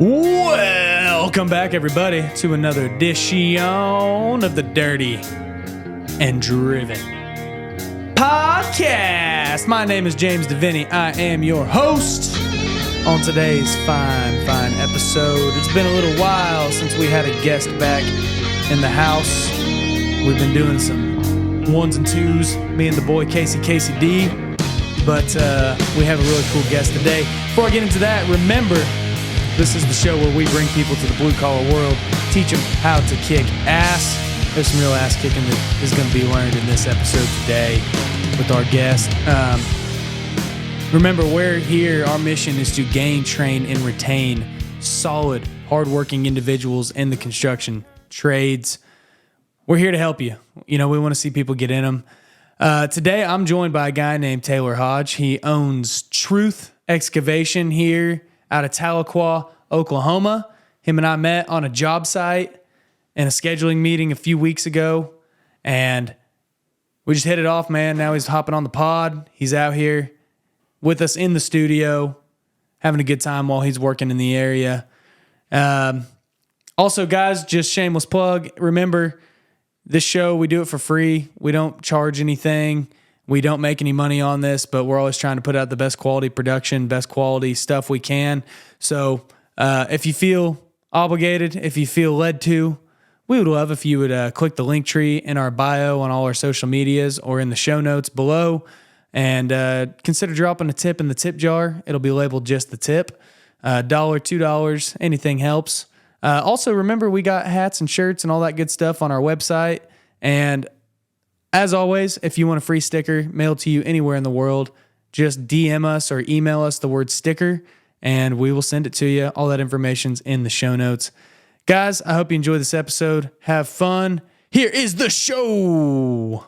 Welcome back, everybody, to another edition of the Dirty and Driven podcast. My name is James DeVinny. I am your host on today's fine episode. It's been a little while since we had a guest back in the house. We've been doing some ones and twos, me and the boy Casey D. But we have a really cool guest today. Before I get into that, remember, this is the show where we bring people to the blue-collar world, teach them how to kick ass. There's some real ass kicking that is going to be learned in this episode today with our guest. Remember, we're here. Our mission is to gain, train, and retain solid, hardworking individuals in the construction trades. We're here to help you. You know, we want to see people get in them. Today, I'm joined by a guy named Taylor Hodge. He owns Truth Excavation here out of Tahlequah, Oklahoma. Him and I met on a job site in a scheduling meeting a few weeks ago, and we just hit it off, man. Now he's hopping on the pod. He's out here with us in the studio, having a good time while he's working in the area. Also, guys, just shameless plug. Remember, this show, we do it for free. We don't charge anything. We don't make any money on this, but we're always trying to put out the best quality production, best quality stuff we can. So if you feel obligated, if you feel led to, we would love if you would click the link tree in our bio on all our social medias or in the show notes below, and consider dropping a tip in the tip jar. It'll be labeled just the tip. $1, $2, anything helps. Also, remember, we got hats and shirts and all that good stuff on our website. And as always, if you want a free sticker mailed to you anywhere in the world, just DM us or email us the word sticker, and we will send it to you. All that information's in the show notes. Guys, I hope you enjoy this episode. Have fun. Here is the show.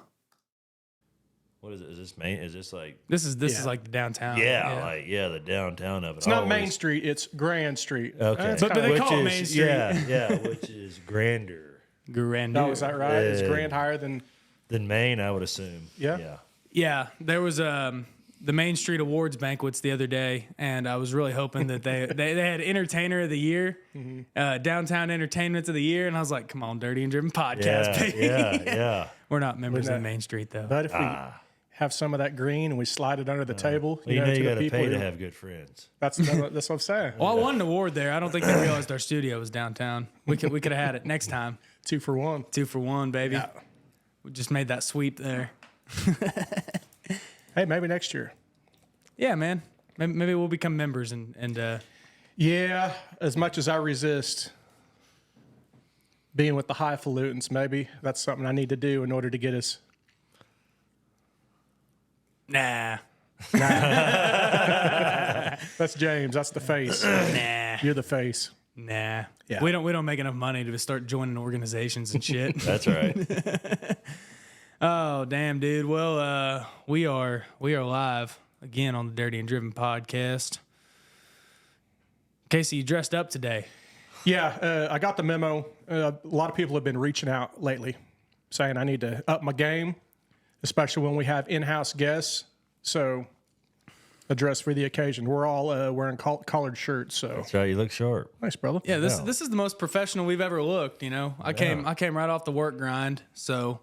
What is it? Is this main? Is this like? This is like the downtown. Yeah, the downtown of it. It's not Main Street, it's Grand Street. Okay. But they call it Main Street. Yeah, which is grander. Grandeur. Oh, is that right? Is Grand higher than Main, I would assume. Yeah. Yeah, there was the Main Street Awards banquets the other day, and I was really hoping that they had Entertainer of the Year, Downtown Entertainment of the Year, and I was like, come on, Dirty and Driven podcast, baby. Yeah. We're not members of Main Street, though. But if we have some of that green and we slide it under the table, You know to you the got to people pay who- to have good friends. That's what I'm saying. Well, I won an award there. I don't think they realized our studio was downtown. We could have had it next time. 2 for 1. 2 for 1, baby. Yeah. We just made that sweep there. Hey, maybe next year. Yeah, man. Maybe we'll become members and Yeah, as much as I resist being with the highfalutins, maybe that's something I need to do in order to get us. nah. That's James. That's the face. Nah. You're the face. Nah. Yeah. We don't make enough money to start joining organizations and shit. That's right. Oh, damn, dude. Well, we are live again on the Dirty and Driven podcast. Casey, you dressed up today. Yeah, I got the memo. A lot of people have been reaching out lately saying I need to up my game, especially when we have in-house guests. So, a dress for the occasion. We're all wearing collared shirts. So, That's right. You look sharp. nice, brother. Yeah, this is the most professional we've ever looked. You know, I came right off the work grind, so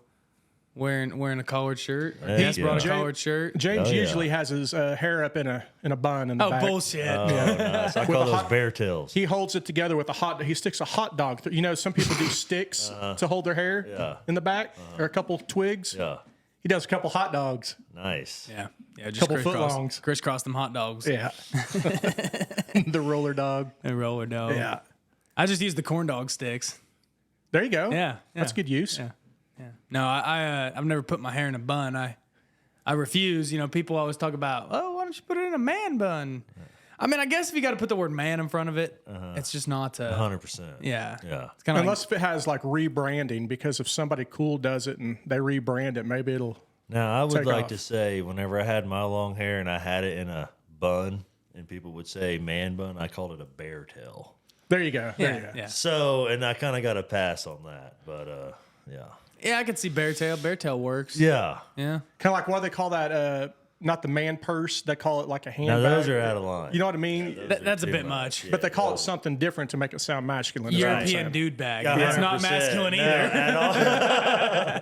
wearing a collared shirt. He's brought a collared shirt. James usually has his hair up in a bun in the back. Bullshit! Oh, nice. I call those bear tails. He holds it together with he sticks a hot dog. You know, some people do sticks to hold their hair in the back, or a couple twigs. Yeah. He does a couple hot dogs. Nice. Yeah, just Couple footlongs. crisscross them hot dogs. Yeah. The roller dog. And roller dog. Yeah. I just use the corn dog sticks. There you go. Yeah, That's good use. Yeah. No, I've never put my hair in a bun. I refuse. You know, people always talk about, oh, why don't you put it in a man bun? I mean, I guess if you got to put the word man in front of it, it's just not 100%. Yeah. Yeah. It's kind of Unless if it has like rebranding, because if somebody cool does it and they rebrand it, maybe it'll. Now, I would take like off. to say, whenever I had my long hair and I had it in a bun, and people would say man bun, I called it a bear tail. There you go. There you go. Yeah. So, and I kind of got a pass on that, but yeah. Yeah, I could see bear tail. Bear tail works. Yeah. Yeah. Kind of like what do they call that not the man purse. They call it like a Now handbag. those are out of line. You know what I mean? That's a Too bit much. But they call it something different to make it sound masculine. European dude bag. Yeah, It's not 100%. masculine No, either. at all.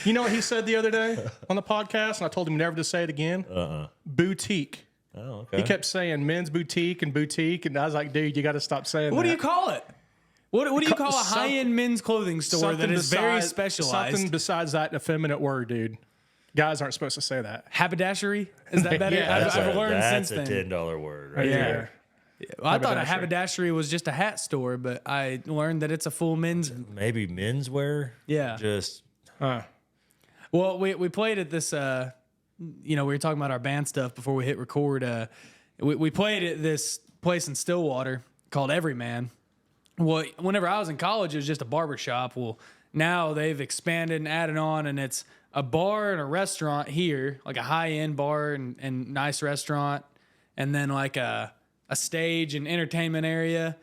You know what he said the other day on the podcast, and I told him never to say it again? Boutique. Oh, okay. He kept saying men's boutique, and I was like, dude, you got to stop saying What that. do you call it? What do you call a high-end men's clothing store that is very specialized? Something besides that effeminate word, dude. Guys aren't supposed to say that. Haberdashery? Is that better? Yeah, I've learned that's since a then. $10 word right Yeah. there. Well, I thought a Haberdashery. haberdashery was just a hat store, but I learned that it's a full men's. Maybe menswear. Yeah. Just Well, we played at this. We were talking about our band stuff before we hit record. We played at this place in Stillwater called Everyman. Well, whenever I was in college, it was just a barber shop. Well, now they've expanded and added on, and it's a bar and a restaurant here, like a high-end bar and nice restaurant, and then like a stage and entertainment area.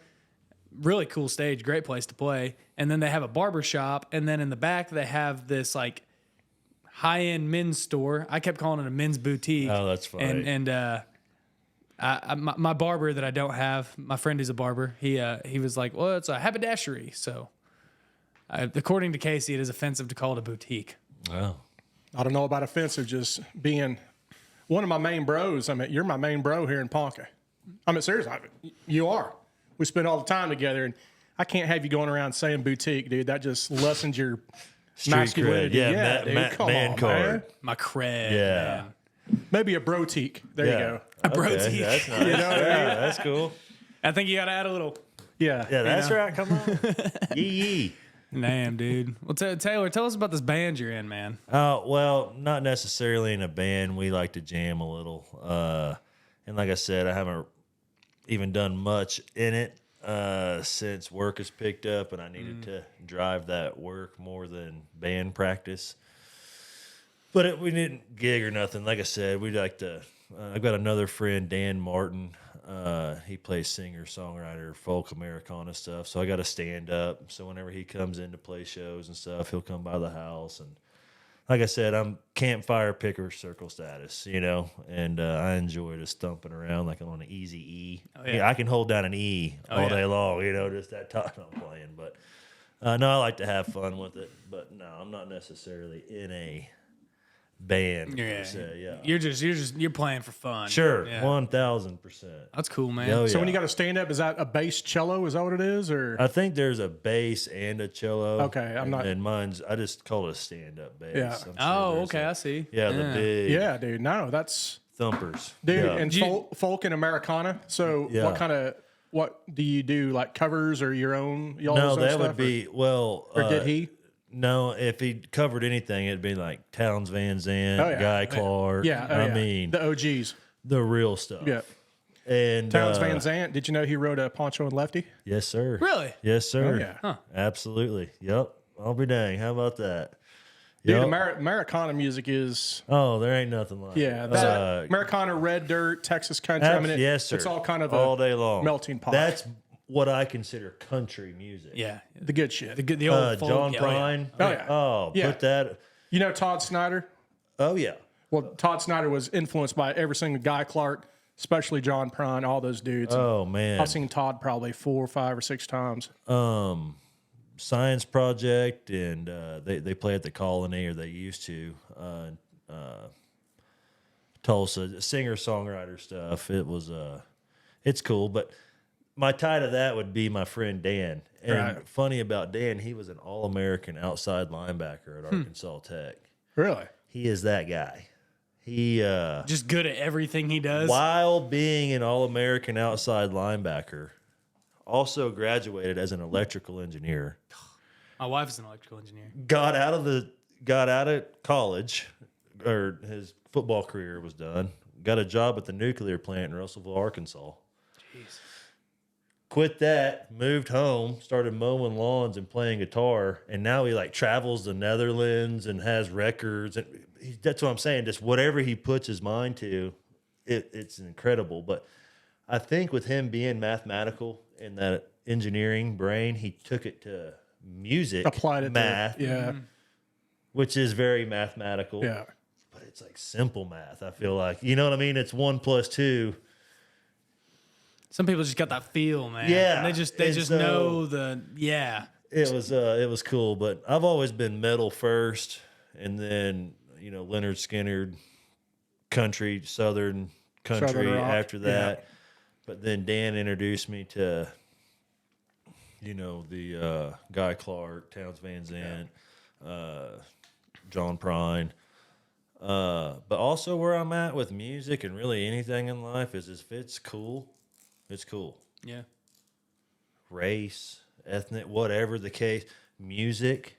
Really cool stage, great place to play. And then they have a barber shop, and then in the back they have this like high-end men's store. I kept calling it a men's boutique. Oh, that's funny. And my barber that I don't have, my friend who's a barber, he was like, well, it's a haberdashery. So according to Casey, it is offensive to call it a boutique. oh. I don't know about offensive, just being one of my main bros. I mean, you're my main bro here in Ponca. I mean, seriously, you are. We spend all the time together, and I can't have you going around saying boutique, dude. That just lessens your Street masculinity. cred. Yeah, dude, come man on, card. man. My cred. Yeah. Man. Maybe a brotique. There you go. A brotique. Okay, that's nice. Yeah, that's cool. I think you got to add a little. Yeah. Yeah, that's right. Come on. Yee. Damn, dude. Well, Taylor, tell us about this band you're in, man. Well, not necessarily in a band. We like to jam a little. And like I said, I haven't even done much in it since work has picked up, and I needed to drive that work more than band practice. But we didn't gig or nothing. Like I said, we like to. I've got another friend, Dan Martin. He plays singer, songwriter, folk Americana stuff. So I got to stand up. So whenever he comes in to play shows and stuff, he'll come by the house. And like I said, I'm campfire picker circle status, and I enjoy just thumping around like I'm on an easy E. Oh, yeah. I can hold down an E all day long, just that time I'm playing. But no, I like to have fun with it. But no, I'm not necessarily in a band per se. Yeah, You're playing for fun. sure, Yeah. 1,000%. That's cool, man. Oh, So when yeah. you got to stand up, is that a bass cello? Is that what it is? Or I think there's a bass and a cello. Okay, I'm not- And mine's, I just call it a stand-up bass. Yeah. I'm sure Oh, there's okay, I see. the big yeah, dude. No, that's thumpers. dude. Yeah. And folk and Americana. So Yeah. what do you do? Like covers or your own? Y'all's No, own that stuff, would be, Or did he? No, if he covered anything, it'd be like Towns Van Zandt, Oh, yeah. Guy Clark. Yeah. Oh, I yeah. mean, the OGs. the real stuff. Yeah. And Towns Van Zandt. Did you know he wrote a Poncho and Lefty? yes, sir. Really? Yes, sir. Oh, yeah. Huh. Absolutely. Yep. I'll be dang. How about that? Dude, Yep. Americana music is Oh, there ain't nothing like yeah. it. That Americana, Red Dirt, Texas country. I mean, yes, sir. It's all kind of all a day long. melting pot. That's what I consider country music. Yeah. the good shit. The old folk. John Yeah, Prine. Oh, yeah. Oh, Yeah. put that. You know Todd Snyder? Oh, yeah. Well, Todd Snyder was influenced by every single Guy Clark, especially John Prine, all those dudes. Oh, man. I've seen Todd probably 4, 5, or 6 times. Science Project, and they play at the Colony, or they used to. Tulsa, singer-songwriter stuff. It was, it's cool, but my tie to that would be my friend Dan. And Right. funny about Dan, he was an All-American outside linebacker at Arkansas Tech. Really? He is that guy. He Just good at everything he does. while being an All-American outside linebacker, also graduated as an electrical engineer. My wife is an electrical engineer. Got out of college, or his football career was done. Got a job at the nuclear plant in Russellville, Arkansas. Jeez. Quit that, moved home, started mowing lawns and playing guitar, and now he like travels the Netherlands and has records. And that's what I'm saying. Just whatever he puts his mind to, it's incredible. But I think with him being mathematical and that engineering brain, he took it to music, Applied it math, to yeah. which is very mathematical. Yeah. But it's like simple math. I feel like, you know what I mean? It's 1 + 2. Some people just got that feel, man. Yeah, And they just know the It was cool, but I've always been metal first, and then Leonard Skinner, country, southern country Southern rock, after that. But then Dan introduced me to the Guy Clark, Towns Van Zandt, John Prine. But also where I'm at with music and really anything in life is if it's cool, it's cool. Yeah. Race, ethnic, whatever the case, music,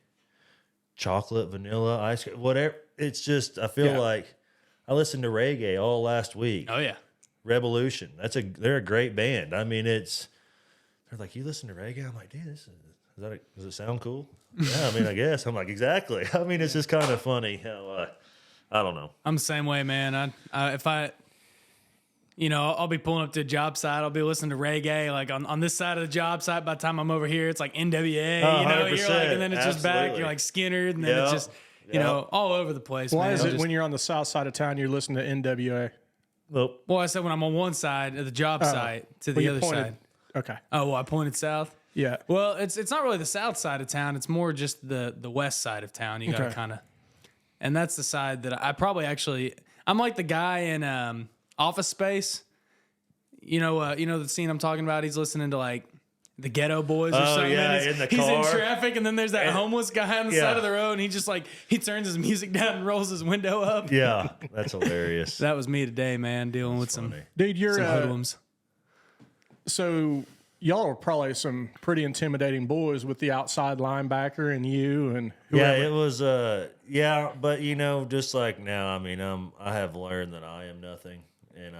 chocolate, vanilla, ice cream, whatever. It's just, I feel like I listened to reggae all last week. Oh yeah. Revolution. They're a great band. I mean, they're like, you listen to reggae? I'm like, dude, does it sound cool? Yeah, I mean, I guess. I'm like, exactly. I mean, it's just kind of funny how, I don't know. I'm the same way, man. I'll be pulling up to a job site. I'll be listening to reggae. Like on this side of the job site, by the time I'm over here, it's like NWA. Oh, You're like, and then it's just back. absolutely. You're like Skinner, and then it's just all over the place. Why man. is it when you're on the south side of town, you're listening to NWA? Well, I said when I'm on one side of the job site to the you other pointed- side. Okay. Oh, well, I pointed south. Yeah. Well, it's not really the south side of town. It's more just the west side of town. You got to Okay. kind of, and that's the side that I probably actually. I'm like the guy in Office Space. You know the scene I'm talking about. He's listening to like the Ghetto Boys or something. yeah, and in the he's in car. traffic, and then there's that homeless guy on the side of the road, and he just like he turns his music down and rolls his window up. yeah, that's hilarious. That was me today, man, dealing with some funny. Dude, you're hoodlums. so y'all are probably some pretty intimidating boys with the outside linebacker and you and Yeah, whoever. it was but just like now, I mean, I have learned that I am nothing, and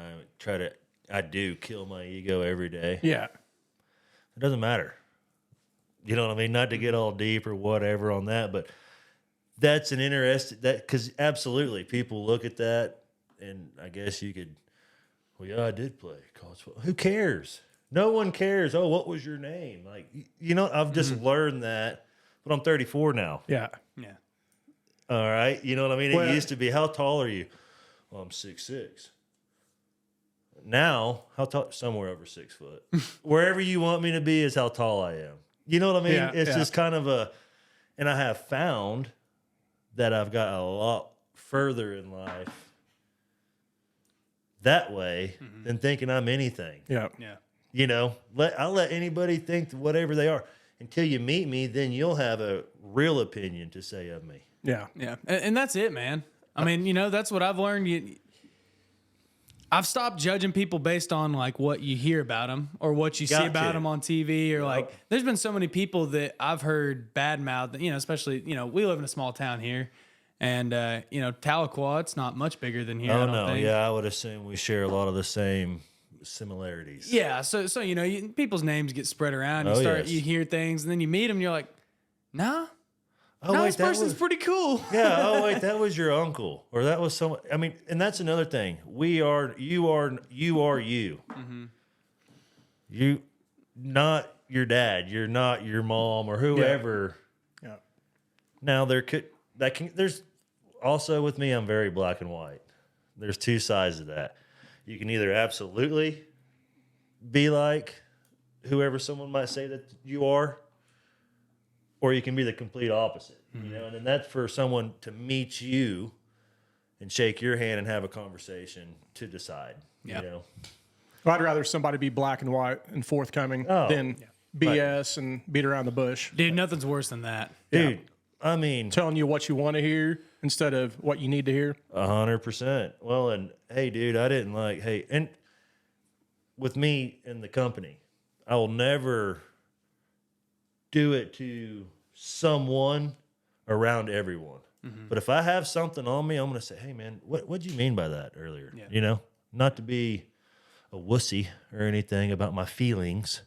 I do kill my ego every day. Yeah. It doesn't matter. You know what I mean? Not to get all deep or whatever on that, but that's an interesting because absolutely people look at that, and I guess you could. Well, yeah, I did play college football. Who cares? No one cares. Oh, what was your name? Like, I've just learned that, but I'm 34 now. Yeah. Yeah. All right. You know what I mean? Well, It used to be, how tall are you? Well, I'm 6'6". Now, how tall? Somewhere over 6 foot. Wherever you want me to be is how tall I am. You know what I mean? Yeah, It's yeah. just kind of and I have found that I've got a lot further in life that way than thinking I'm anything. Yeah. Yeah. I'll let anybody think whatever they are. Until you meet me, then you'll have a real opinion to say of me. Yeah. Yeah, and that's it, man. I mean, that's what I've learned. I've stopped judging people based on like what you hear about them or what you see Got about to. them on TV or like. There's been so many people that I've heard badmouth. Especially we live in a small town here, and Tahlequah, it's not much bigger than here. I Oh, don't no. think. Yeah, I would assume we share a lot of the same similarities. Yeah, so people's names get spread around. You Oh, start yes. you hear things, and then you meet them, and you're like, nah. Oh, No, wait, this that person's was, pretty cool. yeah. Oh, wait, that was your uncle, or that was someone. I mean, and that's another thing. You are you. Mm-hmm. You, not your dad. You're not your mom or whoever. Yeah. Now there's also with me. I'm very black and white. There's two sides of that. You can either absolutely be like whoever someone might say that you are, or you can be the complete opposite, and then that's for someone to meet you and shake your hand and have a conversation to decide. Yeah. Well, I'd rather somebody be black and white and forthcoming than BS and beat around the bush. Dude, nothing's worse than that. Dude, I mean, Telling you what you want to hear instead of what you need to hear. 100%. Well, and hey, dude, I didn't like, and with me in the company, I will never do it to someone around everyone. But if I have something on me, I'm going to say, hey, man, what'd you mean by that earlier? Yeah. Not to be a wussy or anything about my feelings,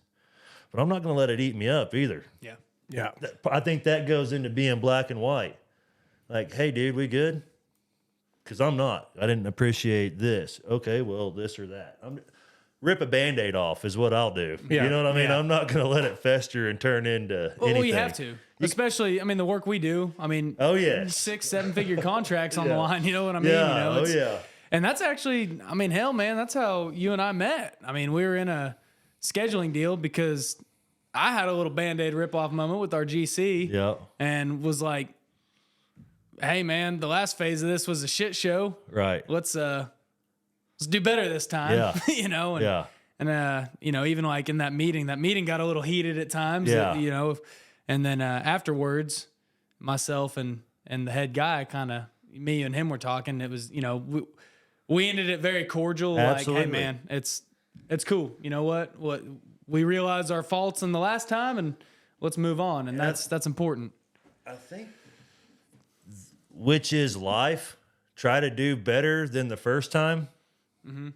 but I'm not going to let it eat me up either. Yeah. Yeah. I think that goes into being black and white. Like, hey, dude, we good? Because I'm not. I didn't appreciate this. Okay, well, this or that. rip a Band-Aid off is what I'll do. Yeah. You know what I mean? Yeah. I'm not going to let it fester and turn into anything. Well, you have to, especially. I mean, the work we do. I mean, Oh, yeah. 6-7 figure contracts on the Yeah. line. You know what I mean? Yeah. You know, Yeah. And that's actually, I mean, hell, man, that's how you and I met. I mean, we were in a scheduling deal because I had a little Band-Aid rip-off moment with our GC. Yeah. And was like, hey, man, the last phase of this was a shit show. Right. Let's do better this time. Yeah. You know? And, Yeah. And, you know, even like in that meeting got a little heated at times. Yeah. You know, and then afterwards, myself and the head guy me and him were talking. It was, you know, we ended it very cordial. Absolutely. Like, hey, man, it's cool. You know what? We realized our faults in the last time and let's move on. And that's important. I think, which is life. Try to do better than the first time. Mm-hmm.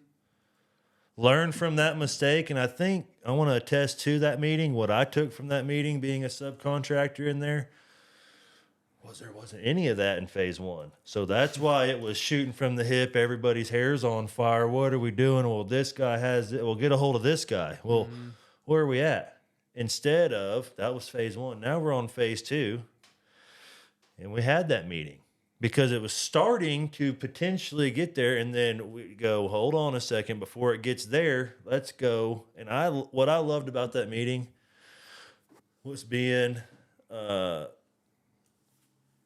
Learn from that mistake. And I think I want to attest to that meeting. What I took from that meeting, being a subcontractor in there, was there wasn't any of that in phase one. So that's why it was shooting from the hip. Everybody's hair's on fire. What are we doing? Well, this guy has it. We'll get a hold of this guy. Well, where are we at? Instead of, that was phase one. Now we're on phase two. And we had that meeting because it was starting to potentially get there. And then we go, hold on a second, before it gets there, let's go. And what I loved about that meeting was being, I'm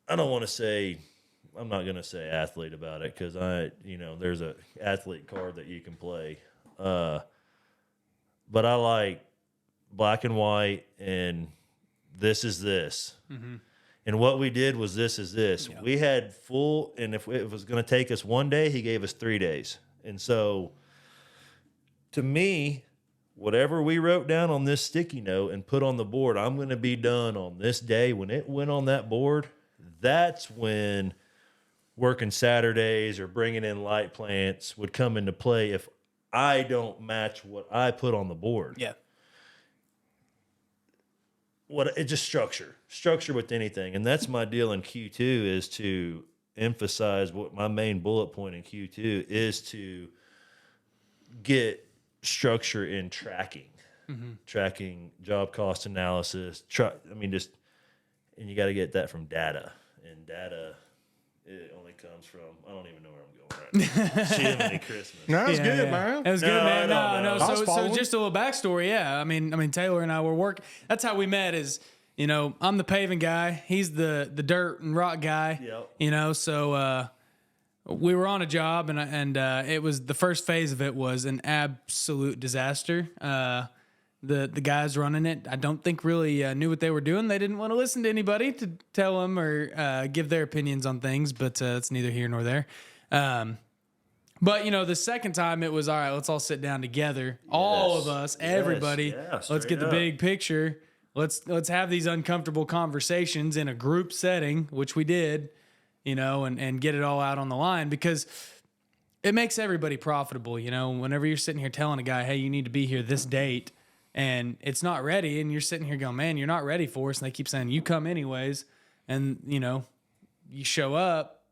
not going to say athlete about it, because there's a athlete card that you can play. But I like black and white, and this is this. Mm-hmm. And what we did was this is this. Yeah. We had full, and if it was going to take us 1 day, he gave us 3 days. And so, to me, whatever we wrote down on this sticky note and put on the board, I'm going to be done on this day. When it went on that board, that's when working Saturdays or bringing in light plants would come into play if I don't match what I put on the board. Yeah. It's just structure with anything. And that's my deal in Q2, is to emphasize what my main bullet point in Q2 is, to get structure in tracking, tracking job cost analysis. And you got to get that from data, and data, it only comes from, I don't even know where I'm going right now. Jiminy Christmas. No, that's good, man. That was good, man. No. So following. just a little backstory. Yeah. I mean, Taylor and I were working. That's how we met. Is, you know, I'm the paving guy. He's the dirt and rock guy. Yep. You know, so we were on a job, and it was, the first phase of it was an absolute disaster. The guys running it, I don't think really knew what they were doing. They didn't want to listen to anybody to tell them or give their opinions on things, but it's neither here nor there. But, you know, the second time it was, all right, let's all sit down together. Yes. All of us, everybody. Yeah, let's get the big picture. Let's have these uncomfortable conversations in a group setting, which we did, you know, and get it all out on the line, because it makes everybody profitable. You know, whenever you're sitting here telling a guy, hey, you need to be here this date, and it's not ready, and you're sitting here going, man, you're not ready for us, and they keep saying, you come anyways, and, you know, you show up,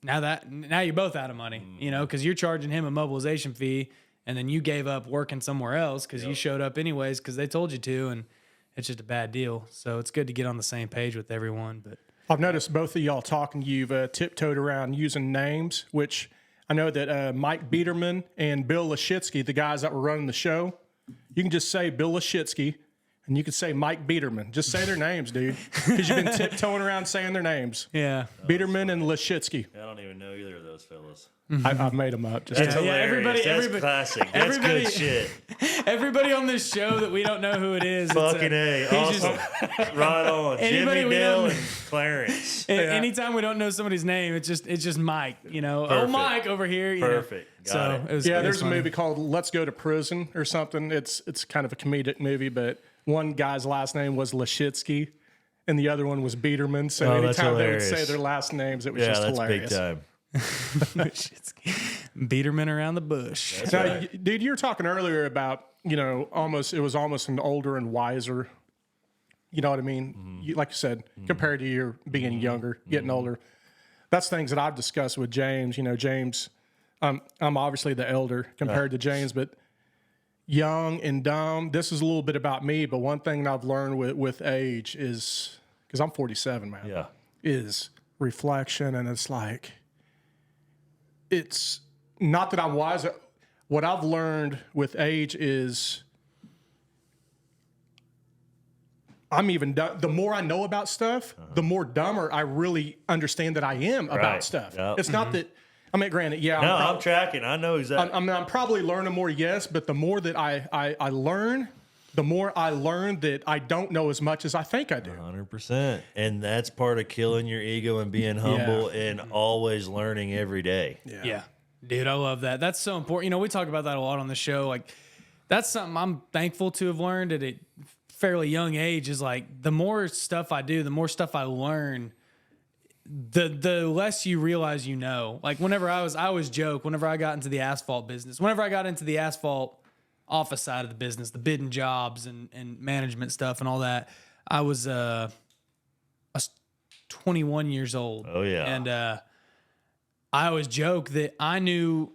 now you're both out of money, you know, because you're charging him a mobilization fee, and then you gave up working somewhere else because you showed up anyways because they told you to, and it's just a bad deal. So it's good to get on the same page with everyone. But I've noticed both of y'all talking, you've tiptoed around using names, which I know that Mike Biederman and Bill Litsky, the guys that were running the show, you can just say Bill Litsky, and you can say Mike Biederman. Just say their names, dude, because you've been tiptoeing around saying their names. Yeah. Biederman and Litsky. I don't even know either of those fellas. I've made them up. That's hilarious. That's classic. That's good shit. Everybody on this show that we don't know who it is. Fucking A. Awesome. Right on. Jimmy, Dale, and Clarence. Anytime we don't know somebody's name, it's just Mike, you know. Perfect. Oh, Mike over here. You Perfect. Know. So it. It was, there's funny. a movie called Let's Go to Prison or something. It's kind of a comedic movie, but one guy's last name was Litsky, and the other one was Biederman. So anytime they would say their last names, it was just hilarious. Big time. Biederman around the bush. Now, right. Dude, you were talking earlier about, you know, it was almost an older and wiser, you know what I mean? Mm-hmm. Like you said, compared to your being younger, getting older. That's things that I've discussed with James. You know, James, I'm obviously the elder compared to James, but young and dumb. This is a little bit about me, but one thing that I've learned with age is, because I'm 47, man, Yeah. is reflection. And it's like, it's not that I'm wise. What I've learned with age is the more I know about stuff, the more dumber I really understand that I am about stuff. Yep. It's not that, I mean, granted, yeah. No, I'm tracking. I know exactly. I'm probably learning more, yes, but the more that I learn, the more I learn that I don't know as much as I think I do. 100%. And that's part of killing your ego and being humble and always learning every day. Yeah. Dude, I love that. That's so important. You know, we talk about that a lot on the show. Like, that's something I'm thankful to have learned at a fairly young age, is like, the more stuff I do, the more stuff I learn, the less you realize you know. Like, I always joke, whenever I got into the asphalt business, whenever I got into the asphalt office side of the business, the bidding jobs and management stuff and all that, I was 21 years old. Oh, yeah. And I always joke that I knew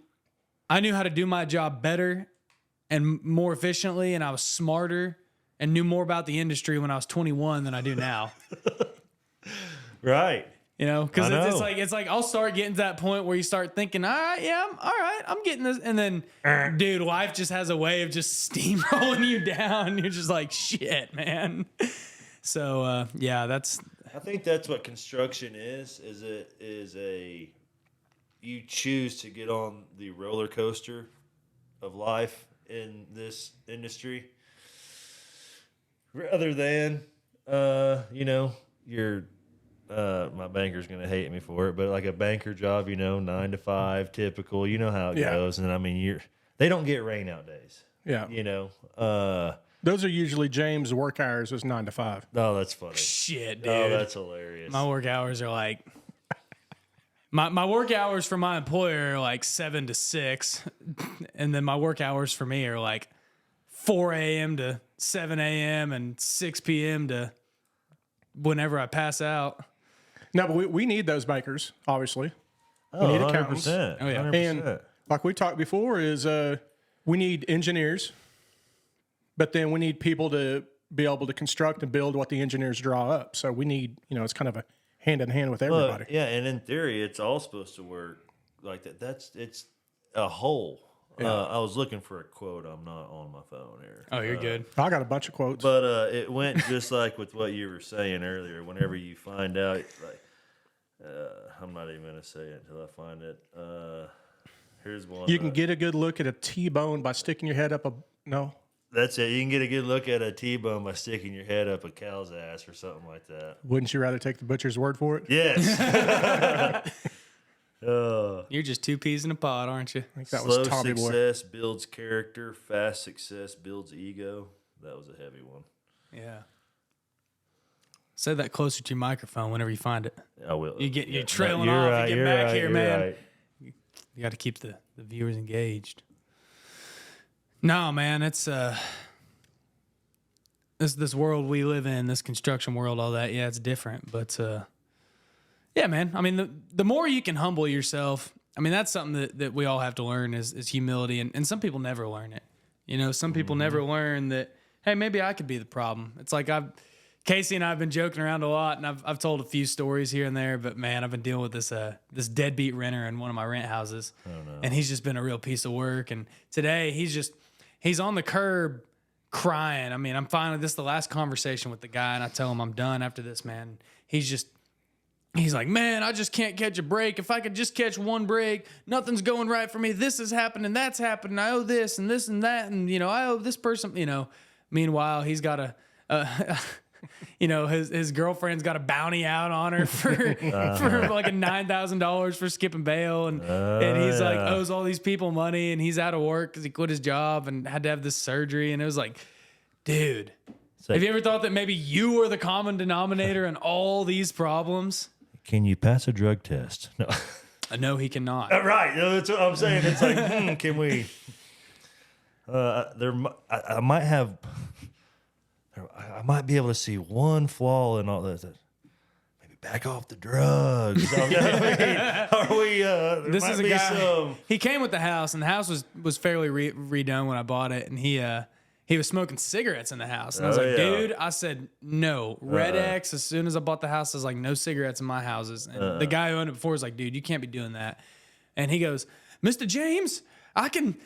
how to do my job better and more efficiently, and I was smarter and knew more about the industry when I was 21 than I do now. Right. You know, because it's like I'll start getting to that point where you start thinking, all right, I'm getting this, and then, dude, life just has a way of just steamrolling you down. You're just like, shit, man. So I think that's what construction is you choose to get on the roller coaster of life in this industry rather than your my banker's gonna hate me for it, but like a banker job, 9 to 5 typical, you know how it goes. And I mean, they don't get rain out days. Yeah. Those are usually James' work hours is 9 to 5. Oh, that's funny. Shit, dude. Oh, that's hilarious. My work hours are like my work hours for my employer are like 7 to 6, and then my work hours for me are like 4 a.m. to 7 a.m. and 6 p.m. to whenever I pass out. No, but we need those bankers, obviously. Oh, we need accountants. 100%. Oh, yeah. 100%. And like we talked before, is we need engineers, but then we need people to be able to construct and build what the engineers draw up. So we need, it's kind of a hand in hand with everybody. Yeah, and in theory, it's all supposed to work like that. It's a whole. Yeah. I was looking for a quote. I'm not on my phone here. Oh, you're good. I got a bunch of quotes. But it went just like with what you were saying earlier. Whenever you find out, like, I'm not even going to say it until I find it. Here's one. You can get a good look at a T-bone by sticking your head up no. That's it. You can get a good look at a T-bone by sticking your head up a cow's ass or something like that. Wouldn't you rather take the butcher's word for it? Yes. You're just two peas in a pod, aren't you? I think that Slow was Tommy Boy. success builds character. Fast success builds ego. That was a heavy one. Yeah. Say that closer to your microphone whenever you find it. I will. You're trailing you're off. Right, you get you're back right, here, you're man. Right. You got to keep the viewers engaged. No, man, it's this world we live in, this construction world, all that. Yeah, it's different, but yeah, man. I mean, the more you can humble yourself, I mean, that's something that we all have to learn is humility, and some people never learn it. Some people never learn that. Hey, maybe I could be the problem. It's like Casey and I have been joking around a lot, and I've told a few stories here and there, but man, I've been dealing with this deadbeat renter in one of my rent houses, and he's just been a real piece of work. And today he's on the curb crying. I mean, this is the last conversation with the guy, and I tell him I'm done after this, man. He's like, man, I just can't catch a break. If I could just catch one break, nothing's going right for me. This is happening, that's happening. I owe this and that, and I owe this person. Meanwhile, he's got his girlfriend's got a bounty out on her for like $9,000 for skipping bail, and he's like owes all these people money, and he's out of work because he quit his job and had to have this surgery, and it was like, dude, have you ever thought that maybe you were the common denominator in all these problems? Can you pass a drug test? No. No, he cannot. Right. That's what I'm saying. It's like, can we? I might have. I might be able to see one flaw in all that. Maybe back off the drugs. I mean, are we? This is a guy. He came with the house, and the house was fairly redone when I bought it, and he was smoking cigarettes in the house, and I was like, dude, I said no, Red X. As soon as I bought the house, I was like, no cigarettes in my houses. And the guy who owned it before was like, dude, you can't be doing that. And he goes, Mr. James, I can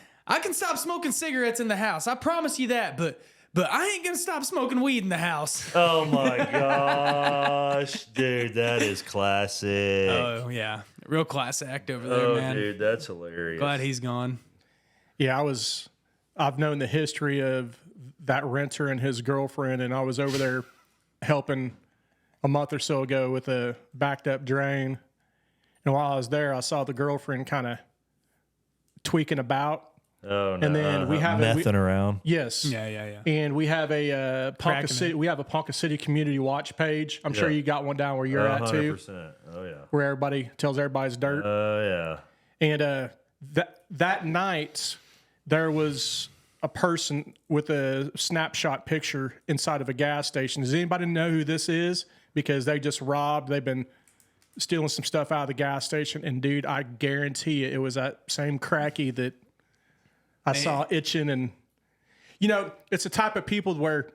stop smoking cigarettes in the house. I promise you that, but I ain't gonna stop smoking weed in the house. Oh my gosh, dude, that is classic. Oh yeah, real class act over there, man. Dude, that's hilarious. Glad he's gone. Yeah, I've known the history of that renter and his girlfriend, and I was over there helping a month or so ago with a backed up drain. And while I was there, I saw the girlfriend kind of tweaking about. Oh no! And then we have messing around. Yes. Yeah. And we have a Ponca City. We have a Ponca City community watch page. I'm sure you got one down where you're at too. 100%. Oh yeah. Where everybody tells everybody's dirt. Oh yeah. And that night, there was a person with a snapshot picture inside of a gas station. Does anybody know who this is? Because they just robbed. They've been stealing some stuff out of the gas station. And dude, I guarantee you, it was that same cracky that I saw itching. And you know, it's the type of people where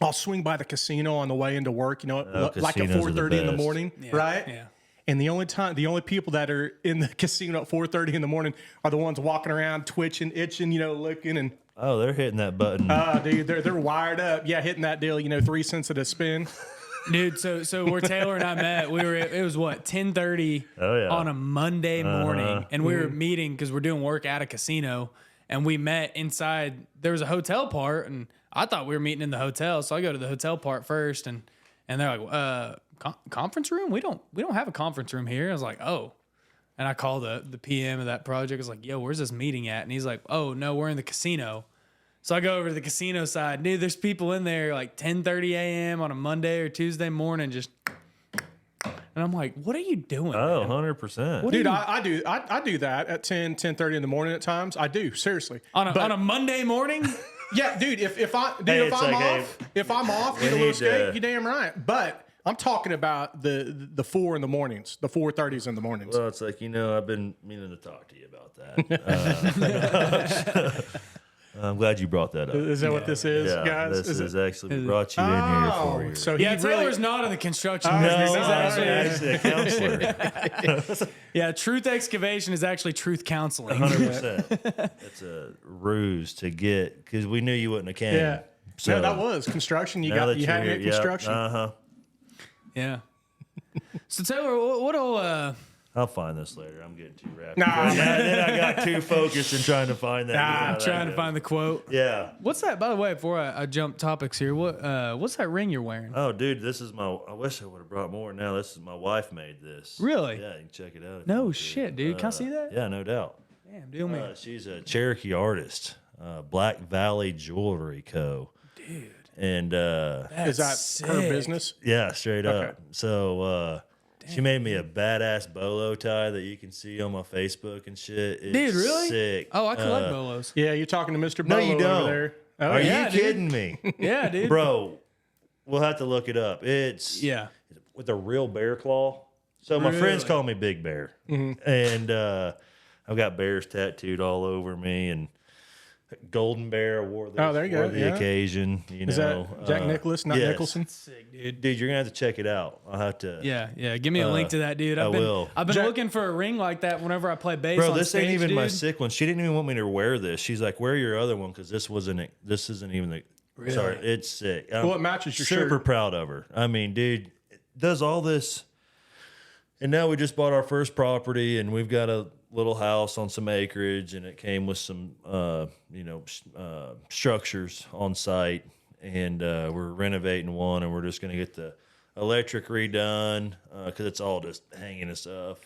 I'll swing by the casino on the way into work. You know, like at 4:30 in the morning, right? Yeah. And the only people that are in the casino at 4:30 in the morning are the ones walking around, twitching, itching, you know, looking. And oh, they're hitting that button. dude, they're wired up. Yeah, hitting that deal. You know, 3 cents at a spin. Dude, so where Taylor and I met, it was what, 10:30 on a Monday morning, and we were meeting because we're doing work at a casino, and we met inside. There was a hotel part, and I thought we were meeting in the hotel, so I go to the hotel part first, and they're like, conference room? We don't have a conference room here. I was like, oh. And I called the PM of that project. I was like, yo, where's this meeting at? And he's like, oh, no, we're in the casino. So I go over to the casino side. Dude, there's people in there like 10:30 a.m. on a Monday or Tuesday morning just... And I'm like, what are you doing? Oh, 100%. Dude, I do that at 10:30 in the morning at times. I do, seriously. On a Monday morning? Yeah, dude, if I'm off, get a little skate, you damn right. But I'm talking about the 4 in the mornings, the 4:30s in the mornings. Well, it's like, you know, I've been meaning to talk to you about that. I'm glad you brought that up. Is that what this is, guys? This is actually brought you in here for you. So Taylor's not in the construction no, business. He's actually a counselor. Yeah, Truth Excavation is actually truth counseling. 100%. It's a ruse to get, because we knew you wouldn't have came. Yeah. So No, that was construction. You had me at construction. Yeah. So Taylor, what'll I'll find this later. I'm getting too wrapped. Nah. Then I got too focused in trying to find that. I'm trying to find the quote. Yeah. What's that? By the way, before I jump topics here, what's that ring you're wearing? Oh, dude, this is I wish I would have brought more. Now, this is my wife made this. Really? Yeah, you can check it out. No shit, dude. Can I see that? Yeah, no doubt. Damn, do me. She's a Cherokee artist, Black Valley Jewelry Co. Dude. And Is that sick. her business? yeah, straight up. So she made me a badass bolo tie that you can see on my Facebook and shit. It's Dude, really? sick. Oh, I collect bolos. Yeah, you're talking to Mr. No, Bolo you don't. over there. Oh, Are yeah. you kidding me? Yeah, dude. Bro, we'll have to look it up. It's with a real bear claw. So my friends call me Big Bear. And I've got bears tattooed all over me, and Golden Bear wore this Oh, there you for go. the occasion. You Is know, that Jack Nicholas, not yes. Nicholson? Sick, dude. Dude, you're gonna have to check it out. I'll have to. Yeah. Give me a link to that, dude. I will. I've been Jack- looking for a ring like that whenever I play bass. Bro, on this stage, ain't even dude. my sick one. She didn't even want me to wear this. She's like, "Wear your other one because this isn't even the." Really? Sorry, it's sick. I'm Well, it matches your super shirt. proud of her. I mean, dude, does all this, and now we just bought our first property, and we've got a little house on some acreage, and it came with some, structures on site, and we're renovating one, and we're just gonna get the electric redone because it's all just hanging and stuff.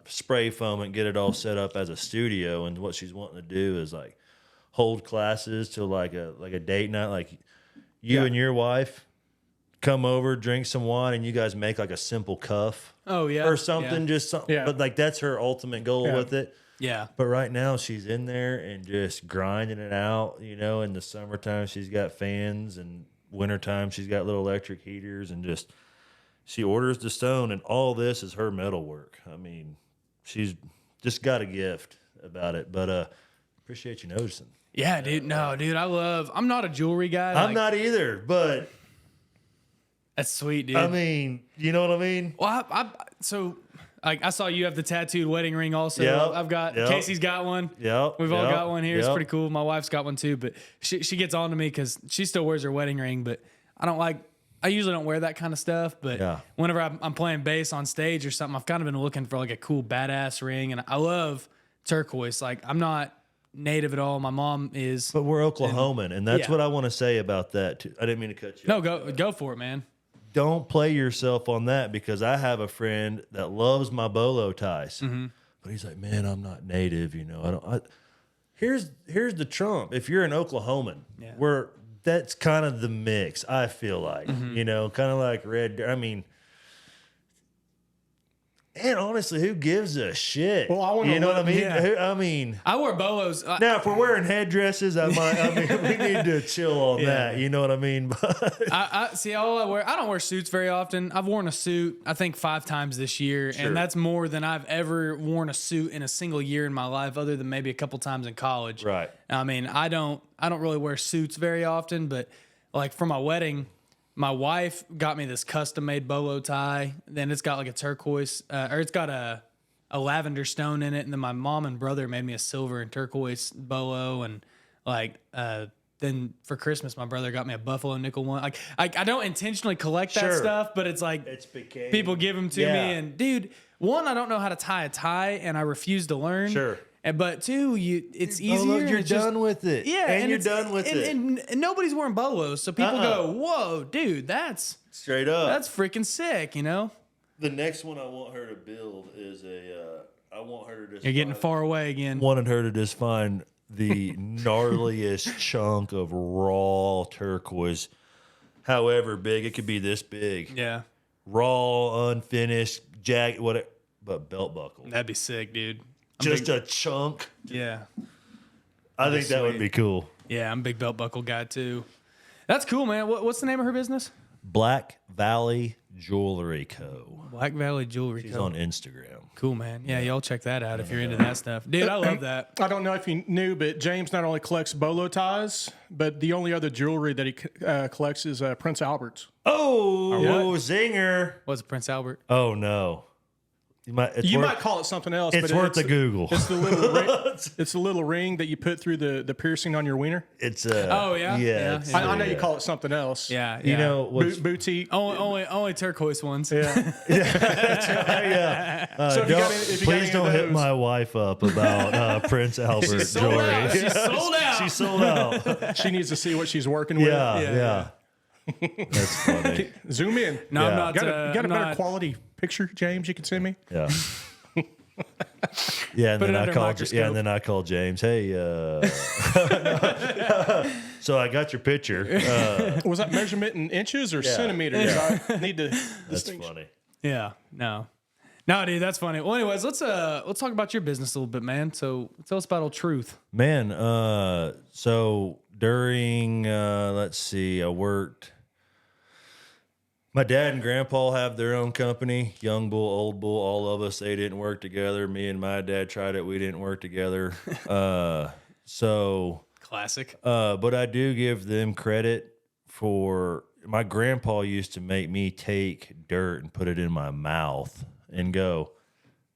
Spray foam and get it all set up as a studio. And what she's wanting to do is like hold classes to like a date night, like you and your wife come over, drink some wine, and you guys make like a simple cuff. Oh yeah. Or something, Yeah. just something. Yeah. But like that's her ultimate goal with it. Yeah. But right now she's in there and just grinding it out. You know, in the summertime she's got fans, and wintertime she's got little electric heaters, and just She orders the stone, and all this is her metal work. I mean, she's just got a gift about it. But appreciate you noticing. Yeah, dude. No, dude. I'm not a jewelry guy. I'm not either, but That's sweet, dude. I mean, you know what I mean? Well, I saw you have the tattooed wedding ring also. Yep, I've got, yep. Casey's got one. Yep. We've all yep, got one here. It's yep. pretty cool. My wife's got one too, but she gets on to me because she still wears her wedding ring, but I usually don't wear that kind of stuff, but Yeah. whenever I'm playing bass on stage or something, I've kind of been looking for like a cool badass ring, and I love turquoise. Like, I'm not native at all. My mom is. But we're Oklahoman, and that's Yeah. what I want to say about that too. I didn't mean to cut you. No, go for it, man. Don't play yourself on that, because I have a friend that loves my bolo ties, but he's like, man, I'm not native, you know. Here's the trump. If you're an Oklahoman, Yeah. that's kind of the mix. I feel like, you know, kind of like Red. I mean, and honestly, who gives a shit? Well, I wanna you know what I look- mean? yeah. I mean. I wear bolos. Now, if we're wearing headdresses, I mean, we need to chill on that. You know what I mean? But I see. All I wear. I don't wear suits very often. I've worn a suit, I think, 5 times this year, Sure. and that's more than I've ever worn a suit in a single year in my life, other than maybe a couple times in college. Right. I mean, I don't really wear suits very often, but like for my wedding, my wife got me this custom made bolo tie. Then it's got like a turquoise, or it's got a lavender stone in it, and then my mom and brother made me a silver and turquoise bolo, and like then for Christmas my brother got me a buffalo nickel one. Like I don't intentionally collect that Sure. stuff, but it's like it's became people give them to Yeah. me, and dude, one, I don't know how to tie a tie, and I refuse to learn. Sure. But two, it's easier. Oh, look, and you're it's just- done with it. yeah, and you're it's- done with it. and nobody's wearing bolos, so people go, "Whoa, dude, that's Straight up. freaking sick," you know? The next one I want her to build is I want her to just You're getting far away again. wanted her to just find the gnarliest chunk of raw turquoise, however big. It could be this big. Yeah, Raw, unfinished, jagged, whatever, but belt buckle. that'd be sick, dude. Just a chunk. Yeah, I think that would sweet. be cool. yeah, I'm a big belt buckle guy too. That's cool, man. What's the name of her business? Black Valley Jewelry Co. Black Valley Jewelry She's Co. on Instagram. Cool, man. Yeah, y'all check that out if you're into that stuff, dude. I love that. I don't know if you knew, but James not only collects bolo ties, but the only other jewelry that he collects is Prince Albert's. Oh, zinger. What's it, Prince Albert? Oh, no. You might call it something else. It's but worth a Google. It's the little ring, it's the little ring that you put through the piercing on your wiener. It's Oh, yeah? Yeah, it's, yeah. I know you call it something else. Yeah, You yeah. know what's Boutique. only turquoise ones. Yeah. So if you got any- if you got please any don't of hit those- my wife up about Prince Albert sold jewelry. out. She's sold out. She's sold out. She needs to see what she's working with. Yeah. That's funny. Zoom in. Yeah. No, I'm not. You got a I'm better not- quality picture, James? You can send me. Yeah. Yeah, and Put then it I under called. microscope. Yeah, and then I called James. Hey, so I got your picture. Was that measurement in inches or centimeters? I need to. That's funny. Yeah, no, dude, that's funny. Well, anyways, let's talk about your business a little bit, man. So tell us about Old Truth. Man, so during let's see, I worked. My dad and grandpa have their own company, Young Bull, Old Bull, all of us. They didn't work together. Me and my dad tried it. We didn't work together. So, Classic. but I do give them credit for my grandpa used to make me take dirt and put it in my mouth and go,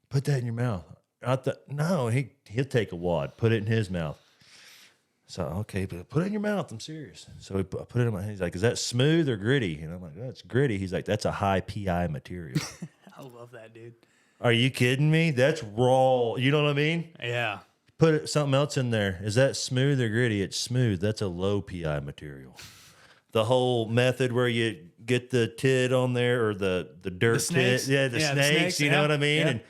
put that in your mouth. I thought, no, he'll take a wad, put it in his mouth. So, okay, but put it in your mouth. I'm serious. So I put it in my hand. He's like, is that smooth or gritty? And I'm like, oh, it's gritty. He's like, that's a high PI material. I love that, dude. Are you kidding me? That's raw. You know what I mean? Yeah. Put something else in there. Is that smooth or gritty? It's smooth. That's a low PI material. The whole method where you get the tid on there or the dirt snakes? tid. Yeah, the snakes. You know what I mean? Yeah. And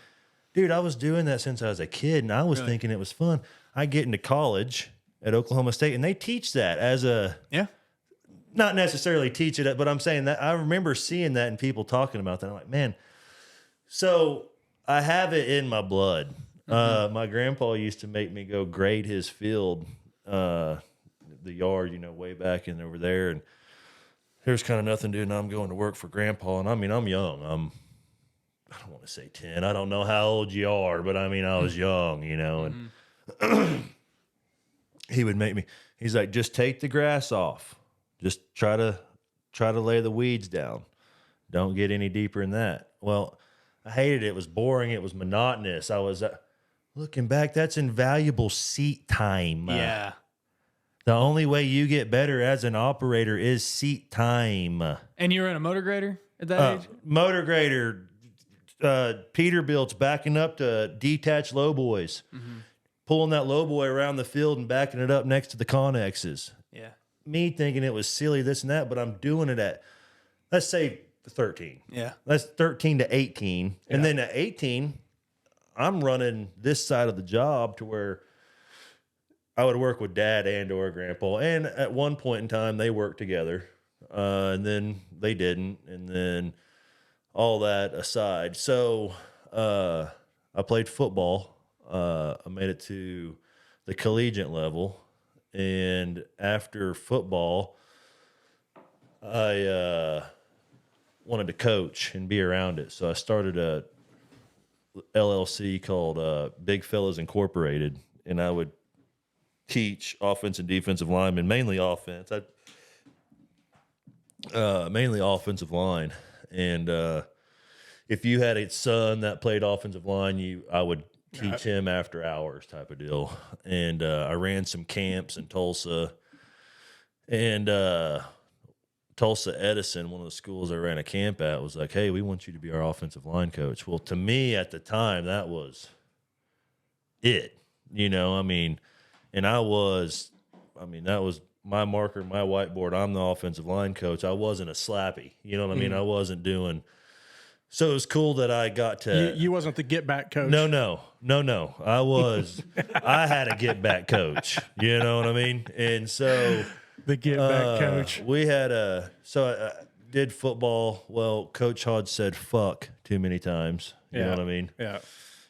dude, I was doing that since I was a kid, and I was thinking it was fun. I get into college at Oklahoma State, and they teach that as a Yeah. not necessarily teach it, but I'm saying that I remember seeing that and people talking about that. I'm like, man, so I have it in my blood. My grandpa used to make me go grade his field, the yard, way back in over there. And Here's kind of nothing, dude. Now I'm going to work for Grandpa, and I mean, I'm young. I don't want to say 10. I don't know how old you are, but I mean, I was young, you know, and he would make me, he's like, just take the grass off. Just try to lay the weeds down. Don't get any deeper in that. Well, I hated it. It was boring. It was monotonous. I was looking back, that's invaluable seat time. Yeah. The only way you get better as an operator is seat time. And you were in a motor grader at that age? Motor grader, Peterbilt's backing up to detached lowboys, pulling that lowboy around the field and backing it up next to the Connexes. Yeah. Me thinking it was silly, this and that, but I'm doing it at, let's say, 13. Yeah. That's 13 to 18. Yeah. And then at 18, I'm running this side of the job to where I would work with Dad and or Grandpa. And at one point in time, they worked together. And then they didn't. And then all that aside. So I played football. I made it to the collegiate level. And after football, I wanted to coach and be around it. So I started a LLC called Big Fellas Incorporated, and I would teach offense and defensive linemen, mainly offense. Mainly offensive line. And if you had a son that played offensive line, I would teach him after hours type of deal. And I ran some camps in Tulsa. And Tulsa Edison, one of the schools I ran a camp at, was like, hey, we want you to be our offensive line coach. Well, to me at the time, that was it. You know, I mean, and that was my marker, my whiteboard. I'm the offensive line coach. I wasn't a slappy. You know what I mean? I wasn't doing. So it was cool that I got to. You wasn't the get back coach. No. I was. I had a get back coach. You know what I mean? And so the get back coach. We had I did football. Well, Coach Hodge said "fuck" too many times. You know what I mean? Yeah.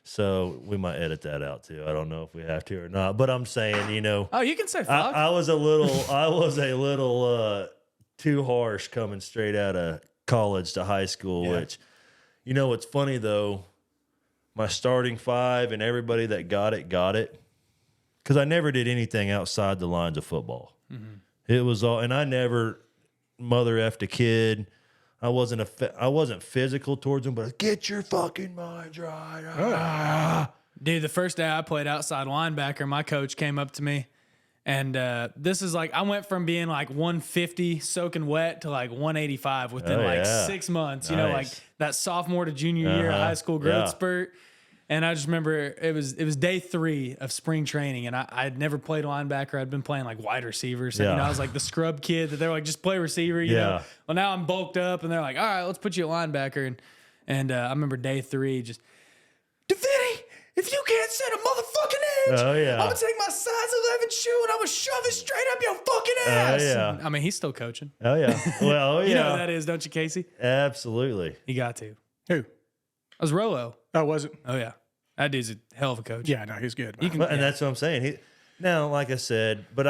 So we might edit that out too. I don't know if we have to or not. But I'm saying, you know. Oh, you can say fuck. I was a little too harsh coming straight out of college to high school, which, you know, what's funny though, my starting five and everybody that got it, because I never did anything outside the lines of football. Mm-hmm. It was all, and I never mother effed a kid. I wasn't physical towards them, but get your fucking minds right. Dude, the first day I played outside linebacker, my coach came up to me, and this is like, I went from being like 150 soaking wet to like 185 within 6 months. You know, like that sophomore to junior year of high school growth spurt. And I just remember it was day 3 of spring training, and I had never played linebacker. I'd been playing like wide receiver. So, you know, I was like the scrub kid that they're like, just play receiver, you know. Well, now I'm bulked up, and they're like, all right, let's put you at linebacker. And I remember day 3 just, Davitti, if you can't set a motherfucking edge, I'm going to take my size 11 shoe, and I'm going to shove it straight up your fucking ass. And, I mean, he's still coaching. Oh, yeah. Well, You know who that is, don't you, Casey? Absolutely. You got to. Who? That was Rolo. Oh, was it? Oh, yeah. That dude's a hell of a coach. Yeah, no, he's good. And that's what I'm saying. Now, like I said, but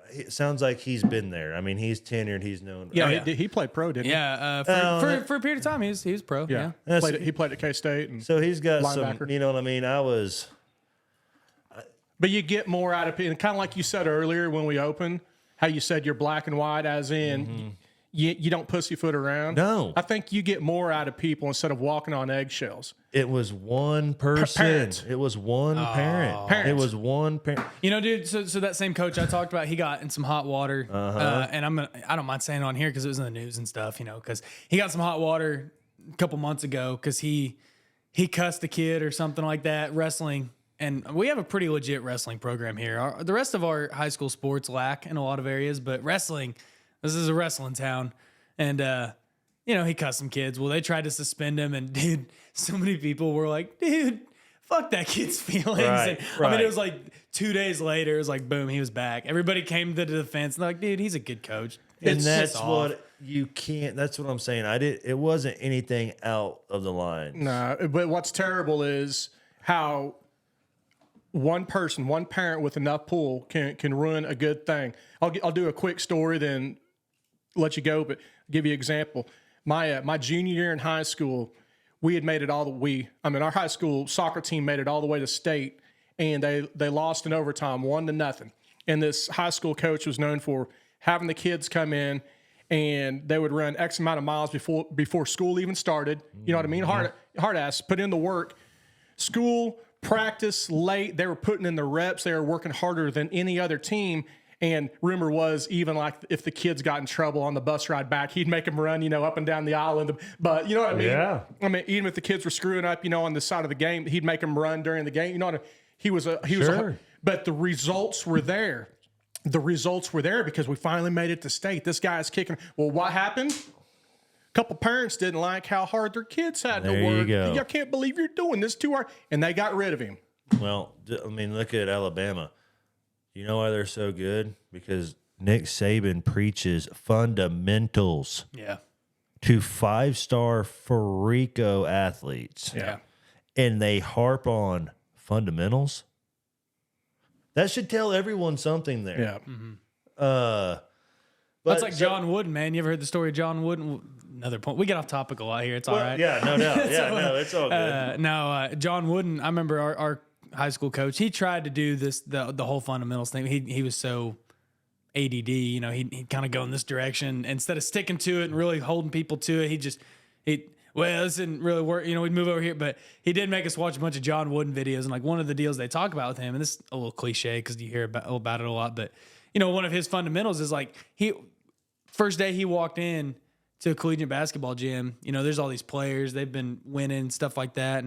it sounds like he's been there. I mean, he's tenured. He's known. Yeah, he played pro, didn't he? Yeah, for a period of time, he was pro. Yeah. He played at K-State. And so he's got linebacker. some, you know what I mean? But you get more out of people. Kind of like you said earlier when we opened, how you said you're black and white, as in you don't pussyfoot around. No. I think you get more out of people instead of walking on eggshells. It was one person. Parents. It was one parent. It was one parent. You know, dude. So that same coach I talked about, he got in some hot water, and I don't mind saying it on here because it was in the news and stuff. You know, because he got some hot water a couple months ago because he cussed a kid or something like that wrestling. And we have a pretty legit wrestling program here. The rest of our high school sports lack in a lot of areas, but wrestling, this is a wrestling town, and you know, he cussed some kids. Well, they tried to suspend him, and dude, so many people were like, dude, fuck that kid's feelings. Right. I mean, it was like 2 days later, it was like, boom, he was back. Everybody came to the defense, and they're like, dude, he's a good coach. And that's what you can't, that's what I'm saying. it wasn't anything out of the line. No, but what's terrible is how one person, one parent with enough pull can ruin a good thing. I'll do a quick story, then let you go. But Give you an example. My junior year in high school, we had made it all our high school soccer team made it all the way to state, and they lost in overtime 1-0. And this high school coach was known for having the kids come in, and they would run X amount of miles before school even started. You know what I mean? Hard ass, put in the work. School, practice, late. They were putting in the reps. They were working harder than any other team. And rumor was, even like if the kids got in trouble on the bus ride back, he'd make them run, up and down the aisle. But you know what I mean? Yeah. I mean, even if the kids were screwing up, on the side of the game, he'd make them run during the game. You know what I mean? He was but the results were there. The results were there because we finally made it to state. This guy's kicking. Well, what happened? A couple parents didn't like how hard their kids had to work. There you go. I can't believe you're doing this too hard. And they got rid of him. Well, I mean, look at Alabama. You know why they're so good? Because Nick Saban preaches fundamentals to 5-star Freako athletes. Yeah. And they harp on fundamentals. That should tell everyone something there. Yeah. But That's like John Wooden, man. You ever heard the story of John Wooden? Another point. We get off topic a lot here. It's all right. Yeah, no doubt. Yeah, no, it's all good. John Wooden, I remember our high school coach, he tried to do the whole fundamentals thing. He was so ADD, he'd kind of go in this direction. Instead of sticking to it and really holding people to it, this didn't really work. We'd move over here, but he did make us watch a bunch of John Wooden videos. And like one of the deals they talk about with him, and this is a little cliche because you hear about it a lot, but one of his fundamentals is like first day he walked in to a collegiate basketball gym, there's all these players, they've been winning, stuff like that.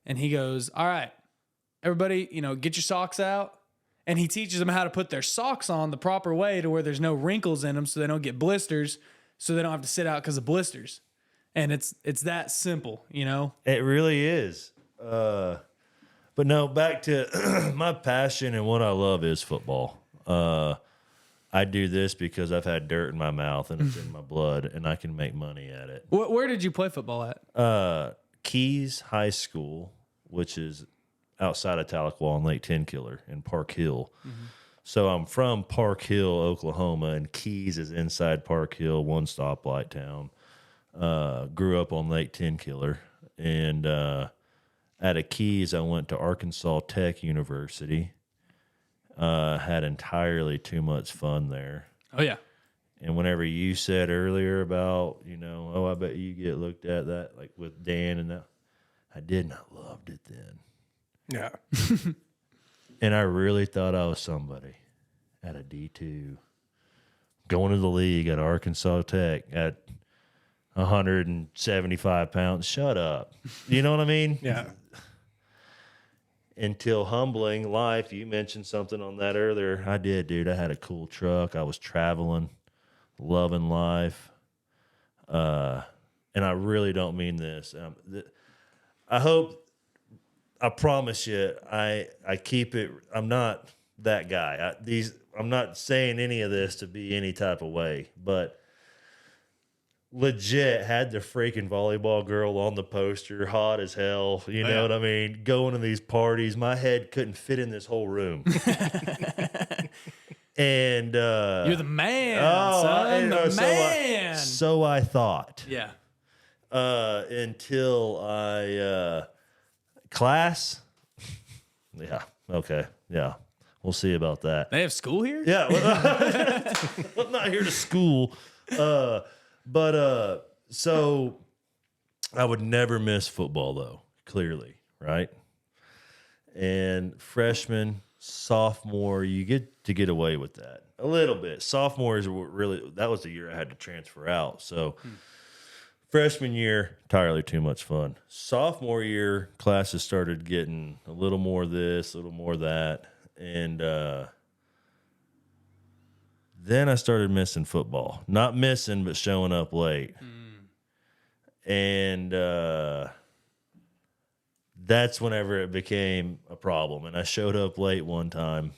And he goes, all right, everybody, get your socks out. And he teaches them how to put their socks on the proper way to where there's no wrinkles in them so they don't get blisters, so they don't have to sit out because of blisters. And it's that simple, It really is. But no, back to my passion and what I love is football. I do this because I've had dirt in my mouth and it's in my blood, and I can make money at it. Where did you play football at? Keys High School, which is outside of Tahlequah on Lake Tenkiller in Park Hill. Mm-hmm. So I'm from Park Hill, Oklahoma, and Keys is inside Park Hill, one stoplight town. Grew up on Lake Tenkiller, and out of Keys, I went to Arkansas Tech University. Had entirely too much fun there. Oh, yeah. And whenever you said earlier about, I bet you get looked at that, like with Dan and that, I did not loved it then. Yeah. And I really thought I was somebody at a D2. Going to the league at Arkansas Tech at 175 pounds. Shut up. You know what I mean? Yeah. Until humbling life. You mentioned something on that earlier. I did, dude. I had a cool truck. I was traveling, loving life. And I really don't mean this. I promise you, I keep it. I'm not that guy. I'm not saying any of this to be any type of way, but legit had the freaking volleyball girl on the poster, hot as hell. You know what I mean? Going to these parties, my head couldn't fit in this whole room. And you're the man, son. The man. So I thought. Yeah. Until I class. Yeah. Okay. Yeah. We'll see about that. They have school here? Yeah. I'm not here to school. But so I would never miss football though, clearly, right? And freshman, sophomore, you get to get away with that a little bit. Sophomore is really, that was the year I had to transfer out. So freshman year, entirely too much fun. Sophomore year, classes started getting a little more this, a little more that. And then I started missing football. Not missing, but showing up late. And that's whenever it became a problem. And I showed up late one time,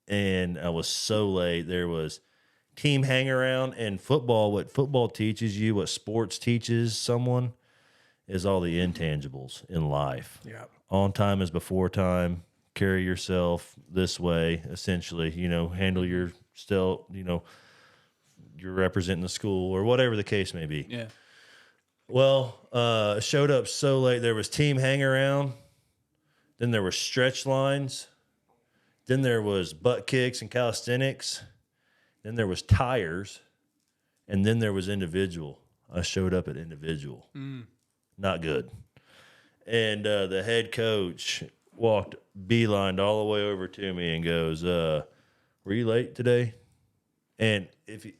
and I was so late. There was team hang around, and football, what football teaches you, what sports teaches someone, is all the intangibles in life. Yeah. On time is before time. Carry yourself this way, essentially, handle your still, you're representing the school or whatever the case may be. Yeah. Well, showed up so late. There was team hang around. Then there were stretch lines. Then there was butt kicks and calisthenics. Then there was tires. And then there was individual. I showed up at individual. Not good. And the head coach walked beelined all the way over to me and goes, were you late today? And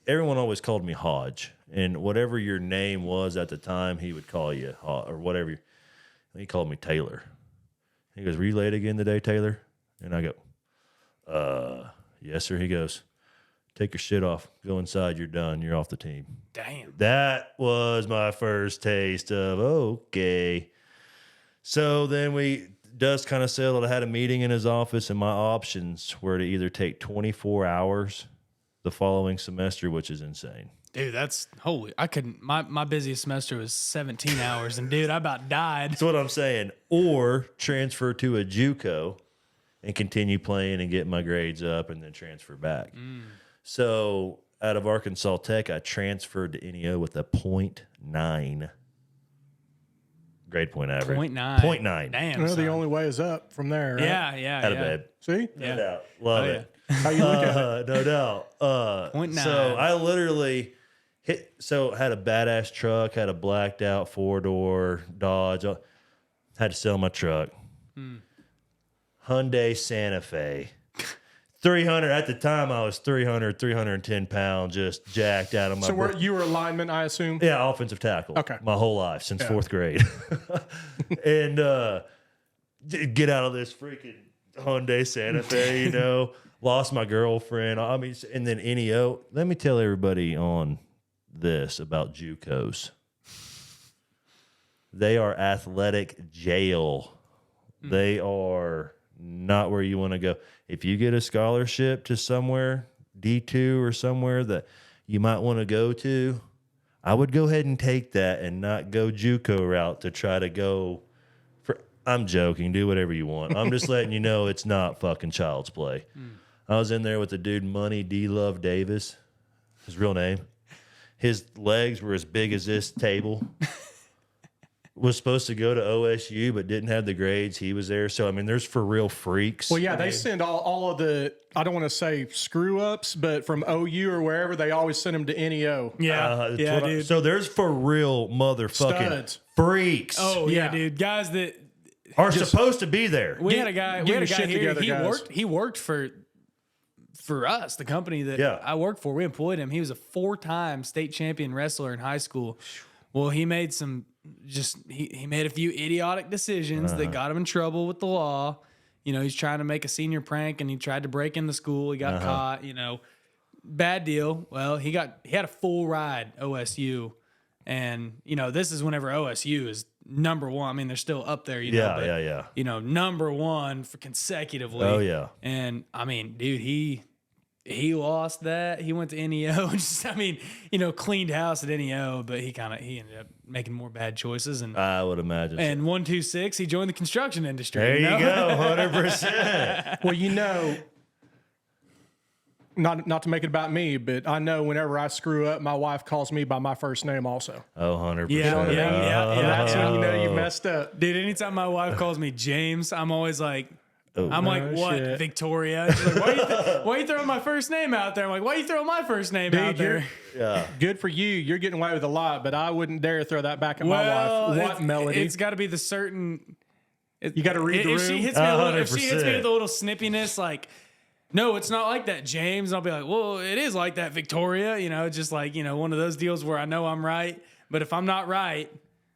everyone always called me Hodge. And whatever your name was at the time, he would call you or whatever. He called me Taylor. He goes, were you late again today, Taylor? And I go, yes, sir. He goes, take your shit off. Go inside. You're done. You're off the team. Damn. That was my first taste of, okay. So then dust kind of settled. I had a meeting in his office, and my options were to either take 24 hours the following semester, which is insane. Dude, that's holy. I couldn't. My busiest semester was 17 hours, and dude, I about died. That's what I'm saying. Or transfer to a JUCO and continue playing and get my grades up and then transfer back. So out of Arkansas Tech, I transferred to NEO with a 0.9 grade point average. 0.9. 0.9. Damn. Well, the son. only way is up from there. Right? Yeah. Out of bed. See? No doubt. Love Oh, it. How you look at it? No doubt. 0.9. So I literally had a badass truck, had a blacked out 4-door Dodge. Had to sell my truck. Hyundai Santa Fe. 300 at the time. I was 310 pounds, just jacked out of my. So you were a lineman, I assume? Yeah, offensive tackle. Okay. My whole life since 4th grade, and get out of this freaking Hyundai Santa Fe. Lost my girlfriend. I mean, and then NEO. Let me tell everybody on this about JUCOs. They are athletic jail. They are not where you want to go. If you get a scholarship to somewhere, D2 or somewhere that you might want to go to, I would go ahead and take that and not go JUCO route to try to go for. I'm joking. Do whatever you want. I'm just letting you know it's not fucking child's play. I was in there with the dude Money D. Love Davis, his real name. His legs were as big as this table. Was supposed to go to OSU, but didn't have the grades. He was there. So, I mean, there's for real freaks. Well, yeah, they send all of the, I don't want to say screw ups, but from OU or wherever, they always send them to NEO. Yeah. Dude. So there's for real motherfucking Studs. freaks. Oh, yeah, dude. Guys that are supposed to be there. we had a guy your here. shit together, guys. He worked for us, the company that I worked for. We employed him. He was a 4-time state champion wrestler in high school. Well, he made he made a few idiotic decisions that got him in trouble with the law. He's trying to make a senior prank, and he tried to break in the school. He got caught. Bad deal. Well, he had a full ride OSU, and this is whenever OSU is number one. I mean, they're still up there. Yeah. Number one for consecutively. Oh yeah. And I mean, dude, he lost that. He went to NEO. Cleaned house at NEO, but he ended up making more bad choices. And I would imagine. And 126, he joined the construction industry. There you go, 100%. Well, not to make it about me, but I know whenever I screw up, my wife calls me by my first name also. Oh, 100%. Yeah. That's when you know you messed up. Dude, anytime my wife calls me James, I'm always like, what, shit. Victoria? She's like, why are you throwing my first name out there? I'm like, why are you throwing my first name out there? Yeah. Good for you. You're getting away with a lot, but I wouldn't dare throw that back at my wife. What, Melody? It's got to be the certain. You got to read the room. If she hits me with a little snippiness, like, no, it's not like that, James. I'll be like, well, it is like that, Victoria. Just like one of those deals where I know I'm right, but if I'm not right,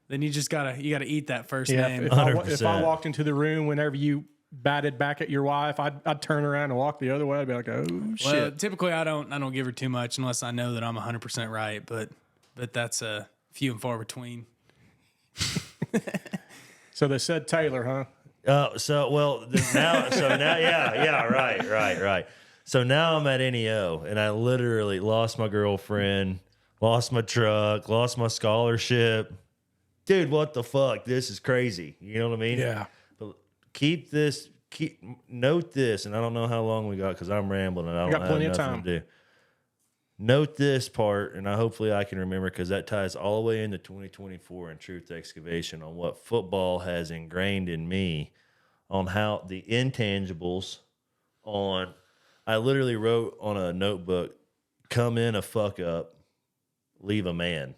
then you gotta eat that first name. If I walked into the room whenever you batted back at your wife, I'd turn around and walk the other way. I'd be like, oh shit. Well, typically I don't give her too much unless I know that I'm 100% right, but that's a few and far between. So they said Taylor, huh? Now, right. So now I'm at NEO, and I literally lost my girlfriend, lost my truck, lost my scholarship. Dude, what the fuck? This is crazy. You know what I mean? Yeah. But note this, and I don't know how long we got because I'm rambling and I don't got have plenty of nothing time. to do. Note this part, and hopefully I can remember because that ties all the way into 2024 and Truth Excavation on what football has ingrained in me on how the intangibles on. I literally wrote on a notebook, come in a fuck up, leave a man.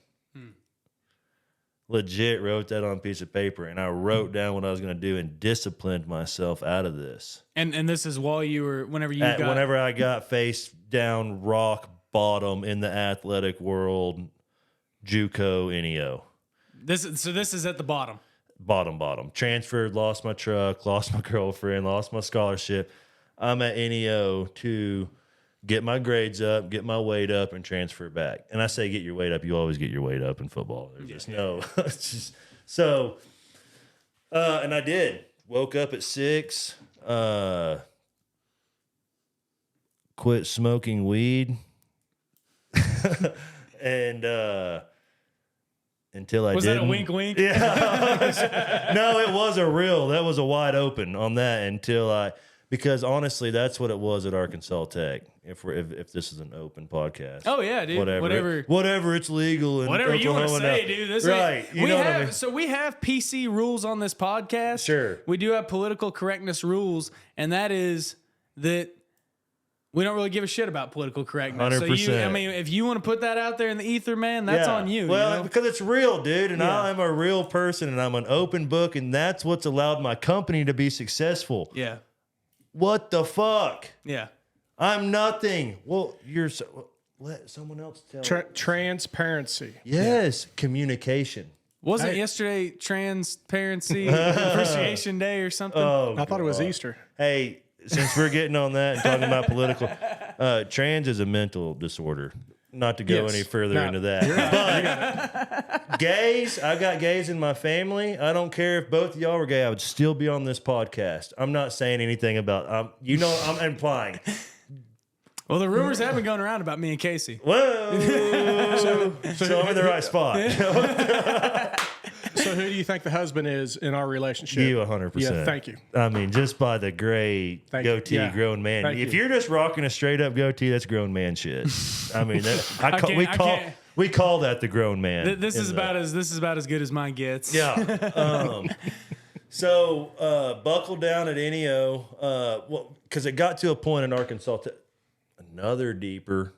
Legit wrote that on a piece of paper, and I wrote down what I was going to do and disciplined myself out of this. And this is while you were, Whenever I got face down rock bottom in the athletic world, JUCO, NEO. This is at the bottom. Bottom. Transferred, lost my truck, lost my girlfriend, lost my scholarship. I'm at NEO to get my grades up, get my weight up, and transfer back. And I say get your weight up. You always get your weight up in football. There's just no. It's just, so, and I did. Woke up at 6, quit smoking weed. And until I was didn't. that a wink wink? Yeah. No, it was that was a wide open on that because honestly, that's what it was at Arkansas Tech. If this is an open podcast. Oh yeah, dude. Whatever, it's legal. In Whatever you want to Oklahoma say, now. dude. This right. You know what I mean? So we have PC rules on this podcast. Sure. We do have political correctness rules, and that is that we don't really give a shit about political correctness. 100%. So if you want to put that out there in the ether, man, that's on you. Well, you know? because it's real, dude, and Yeah. I'm a real person, and I'm an open book, and that's what's allowed my company to be successful. Yeah. What the fuck? Yeah. I'm nothing. Well, let someone else tell. Transparency. Yes, communication. Wasn't yesterday Transparency Appreciation Day or something? Oh, I thought it was Easter. Hey, since we're getting on that and talking about political, trans is a mental disorder. Not to go Yes. any further No, into that. But gays, I've got gays in my family. I don't care if both of y'all were gay. I would still be on this podcast. I'm not saying anything about, I'm implying. Well, the rumors have been going around about me and Casey. Whoa. So I'm in the right spot. So who do you think the husband is in our relationship? You 100%. Yeah, thank you. I mean, just by the gray Thank you. goatee, Yeah. grown man. Thank If you. you're just rocking a straight up goatee, that's grown man shit. I mean, we call that the grown man. This is about as good as mine gets. Yeah. So buckle down at NEO. Because it got to a point in Arkansas, another deeper.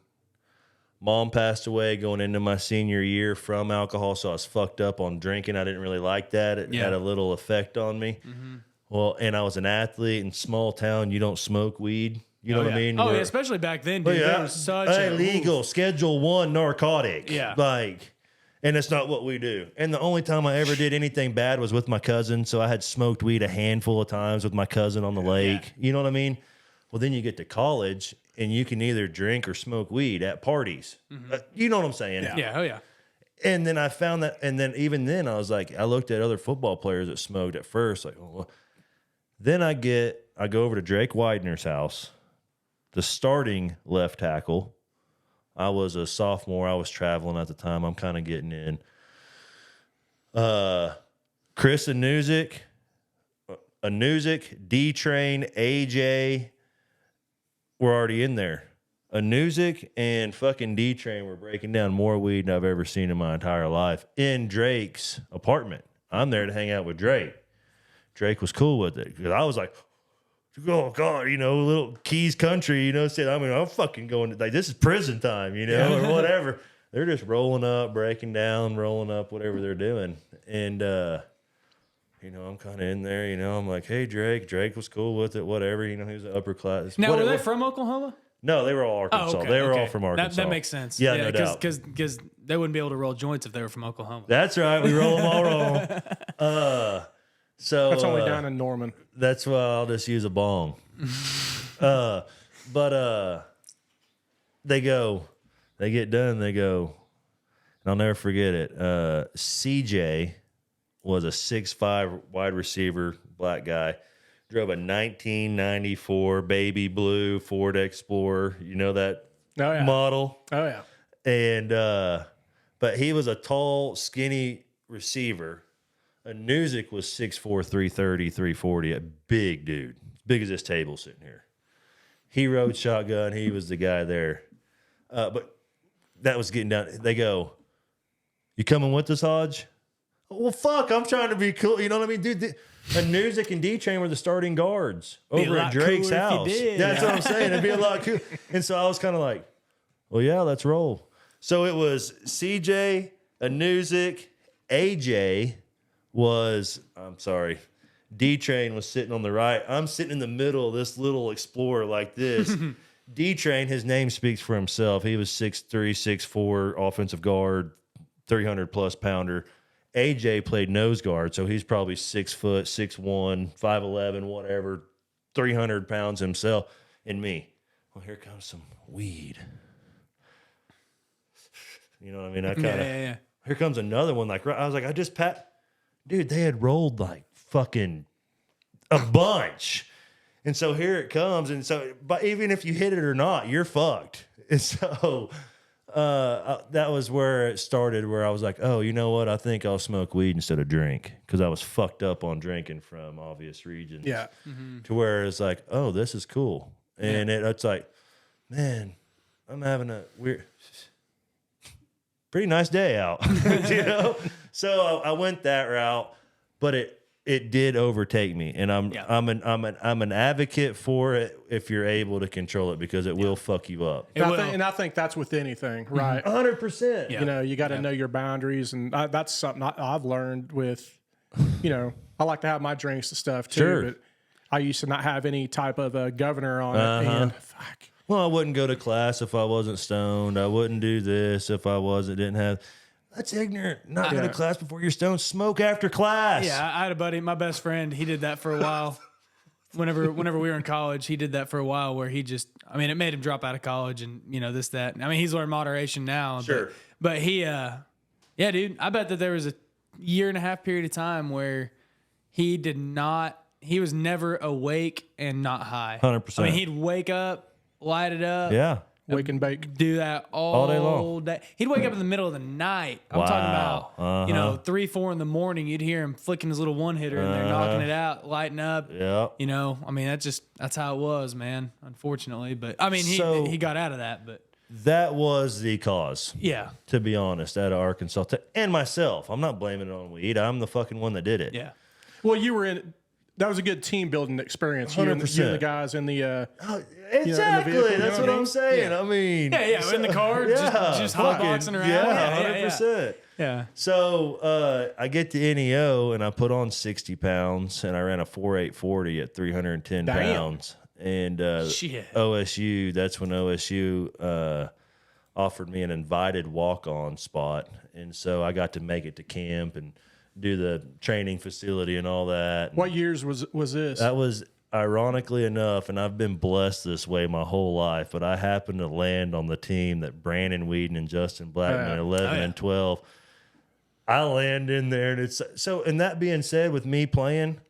Mom passed away going into my senior year from alcohol, so I was fucked up on drinking. I didn't really like that. It had a little effect on me. Mm-hmm. Well, and I was an athlete in small town. You don't smoke weed. You know what I mean? Oh, yeah, especially back then, dude. That was such illegal, Schedule 1 narcotic. Yeah. And it's not what we do. And the only time I ever did anything bad was with my cousin. So I had smoked weed a handful of times with my cousin on the lake. Yeah. You know what I mean? Well, then you get to college and you can either drink or smoke weed at parties. Mm-hmm. You know what I'm saying? Yeah. Oh, yeah. And then I found that, and then even then I was like, I looked at other football players that smoked at first. Like, well, then I go over to Drake Widener's house, the starting left tackle. I was a sophomore. I was traveling at the time. I'm kind of getting in. Chris Anuzik, D-Train, AJ were already in there. Anuzik and fucking D-Train were breaking down more weed than I've ever seen in my entire life in Drake's apartment. I'm there to hang out with Drake. Drake was cool with it because I was like, oh God, little Keys country, said, I'm fucking going, like, this is prison time, or whatever. They're just rolling up, breaking down, rolling up, whatever they're doing. And, I'm kind of in there, I'm like, hey, Drake. Drake was cool with it, whatever. He was an upper class. Now, were they from Oklahoma? No, they were all Arkansas. Oh, okay, they were all from Arkansas. That makes sense. Yeah, no doubt. Because they wouldn't be able to roll joints if they were from Oklahoma. That's right. We roll them all wrong. So That's only down in Norman. That's why I'll just use a bong. But they get done, they go, and I'll never forget it. CJ was a 6'5" wide receiver, black guy, drove a 1994 baby blue Ford Explorer. You know that model? Oh, yeah. And but he was a tall, skinny receiver. Anuzik was 6'4", 330, 340, a big dude, as big as this table sitting here. He rode shotgun. He was the guy there. But that was getting down. They go, "You coming with us, Hodge?" Well, fuck, I'm trying to be cool. You know what I mean, dude? A Newsick and D-Train were the starting guards over at Drake's house. That's what I'm saying. It'd be a lot cool. And so I was kind of like, well, yeah, let's roll. So it was CJ, a Newsick, AJ D-Train was sitting on the right. I'm sitting in the middle of this little Explorer like this. D-Train, his name speaks for himself. He was 6'3", 6'4", offensive guard, 300-plus pounder. AJ played nose guard, so he's probably 6 foot, 6'1", 5'11", whatever, 300 pounds himself. And me, well, here comes some weed. You know what I mean? I kind of, Here comes another one. Like, I was like, dude, they had rolled like fucking a bunch. And so here it comes. And so, but even if you hit it or not, you're fucked. And so that was where it started, where I was like, oh, you know what? I think I'll smoke weed instead of drink, because I was fucked up on drinking from obvious regions. Yeah. To where it's like, oh, this is cool. And it's like, man, I'm having a pretty nice day out, you know? So I went that route, but it did overtake me, and I'm an advocate for it if you're able to control it, because it will fuck you up. And I think that's with anything, right? 100%. You know, you got to know your boundaries, and that's something I've learned with, you know, I like to have my drinks and stuff too, Sure. but I used to not have any type of a governor on it, and fuck. Well, I wouldn't go to class if I wasn't stoned. I wouldn't do this if I didn't have. That's ignorant. Not go to class before you're stoned. Smoke after class. Yeah, I had a buddy, my best friend. He did that for a while. Whenever we were in college, he did that for a while. Where he just, I mean, it made him drop out of college, and you know this, that. I mean, he's learned moderation now. Sure. But he, yeah, dude. I bet that there was a 1.5 year period of time where he did not. He was never awake and not high. 100%. I mean, he'd wake up, light it up. Yeah. Wake and bake. Do that all day long. day. He'd wake up in the middle of the night. I'm talking about, you know, 3, 4 in the morning. You'd hear him flicking his little one hitter, and they're knocking it out, lighting up. Yeah. You know, I mean, that's how it was, man. Unfortunately, but I mean, he got out of that, but That was the cause. yeah, To be honest, out of Arkansas, and myself. I'm not blaming it on weed. I'm the fucking one that did it. yeah. Well, you were in. That was a good team building experience. You and the guys in the. Exactly. vehicle, That's what I'm saying. I mean, Yeah, in the car, just hotboxing around. Yeah, 100%. Yeah. So I get to NEO and I put on 60 pounds, and I ran a 4.840 at 310 pounds. And Shit. OSU, that's when OSU offered me an invited walk-on spot, and so I got to make it to camp and do the training facility and all that. What years was this? That was, ironically enough, and I've been blessed this way my whole life, but I happened to land on the team that Brandon Whedon and Justin Blackman, 11 and 12. I land in there, and it's so. And that being said, with me playing,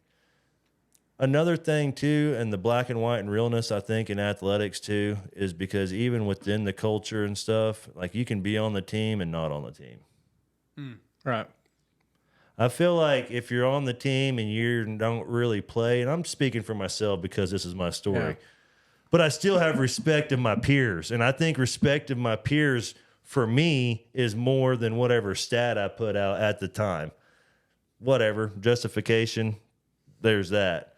another thing too, and the black and white and realness, I think, in athletics too, is because even within the culture and stuff, like you can be on the team and not on the team. Right. I feel like if you're on the team and you don't really play, and I'm speaking for myself because this is my story, but I still have respect of my peers. And I think respect of my peers for me is more than whatever stat I put out at the time. Whatever, justification, there's that.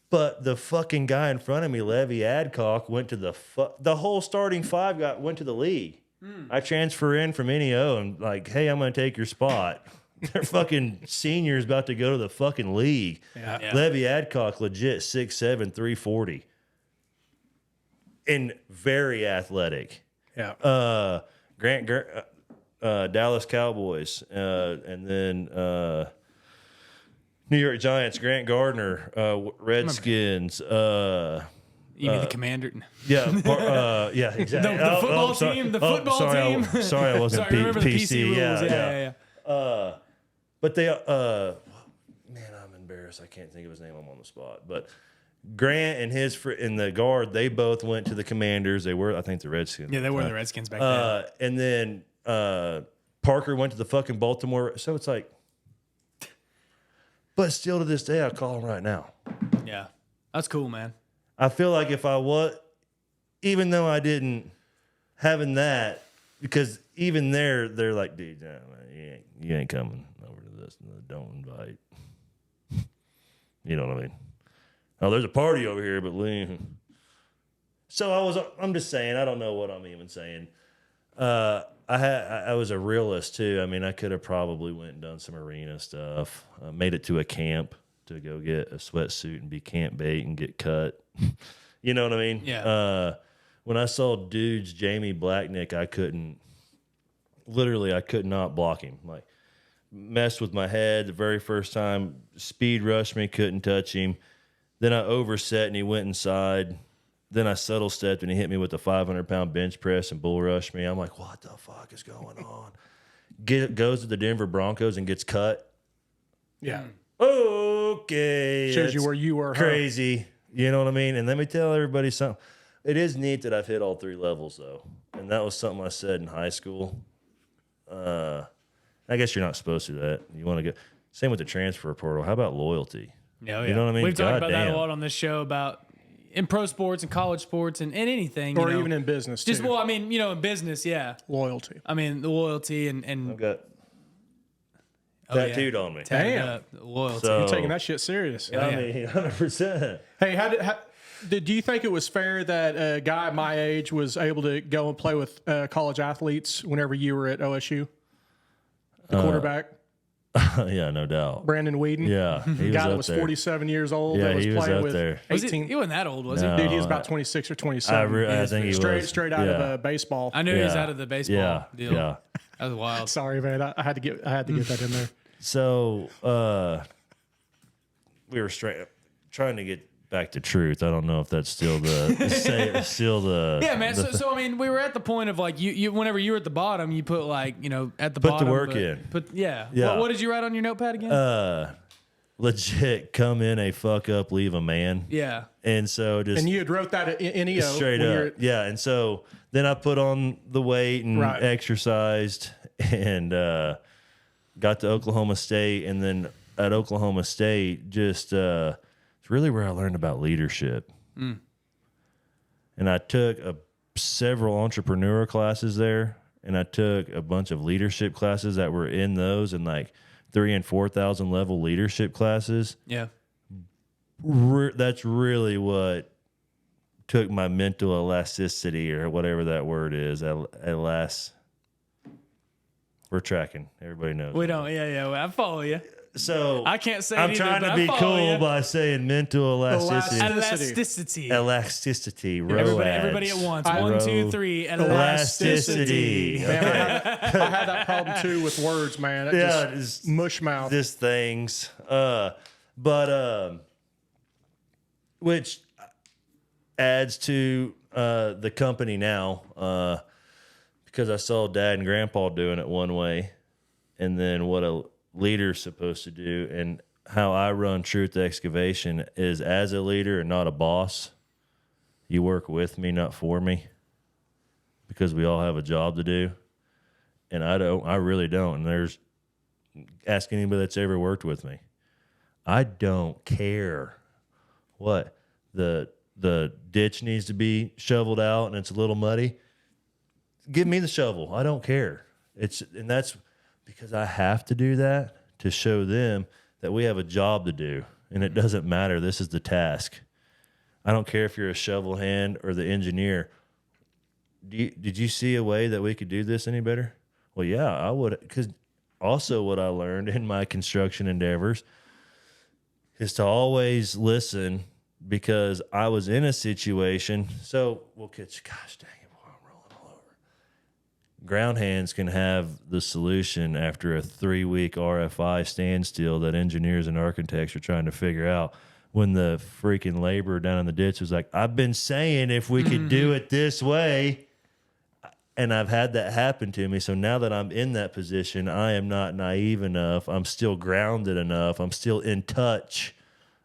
But the fucking guy in front of me, Levy Adcock, went to the whole starting five went to the league. I transfer in from NEO and like, hey, I'm going to take your spot. They're fucking seniors about to go to the fucking league. Yeah. Levy Adcock, legit 6'7", 340. And very athletic. Yeah. Dallas Cowboys. And then New York Giants, Grant Gardner, Redskins. You mean the Commander? Yeah, exactly. The football team. The football team. Sorry, I wasn't remember the PC. rules. Yeah. But they, man, I'm embarrassed. I can't think of his name. I'm on the spot. But Grant and and the guard, they both went to the Commanders. They were, I think, the Redskins. Yeah, they were the Redskins back then. And then Parker went to the fucking Baltimore. So it's like, but still to this day, I call him right now. Yeah, that's cool, man. I feel like if I was, even though I didn't, having that, because even they're like, dude, nah, man, you ain't coming over to this. Don't invite. You know what I mean? Oh, there's a party over here, but leave. So I'm just saying, I don't know what I'm even saying. I was a realist too. I mean, I could have probably went and done some arena stuff, made it to a camp to go get a sweatsuit and be camp bait and get cut. You know what I mean? Yeah. When I saw dudes, Jamie Blacknick, I could not block him. Like, messed with my head the very first time, speed rushed me, couldn't touch him. Then I overset and he went inside. Then I subtle stepped and he hit me with a 500-pound bench press and bull rushed me. I'm like, what the fuck is going on? Goes to the Denver Broncos and gets cut. Yeah. Okay. Shows you where you were. Crazy. You know what I mean? And let me tell everybody something. It is neat that I've hit all 3 levels, though. And that was something I said in high school. I guess you're not supposed to do that. You want to go. Same with the transfer portal. How about loyalty? Yeah, You know what I mean? We've talked about that damn. a lot on this show about in pro sports and college sports and anything. Or even in business, Just, too. well, I mean, in business, yeah. Loyalty. I mean, the loyalty and I've got yeah. tattooed on me. Damn. Loyalty. So- You're taking that shit serious. I mean, 100%. Hey, do you think it was fair that a guy my age was able to go and play with college athletes whenever you were at OSU? The quarterback, Yeah, no doubt. Brandon Whedon. Yeah, he was guy that up was there. 47 years old. Yeah, that was he was playing up with there. Was 18. he wasn't that old, was No. he? Dude, he was about 26 or 27. I think he was. Straight out Yeah. of baseball. I knew he was Yeah. out of the baseball Yeah, deal. yeah. That was wild. Sorry, man. I had to get that in there. So we were trying to get back to truth. I don't know if that's still the Yeah, man. So I mean, we were at the point of like you whenever you were at the bottom, you put like at the Put the bottom. work but in. Yeah. Yeah. What did you write on your notepad again? legit come in a fuck up, leave a man. Yeah. And so just And you had wrote that in EO. straight when you're- up. Yeah. And so then I put on the weight and Right. exercised and got to Oklahoma State. And then at Oklahoma State, just it's really where I learned about leadership. And I took several entrepreneur classes there, and I took a bunch of leadership classes that were in those, and like 3,000 and 4,000 level leadership classes. Yeah. That's really what took my mental elasticity, or whatever that word is. We're tracking. Everybody knows. We don't. Yeah. I follow you. So I can't say it I'm either, trying but to I be follow cool you. by saying mental elasticity. Elasticity. Elasticity. Everybody at once. One, two, three. Elasticity. Man, I had that problem too with words, man. Yeah, Just mush mouth. Just things. Which adds to the company now, because I saw Dad and Grandpa doing it one way, and then what a leader's supposed to do, and how I run Truth Excavation is as a leader and not a boss. You work with me, not for me, because we all have a job to do, and I really don't. And there's, ask anybody that's ever worked with me. I don't care what the ditch needs to be shoveled out and it's a little muddy. Give me the shovel. I don't care. And that's because I have to do that to show them that we have a job to do, and it doesn't matter. This is the task. I don't care if you're a shovel hand or the engineer. Did you see a way that we could do this any better? Well, yeah, I would. Because also what I learned in my construction endeavors is to always listen, because I was in a situation. So we'll catch, gosh dang it, boy, I'm rolling all over. Ground hands can have the solution after a 3-week RFI standstill that engineers and architects are trying to figure out, when the freaking laborer down in the ditch was like, I've been saying if we could do it this way. And I've had that happen to me. So now that I'm in that position, I am not naive enough. I'm still grounded enough. I'm still in touch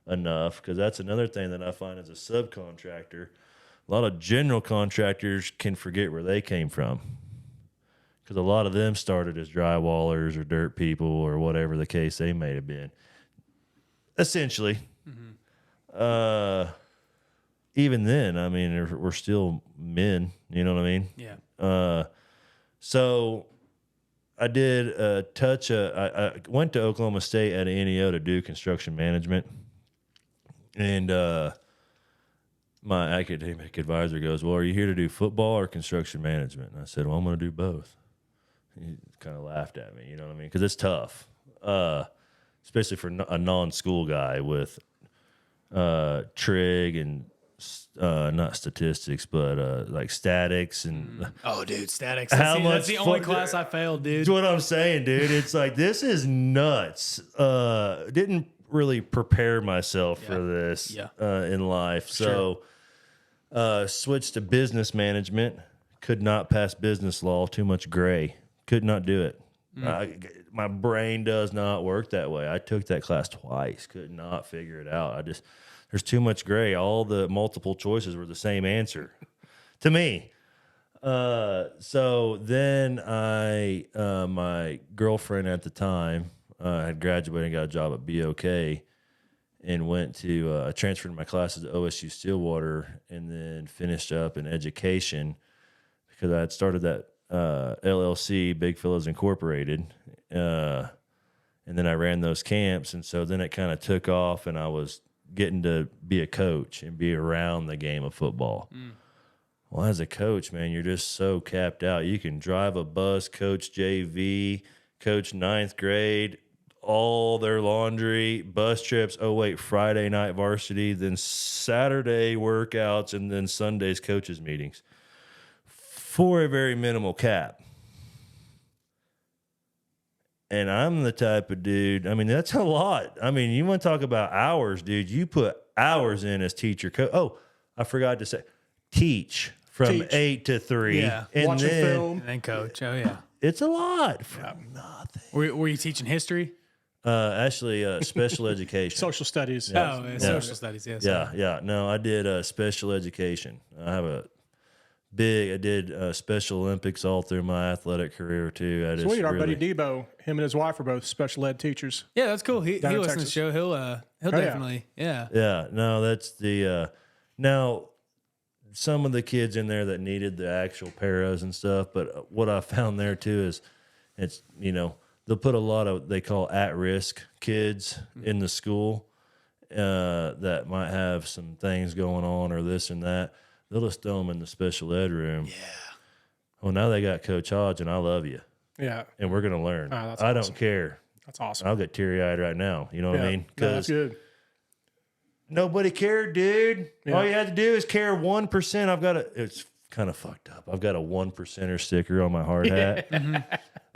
enough, because that's another thing that I find as a subcontractor. A lot of general contractors can forget where they came from, because a lot of them started as drywallers or dirt people or whatever the case they may have been. Essentially. Even then, I mean, we're still men. You know what I mean? Yeah. So I did a touch. I went to Oklahoma State at NEO to do construction management, and my academic advisor goes, "Well, are you here to do football or construction management?" And I said, "Well, I'm going to do both." He kind of laughed at me, you know what I mean? Because it's tough, especially for a non-school guy with trig and not statistics, but like statics and Oh, dude, statics. That's the only class I failed, dude. That's what I'm saying, dude. It's like, this is nuts. Didn't really prepare myself for this in life. So switched to business management. Could not pass business law. Too much gray. Could not do it. My brain does not work that way. I took that class twice. Could not figure it out. There's too much gray. All the multiple choices were the same answer to me. So then my girlfriend at the time had graduated and got a job at BOK and went to, I transferred my classes to OSU Stillwater and then finished up in education because I had started that LLC, Big Fellows Incorporated, and then I ran those camps, and so then it kind of took off, and I was getting to be a coach and be around the game of football. Well, as a coach, man, you're just so capped out. You can drive a bus, coach JV, coach ninth grade, all their laundry, bus trips. Oh, wait, Friday night varsity, then Saturday workouts, and then Sundays coaches meetings for a very minimal cap. And I'm the type of dude, I mean, that's a lot. I mean, you want to talk about hours, dude. You put hours in as teacher. Oh, I forgot to say, teach from 8 to 3. Yeah. And Watch a film. And then coach. Oh, yeah. It's a lot for nothing. Were you teaching history? Actually, special education. Social studies. Social studies, yes. Yeah. No, I did special education. I did Special Olympics all through my athletic career, too. Sweet. Our buddy Debo, him and his wife are both special ed teachers. Yeah, that's cool. He Down in listens to the Texas. show. He'll definitely, yeah. Yeah, no, that's the now some of the kids in there that needed the actual paras and stuff, but what I found there too is it's, you know, they'll put a lot of, they call at-risk kids in the school that might have some things going on or this and that. They'll just throw them in the special ed room. Yeah. Well, now they got Coach Hodge, and I love you. Yeah. And we're going to learn. that's I awesome. don't care. That's awesome. I'll get teary-eyed right now. You know what I mean? No, that's good. Nobody cared, dude. Yeah. All you had to do is care 1%. It's kind of fucked up. I've got a 1%er sticker on my hard hat.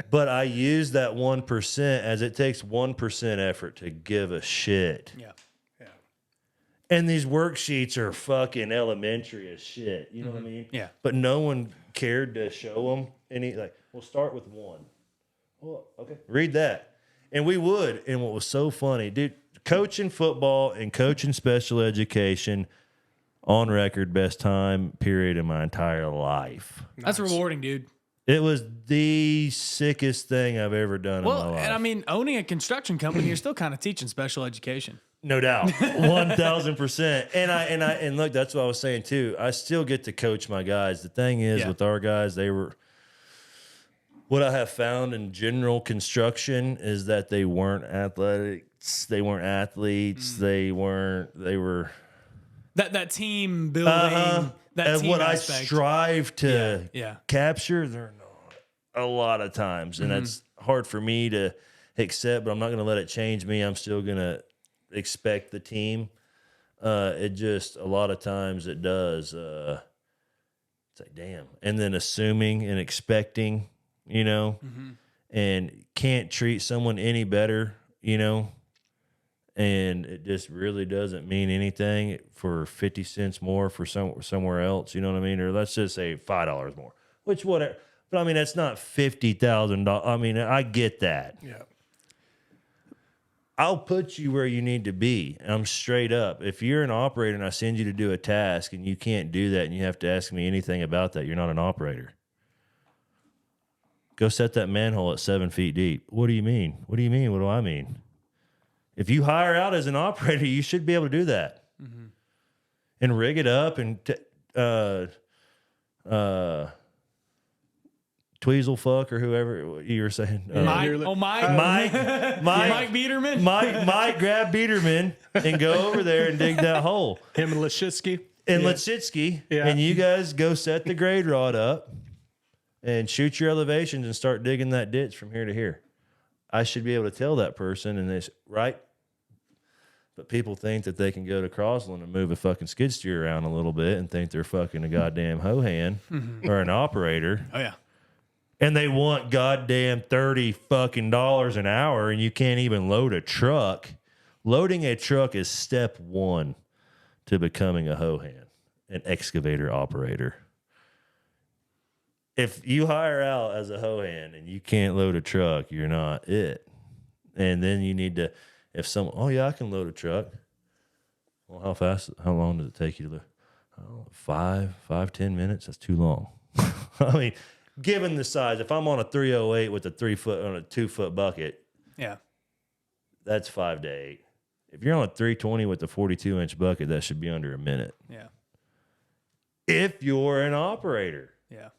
But I use that 1% as it takes 1% effort to give a shit. Yeah. And these worksheets are fucking elementary as shit. You know what I mean? Yeah. But no one cared to show them any, like, we'll start with 1. Well, okay. Read that. And we would. And what was so funny, dude, coaching football and coaching special education, on record, best time period in my entire life. That's rewarding, dude. It was the sickest thing I've ever done in my life. And I mean, owning a construction company, you're still kind of teaching special education. No doubt, 1,000%. And look, that's what I was saying too. I still get to coach my guys. The thing is, with our guys, what I have found in general construction is that they weren't athletics, they weren't athletes, they were that team building. That and team what aspect. I strive to Yeah. capture, they're not a lot of times, and that's hard for me to accept. But I'm not going to let it change me. I'm still going to expect the team. It just a lot of times it does. It's like, damn, and then assuming and expecting, you know, and can't treat someone any better, you know. And it just really doesn't mean anything for 50 cents more for somewhere else. You know what I mean? Or let's just say $5 more, which whatever. But I mean, that's not $50,000. I mean, I get that. Yeah. I'll put you where you need to be. I'm straight up. If you're an operator and I send you to do a task and you can't do that and you have to ask me anything about that, you're not an operator. Go set that manhole at 7 feet deep. What do you mean? What do you mean? What do I mean? If you hire out as an operator, you should be able to do that and rig it up and 12 Tweezle fuck or whoever you were saying. Mike Mike Beerman. Mike grab Beerman and go over there and dig that hole. Him and Litsky. And Litsky, Yeah. and you guys go set the grade rod up and shoot your elevations and start digging that ditch from here to here. I should be able to tell that person, and this right. But people think that they can go to Crossland and move a fucking skid steer around a little bit and think they're fucking a goddamn hoe hand or an operator. Oh yeah. And they want goddamn $30 fucking an hour, and you can't even load a truck. Loading a truck is step one to becoming a hoe hand, an excavator operator. If you hire out as a hoe hand and you can't load a truck, you're not it. And then you need to, if someone, oh yeah, I can load a truck. Well, how long does it take you to load? 10 minutes? That's too long. I mean, given the size, if I'm on a 308 with a 2-foot bucket, Yeah. that's 5 to 8. If you're on a 320 with a 42-inch bucket, that should be under a minute. Yeah. If you're an operator. Yeah.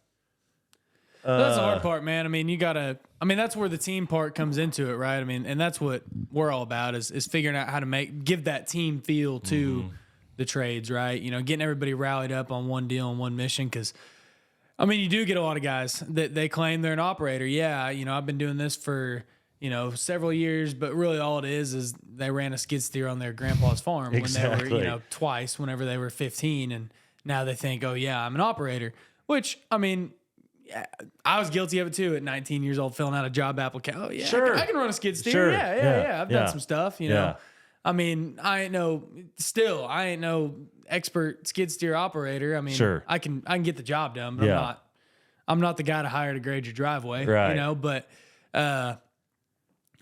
That's the hard part, man. I mean, that's where the team part comes into it, right? I mean, and that's what we're all about is figuring out how to give that team feel to the trades, right? You know, getting everybody rallied up on one deal and one mission. Because, I mean, you do get a lot of guys that they claim they're an operator. Yeah, you know, I've been doing this for, you know, several years, but really all it is they ran a skid steer on their grandpa's farm when they were, you know, twice whenever they were 15. And now they think, oh, yeah, I'm an operator, which, I mean, I was guilty of it too at 19 years old, filling out a job application. Oh yeah, sure. I can run a skid steer. Sure. Yeah. I've done some stuff, you know. Yeah. I mean, I ain't no expert skid steer operator. I mean, Sure. I can get the job done, but I'm not the guy to hire to grade your driveway, right. You know. But I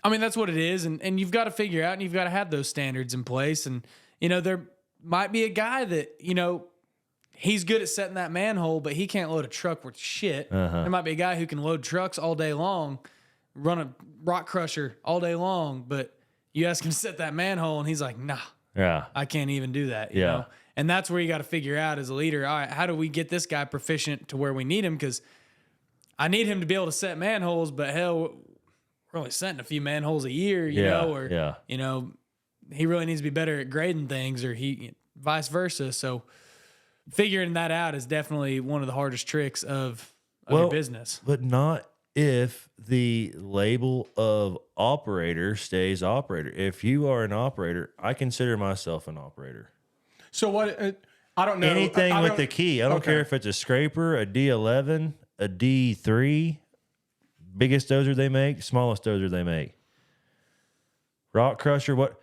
mean, that's what it is, and you've got to figure out, and you've got to have those standards in place, and you know, there might be a guy that, you know, he's good at setting that manhole, but he can't load a truck worth shit. There might be a guy who can load trucks all day long, run a rock crusher all day long, but you ask him to set that manhole, and he's like, nah, I can't even do that. You know? And that's where you got to figure out as a leader, all right, how do we get this guy proficient to where we need him? Because I need him to be able to set manholes, but hell, we're only setting a few manholes a year, you know, or, you know, he really needs to be better at grading things, or vice versa. So figuring that out is definitely one of the hardest tricks of your business. But not if the label of operator stays operator. If you are an operator, I consider myself an operator. So what? I don't know. Anything with the key. I don't care if it's a scraper, a D11, a D3, biggest dozer they make, smallest dozer they make. Rock crusher, what?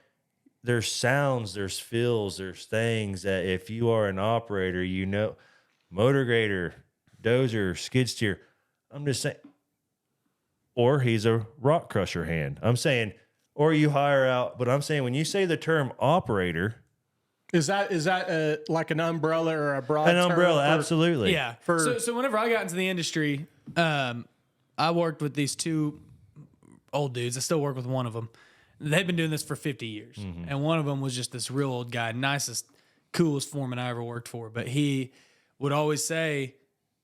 There's sounds, there's feels, there's things that if you are an operator, you know, motor grader, dozer, skid steer. I'm just saying, or he's a rock crusher hand. I'm saying, or you hire out, but I'm saying when you say the term operator, is that like an umbrella or a broad an term umbrella, absolutely. Yeah. So whenever I got into the industry, I worked with these two old dudes. I still work with one of them. They've been doing this for 50 years. And one of them was just this real old guy, nicest, coolest foreman I ever worked for. But he would always say,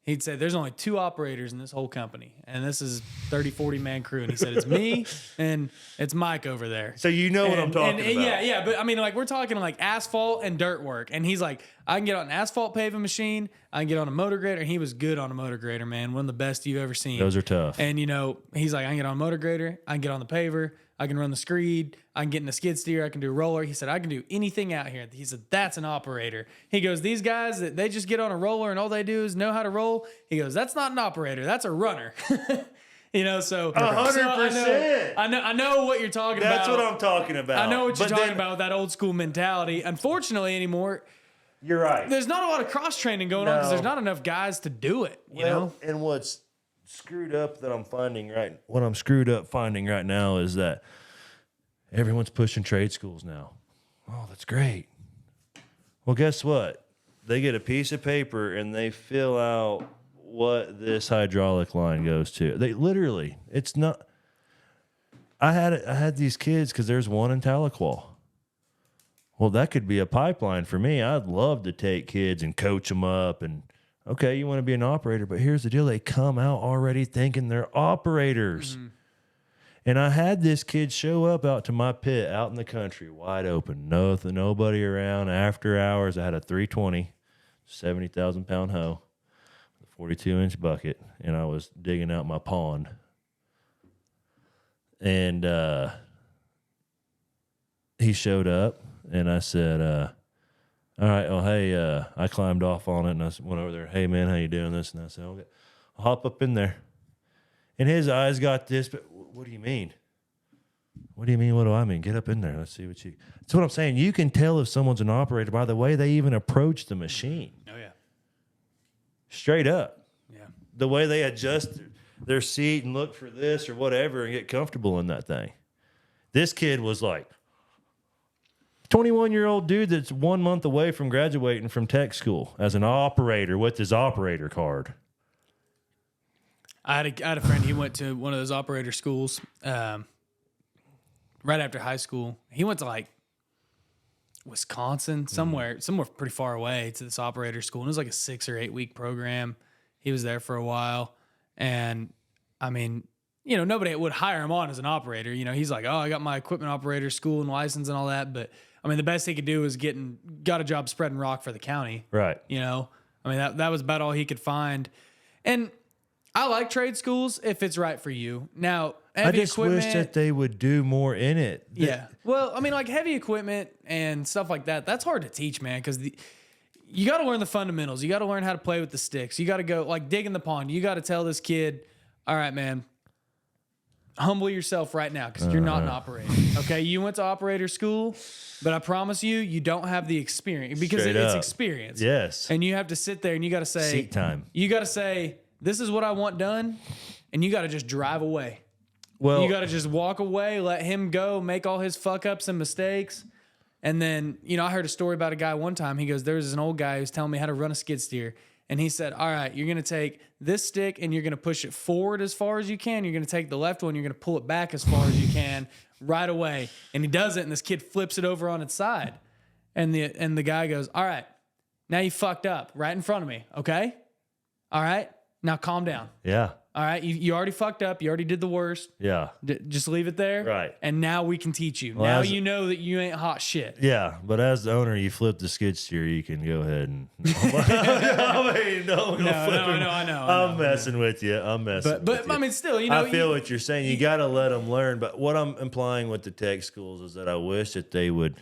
he'd say, there's only 2 operators in this whole company. And this is 30, 40 man crew. And he said, it's me and it's Mike over there. So you know what I'm talking about. Yeah. But I mean, like, we're talking like asphalt and dirt work. And he's like, I can get on an asphalt paving machine. I can get on a motor grader. And he was good on a motor grader, man. One of the best you've ever seen. Those are tough. And, you know, he's like, I can get on a motor grader. I can get on the paver. I can run the screed. I can get in a skid steer. I can do a roller. He said, I can do anything out here. He said, that's an operator. He goes, these guys, they just get on a roller and all they do is know how to roll. He goes, that's not an operator. That's a runner. You know, so 100%. I know what you're talking about. That's what I'm talking about. I know what you're talking about with that old school mentality. Unfortunately, anymore, you're right. There's not a lot of cross training going on because there's not enough guys to do it. You know, and what's screwed up that I'm finding right now is that everyone's pushing trade schools now. Oh, that's great. Well, guess what? They get a piece of paper and they fill out what this hydraulic line goes to. They literally, it's not. I had these kids because there's one in Tahlequah. Well, that could be a pipeline for me. I'd love to take kids and coach them up, and Okay, you want to be an operator, but here's the deal. They come out already thinking they're operators. Mm-hmm. And I had this kid show up out to my pit out in the country, wide open, nothing, nobody around. After hours, I had a 320, 70,000-pound hoe, a 42-inch bucket, and I was digging out my pond. And he showed up, and I said, all right, well, hey, I climbed off on it, and I went over there, hey, man, how you doing this? And I said, okay, I'll hop up in there. And his eyes got this, but what do you mean? What do you mean? What do I mean? Get up in there. Let's see what you... That's what I'm saying. You can tell if someone's an operator by the way they even approach the machine. Oh, yeah. Straight up. Yeah. The way they adjust their seat and look for this or whatever and get comfortable in that thing. This kid was like 21-year-old dude that's 1 month away from graduating from tech school as an operator with his operator card. I had a friend. He went to one of those operator schools right after high school. He went to like Wisconsin, somewhere pretty far away to this operator school. And it was like a 6 or 8 week program. He was there for a while. And I mean, you know, nobody would hire him on as an operator. You know, he's like, oh, I got my equipment operator school and license and all that. But I mean, the best he could do was got a job spreading rock for the county. Right. You know, I mean, that was about all he could find. And I like trade schools if it's right for you. Now, I just wish that they would do more in it. Yeah. Well, I mean, like heavy equipment and stuff like that, that's hard to teach, man, because you got to learn the fundamentals. You got to learn how to play with the sticks. You got to go, like, dig in the pond. You got to tell this kid, all right, man, humble yourself right now because you're not an operator. Okay? You went to operator school, but I promise you, you don't have the experience because it's experience. Yes. And you have to sit there and you got to say, seat time. You got to say, this is what I want done, and you got to just drive away. Well, you got to just walk away, let him go, make all his fuck ups and mistakes. And then, you know, I heard a story about a guy one time. He goes, there's an old guy who's telling me how to run a skid steer. And he said, all right, you're going to take this stick and you're going to push it forward as far as you can. You're going to take the left one. You're going to pull it back as far as you can right away. And he does it, and this kid flips it over on its side. And the guy goes, all right, now you fucked up right in front of me, okay? All right, now calm down. Yeah. All right, you already fucked up. You already did the worst. Yeah. Just leave it there. Right. And now we can teach you. Well, now you know that you ain't hot shit. Yeah, but as the owner, you flip the skid steer, you can go ahead and... I know. I'm messing with you. But I mean, still, you know... I feel what you're saying. You got to let them learn. But what I'm implying with the tech schools is that I wish that they would...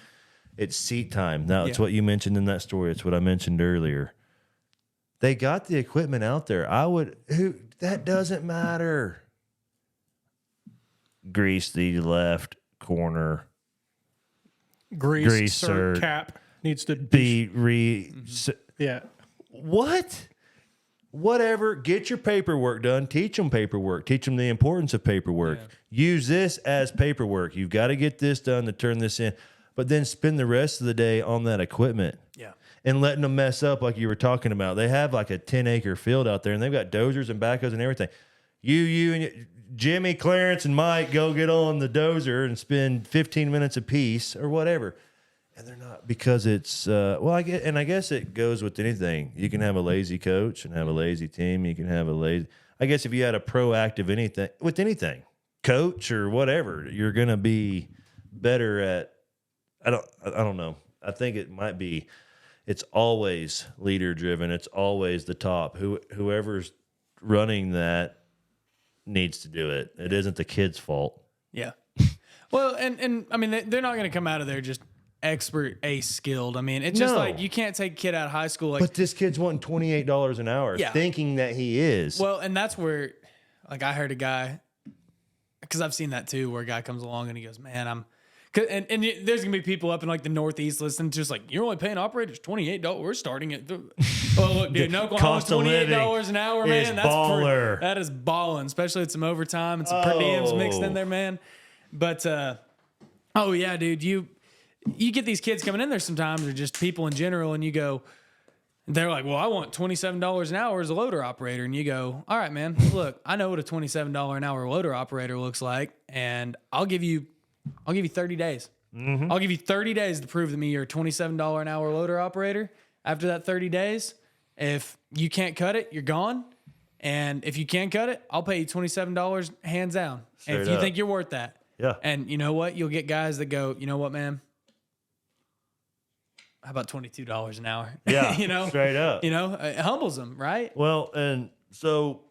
It's seat time. Now, it's what you mentioned in that story. It's what I mentioned earlier. They got the equipment out there. That doesn't matter. Grease the left corner. Greaser cap needs to be yeah. What? Whatever. Get your paperwork done. Teach them paperwork. Teach them the importance of paperwork. Yeah. Use this as paperwork. You've got to get this done to turn this in. But then spend the rest of the day on that equipment. Yeah. And letting them mess up like you were talking about. They have like a 10-acre field out there, and they've got dozers and backhoes and everything. You and Jimmy, Clarence, and Mike go get on the dozer and spend 15 minutes apiece or whatever. And they're not, because it's, I guess it goes with anything. You can have a lazy coach and have a lazy team. You can have I guess if you had a proactive anything, coach or whatever, you're going to be better at, I don't know. I think it might be, it's always leader driven. It's always the top. Whoever's running that needs to do it. It isn't the kid's fault. Yeah. Well, and I mean, they're not going to come out of there just expert, ace skilled. I mean, it's just like you can't take a kid out of high school. But this kid's wanting $28 an hour, thinking that he is. Well, and that's where, like, I heard a guy, because I've seen that too, where a guy comes along and he goes, man, and there's gonna be people up in like the Northeast listening, just like, you're only paying operators $28. We're starting at well, look, dude, in Oklahoma, $28 an hour, man. That is balling, especially with some overtime and some per diems mixed in there, man. But oh yeah, dude, you get these kids coming in there sometimes, or just people in general, and you go, they're like, well, I want $27 an hour as a loader operator. And you go, all right, man, look, I know what a $27 an hour loader operator looks like, and I'll give you 30 days. Mm-hmm. I'll give you 30 days to prove to me you're a $27 an hour loader operator. After that 30 days, If you can't cut it, you're gone. And if you can cut it, I'll pay you $27 hands down. Straight if you up. think you're worth that. Yeah. And you know what? You'll get guys that go, you know what, man? How about $22 an hour? Yeah. You know, straight up. You know, it humbles them, right? Well, and so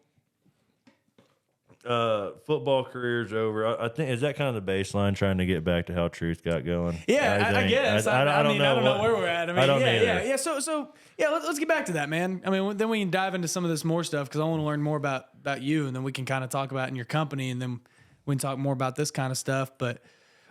football career's over. I think, is that kind of the baseline, trying to get back to how Truth got going? Yeah, I guess. I don't know where we're at. I mean, I don't yeah. So let's get back to that, man. I mean, then we can dive into some of this more stuff because I want to learn more about you, and then we can kind of talk about in your company, and then we can talk more about this kind of stuff. But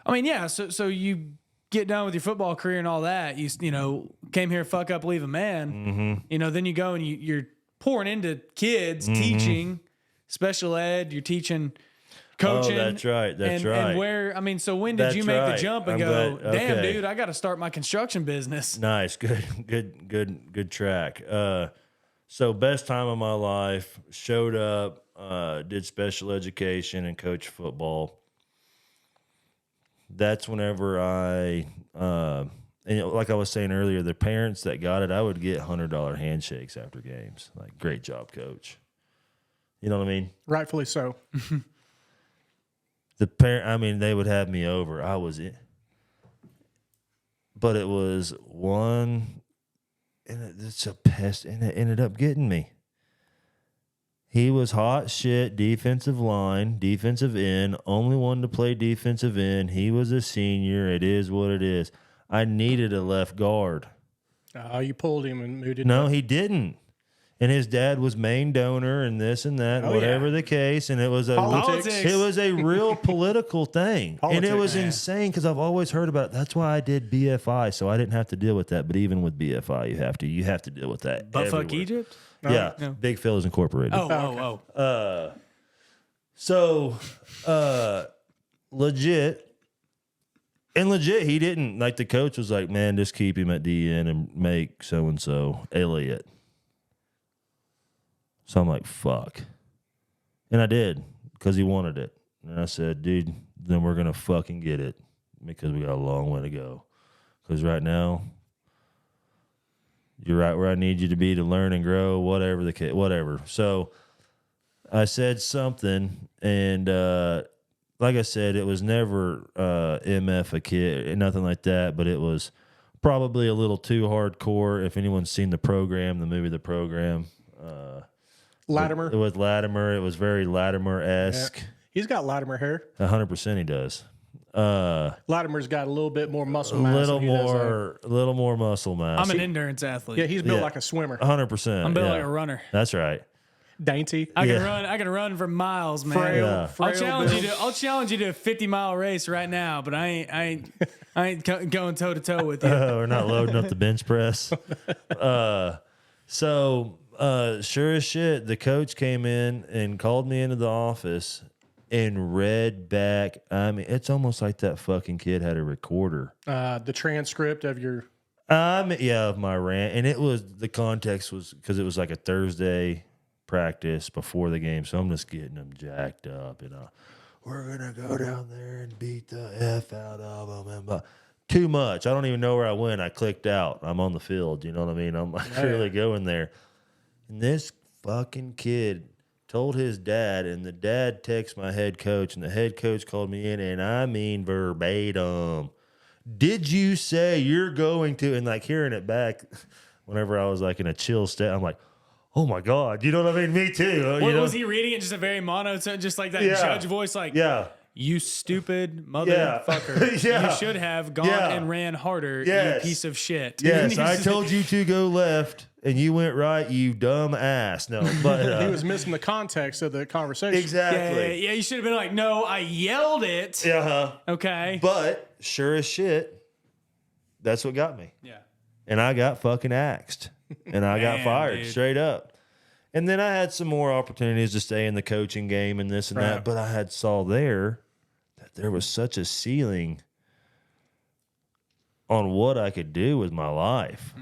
I mean, yeah. So you get done with your football career and all that. You know, came here, fuck up, leave a man. Mm-hmm. You know, then you go and you're pouring into kids, teaching special ed. You're teaching. Coaching. Oh, that's right. That's right. And where, I mean, so when did you make the jump and I'm go, glad. damn, Okay. dude, I got to start my construction business? Nice. Good track. So best time of my life, showed up, did special education and coached football. That's whenever and like I was saying earlier, the parents that got it, I would get $100 handshakes after games. Like, great job, coach. You know what I mean? Rightfully so. They would have me over. I was in. But it was one, and it's a pest, and it ended up getting me. He was hot shit, defensive line, defensive end, only one to play defensive end. He was a senior. It is what it is. I needed a left guard. You pulled him and moved it. No, he didn't. And his dad was main donor and this and that, whatever the case. And it was Politics. It was a real political thing. And it was man. insane because I've always heard about it. That's why I did BFI, so I didn't have to deal with that. But even with BFI, you have to deal with that. But everywhere. fuck Egypt? Yeah, No. Big Phil is Incorporated. So, legit, he didn't, like, the coach was like, man, just keep him at DN and make so-and-so Elliott. So I'm like, fuck. And I did, because he wanted it. And I said, dude, then we're going to fucking get it, because we got a long way to go. Because right now, you're right where I need you to be to learn and grow, whatever the case, whatever. So I said something, and like I said, it was never MF a kid, nothing like that, but it was probably a little too hardcore. If anyone's seen The Program, The Program. Latimer. It was Latimer. It was very Latimer-esque. Yeah. He's got Latimer hair. 100% he does. Latimer's got a little bit more muscle A mass. little more muscle mass. I'm an endurance athlete. Yeah, he's built like a swimmer. 100%. I'm built like a runner. That's right. Dainty. I can run for miles, man. Frail I'll challenge build. you to. I'll challenge you to a 50-mile race right now, but I ain't going toe to toe with you. We're not loading up the bench press. So sure as shit, the coach came in and called me into the office and read back. I mean, it's almost like that fucking kid had a recorder. The transcript of your. Of my rant, and the context was because it was like a Thursday practice before the game, so I'm just getting them jacked up, and we're gonna go down there and beat the F out of them, and too much. I don't even know where I went. I clicked out. I'm on the field. You know what I mean? I'm like really going there, and this fucking kid told his dad, and the dad texted my head coach, and the head coach called me in, and I mean verbatim, did you say you're going to, and like hearing it back whenever I was like in a chill state, I'm like, oh my God, you know what I mean? Me too. Was he reading it just a very monotone, just like that judge voice, like, you stupid motherfucker. You should have gone and ran harder, you piece of shit. Yes, I told you to go left, and you went right, you dumb ass. No, but he was missing the context of the conversation. Exactly. Yeah, you should have been like, no, I yelled it. Okay. But sure as shit, that's what got me. Yeah. And I got fucking axed. And I got fired straight up. And then I had some more opportunities to stay in the coaching game and this and that. But I saw there that there was such a ceiling on what I could do with my life.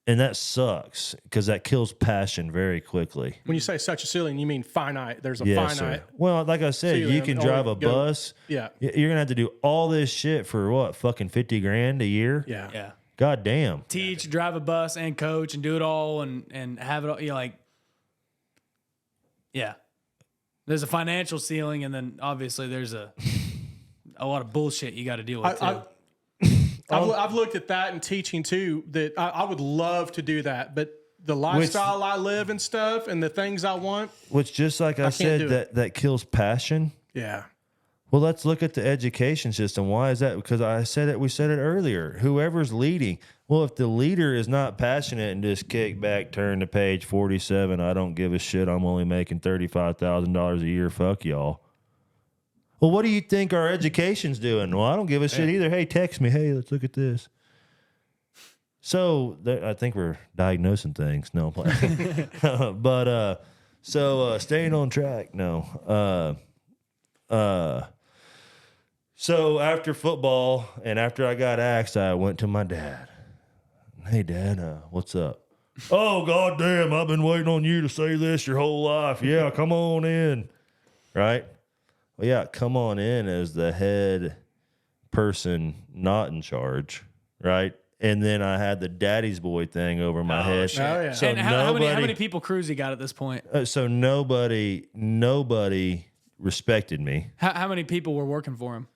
And that sucks because that kills passion very quickly. When you say such a ceiling, you mean finite. There's a Yes, finite. sir. Well, like I said, ceiling you can drive a only go- bus. Yeah. You're going to have to do all this shit for what? Fucking $50,000 a year? Yeah. Yeah. God damn. teach, drive a bus, and coach, and do it all, and have it all. Like, yeah, there's a financial ceiling, and then obviously there's a lot of bullshit you got to deal with too. I've looked at that in teaching too. That I would love to do that, but the lifestyle I live and stuff, and the things I want. Which, just like I said, that kills passion. Yeah. Well, let's look at the education system. Why is that? Because we said it earlier. Whoever's leading. Well, if the leader is not passionate and just kick back, turn to page 47, I don't give a shit. I'm only making $35,000 a year. Fuck y'all. Well, what do you think our education's doing? Well, I don't give a shit either. Hey, text me. Hey, let's look at this. So I think we're diagnosing things. No, I'm playing. But staying on track. No. So after football and after I got axed, I went to my dad. Hey, Dad, what's up? Oh, goddamn, I've been waiting on you to say this your whole life. Yeah, come on in. Right? Well, yeah, come on in as the head person not in charge. Right? And then I had the daddy's boy thing over my head. Shit. Oh, yeah. So and how many people crews he got at this point? So nobody respected me. How many people were working for him?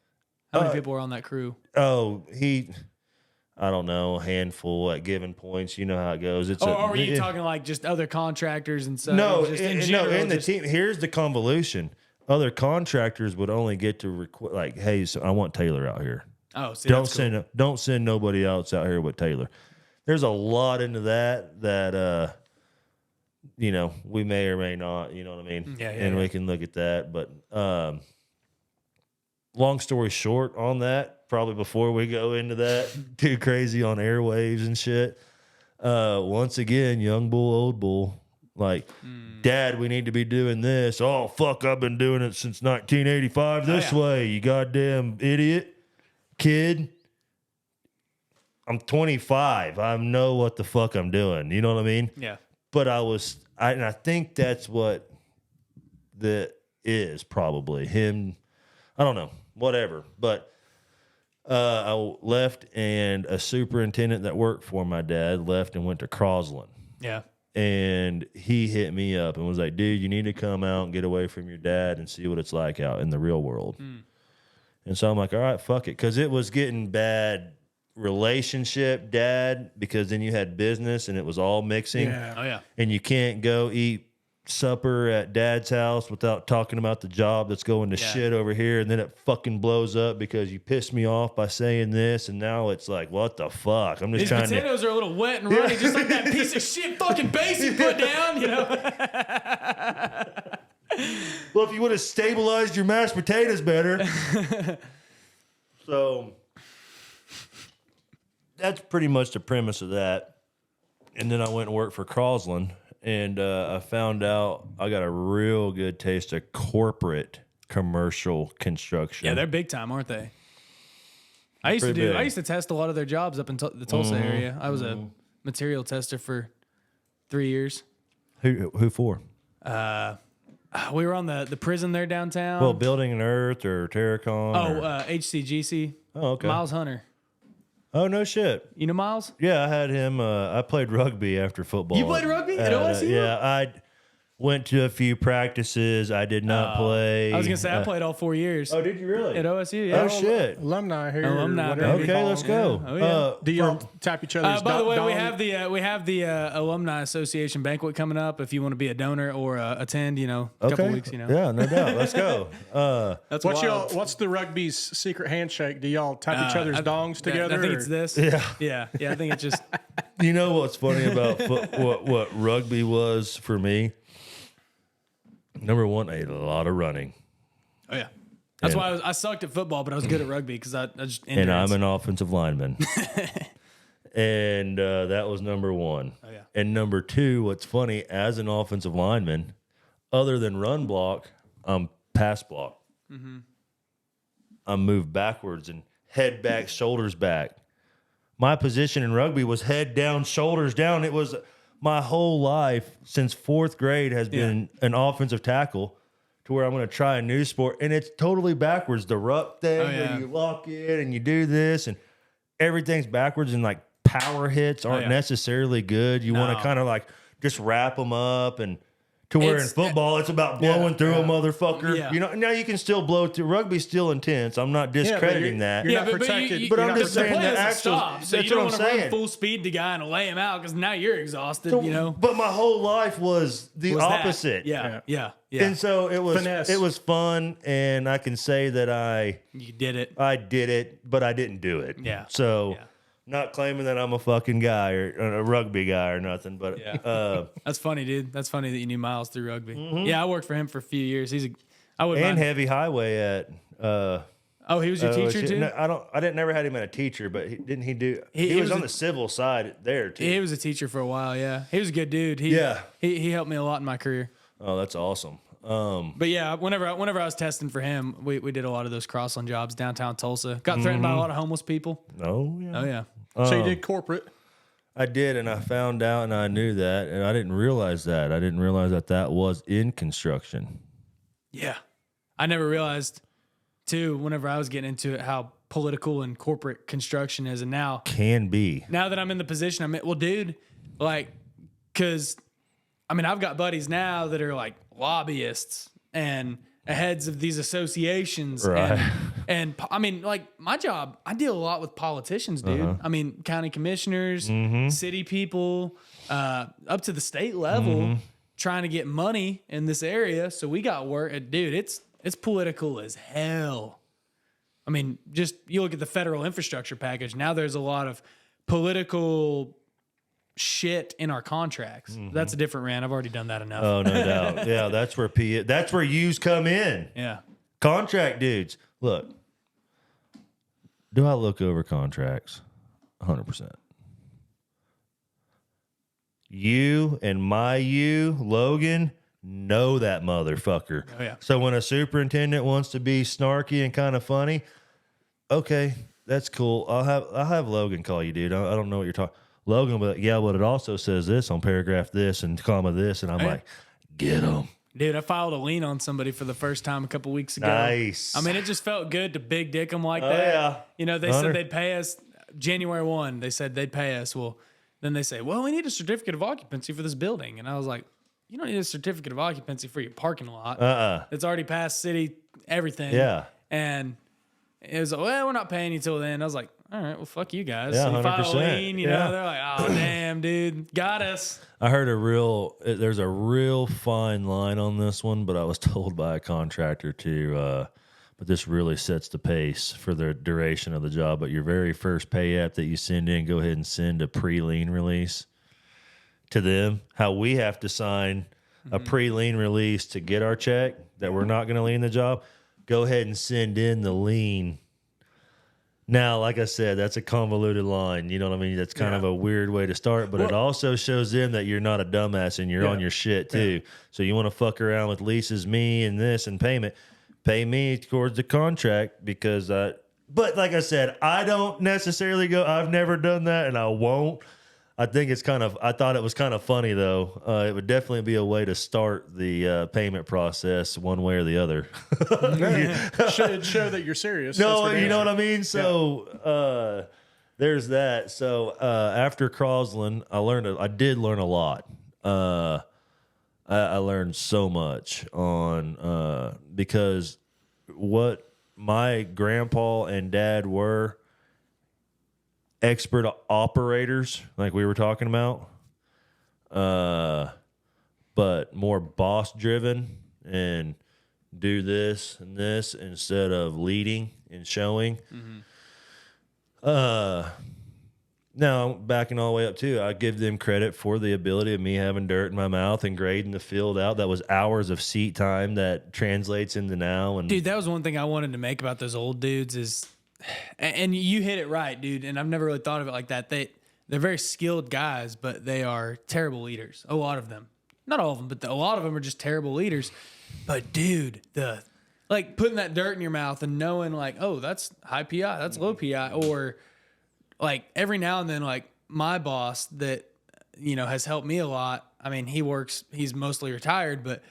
How many people were on that crew? Oh, I don't know, a handful at given points. You know how it goes. Or are you talking like just other contractors and stuff? No, just in the team. Here's the convolution. Other contractors would only get to like, hey, so I want Taylor out here. Oh, see, don't send nobody else out here but Taylor. There's a lot into that we may or may not, you know what I mean? Yeah. We can look at that. But long story short on that, probably before we go into that, too crazy on airwaves and shit. Once again, young bull, old bull. Like, Dad, we need to be doing this. Oh, fuck, I've been doing it since 1985 this way, you goddamn idiot. Kid, I'm 25. I know what the fuck I'm doing. You know what I mean? Yeah. But I think that's what that is probably him. I don't know, whatever. But I left, and a superintendent that worked for my dad left and went to Crosland. Yeah. And he hit me up and was like, dude, you need to come out and get away from your dad and see what it's like out in the real world. And so I'm like, all right, fuck it. Because it was getting bad relationship, Dad, because then you had business and it was all mixing. Yeah. Oh, yeah. And you can't go eat supper at Dad's house without talking about the job that's going to shit over here. And then it fucking blows up because you pissed me off by saying this. And now it's like, what the fuck? I'm just These trying potatoes are a little wet and runny, just like that piece of shit fucking base you put down, you know? Well, if you would have stabilized your mashed potatoes better. So that's pretty much the premise of that. And then I went and worked for Crosland, and I found out I got a real good taste of corporate commercial construction. Yeah, they're big time, aren't they? I used to test a lot of their jobs up in the Tulsa area. I was a material tester for 3 years. Who for? We were on the prison there downtown. Well, Building and Earth or Terracon. HCGC. Oh, okay. Miles Hunter. Oh, no shit. You know Miles? Yeah, I had him. I played rugby after football. You played rugby at OSU? Yeah, I went to a few practices. I did not play. I was going to say, I played all 4 years. Oh, did you really? At OSU, yeah. Oh, shit. Alumni here. Alumni, whatever baby. you Okay, call let's them. go. Oh, yeah. Do y'all tap each other's By the way, dong? we have the Alumni Association banquet coming up. If you want to be a donor or attend, a couple weeks, Yeah, no doubt. Let's go. That's What's what's the rugby's secret handshake? Do y'all tap each other's dongs together? I think it's this. Yeah. Yeah. I think it's just. You know what's funny about what rugby was for me? Number one, I ate a lot of running. Oh yeah, that's why I sucked at football, but I was good at rugby because I just. And I'm an offensive lineman. And that was number one. Oh yeah. And number two, what's funny, as an offensive lineman, other than run block, I'm pass block. I'm moved backwards and head back, shoulders back. My position in rugby was head down, shoulders down. It was my whole life since fourth grade has been an offensive tackle, to where I'm going to try a new sport, and it's totally backwards. The ruck thing, where you lock in and you do this, and everything's backwards. And like power hits aren't yeah. necessarily good. You want No. to kind of like just wrap them up and. To where in football, it's about blowing through a motherfucker. Yeah. You know, now you can still blow through. Rugby's still intense. I'm not discrediting that. You're not protected. But I'm you're just not saying protected. that actual. So That's you don't what I'm want to run saying. full speed the guy and lay him out because now you're exhausted. So, you know, But my whole life was the Was that. opposite. Yeah. And so Finesse. it was fun, and I can say that You did it. I did it, but I didn't do it. Yeah. So Yeah. not claiming that I'm a fucking guy or a rugby guy or nothing, but That's funny, dude. That's funny that you knew Miles through rugby. Yeah, I worked for him for a few years. I would and mind. heavy highway at. Oh, he was your teacher too. No, I didn't never had him as a teacher, but didn't he do? He was on the civil side there too. He was a teacher for a while. Yeah, he was a good dude. Yeah. he helped me a lot in my career. Oh, that's awesome. But yeah, whenever I was testing for him, we did a lot of those crossland jobs downtown Tulsa. Got threatened by a lot of homeless people. Oh yeah. Oh yeah. So you did corporate. I did, and I found out, and I knew that, and I didn't realize that. I didn't realize that was in construction. Yeah. I never realized too, whenever I was getting into it, how political and corporate construction is. And now Can be. that I'm in the position I'm in, well, dude, like, cause I mean, I've got buddies now that are like lobbyists and heads of these associations. Right. And I mean, like my job, I deal a lot with politicians, dude. I mean, county commissioners, city people, up to the state level, trying to get money in this area. So we got work, dude. It's political as hell. I mean, just you look at the federal infrastructure package. Now there's a lot of political shit in our contracts. That's a different rant. I've already done that enough. Oh, no doubt. Yeah, that's where yous come in. Yeah. Contract dudes. Look, do I look over contracts? 100%. You and Logan, know that motherfucker. Oh, yeah. So when a superintendent wants to be snarky and kind of funny, okay, that's cool. I'll have Logan call you, dude. I don't know what you're talking. Logan, but yeah, but it also says this on paragraph this and comma this, and I'm like, get him. Dude, I filed a lien on somebody for the first time a couple weeks ago. Nice. I mean, it just felt good to big dick them like Oh, that. yeah. You know, they Hunter. said they'd pay us January 1. They said they'd pay us. Well, then they say, well, we need a certificate of occupancy for this building. And I was like, you don't need a certificate of occupancy for your parking lot. It's already passed city, everything. Yeah. And it was like, well, we're not paying you till then. I was like, all right, well, fuck you guys. Yeah, So you file a 100%. lien, you Yeah. know, they're like, oh, damn, dude, got us. I heard there's a real fine line on this one, but I was told by a contractor but this really sets the pace for the duration of the job. But your very first pay app that you send in, go ahead and send a pre-lien release to them. How we have to sign a pre-lien release to get our check that we're not going to lien the job. Go ahead and send in the lien. Now, like I said, that's a convoluted line. You know what I mean? That's kind of a weird way to start, but it also shows them that you're not a dumbass and you're on your shit too. So you want to fuck around with leases, me and this and payment. Pay me towards the contract because but like I said, I don't necessarily I've never done that and I won't. I think I thought it was kind of funny though. It would definitely be a way to start the payment process one way or the other. Should show that you're serious. No, That's for you know damn what I mean? So there's that. So after Crosland, I did learn a lot. I learned so much on because what my grandpa and dad were expert operators, like we were talking about, but more boss driven and do this and this instead of leading and showing. Now, backing all the way up too, I give them credit for the ability of me having dirt in my mouth and grading the field out. That was hours of seat time that translates into now. And Dude, that was one thing I wanted to make about those old dudes is, and you hit it right, dude. And I've never really thought of it like that. They're very skilled guys, but they are terrible leaders. A lot of them, not all of them, but a lot of them are just terrible leaders. But dude, like putting that dirt in your mouth and knowing like, oh, that's high PI, that's low PI, or like every now and then, like my boss that, has helped me a lot. I mean, he's mostly retired, but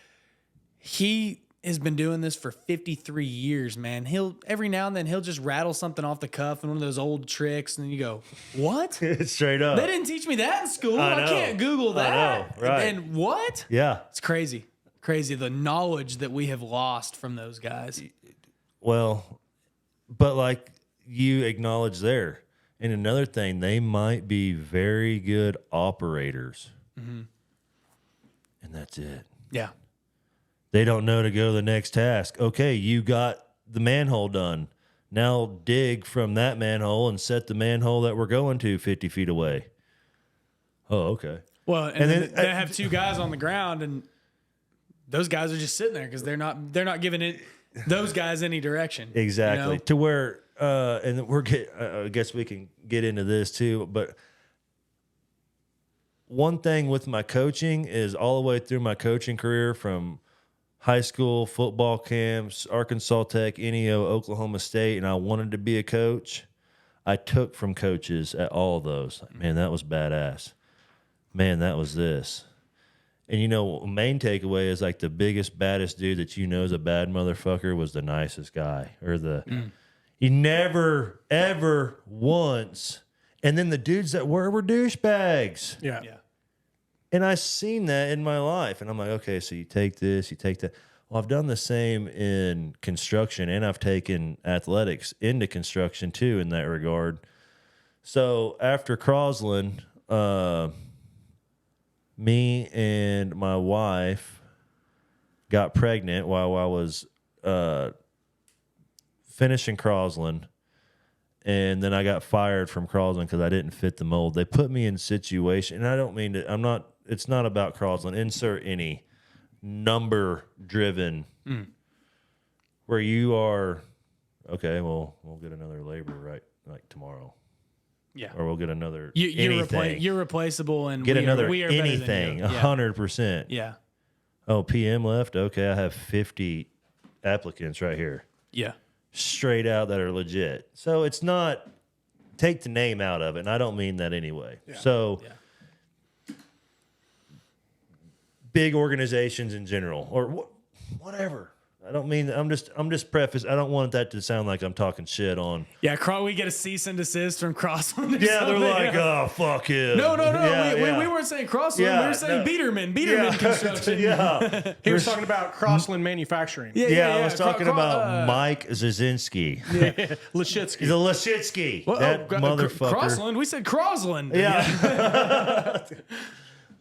he has been doing this for 53 years, man. He'll every now and then he'll just rattle something off the cuff and one of those old tricks, and you go, "What? Straight up. They didn't teach me that in school. I I know. can't Google that." I know, right. And what? Yeah. It's crazy. Crazy the knowledge that we have lost from those guys. Well, but like you acknowledge there. And another thing, they might be very good operators. And that's it. Yeah. They don't know to go to the next task. Okay, you got the manhole done. Now dig from that manhole and set the manhole that we're going to 50 feet away. Oh, okay. Well, and then they have two guys on the ground, and those guys are just sitting there because they're not giving it those guys any direction. Exactly. You know? To where, and I guess we can get into this too, but one thing with my coaching is all the way through my coaching career from high school, football camps, Arkansas Tech, NEO, Oklahoma State, and I wanted to be a coach. I took from coaches at all of those. Like, man, that was badass. Man, that was this. And, you know, main takeaway is like the biggest, baddest dude that you know is a bad motherfucker was the nicest guy. Or he never, ever once. And then the dudes that were douchebags. Yeah. And I've seen that in my life. And I'm like, okay, so you take this, you take that. Well, I've done the same in construction, and I've taken athletics into construction too in that regard. So after Crosland, me and my wife got pregnant while I was finishing Crosland. And then I got fired from Crosland because I didn't fit the mold. They put me in situation, and I don't mean to, it's not about Crosland. Insert any number-driven where you are, okay, well, we'll get another labor right like tomorrow. Yeah. Or we'll get another You're replaceable, and get another we are better than you. anything, 100%. Yeah. Oh, PM left? Okay, I have 50 applicants right here. Yeah. Straight out that are legit. So it's not, take the name out of it, and I don't mean that anyway. Yeah. So big organizations in general, or whatever. I don't mean, I'm just preface. I don't want that to sound like I'm talking shit on. Yeah, we get a cease and desist from Crossland. Yeah, they're like, oh, fuck him. No. Yeah, we weren't saying Crossland. We were saying Beerman Construction. Yeah. He was talking about Crossland Manufacturing. Yeah, I was talking about Mike Zazinski. Litsky. He's a Litsky. That motherfucker. Crossland? We said Crossland. Yeah.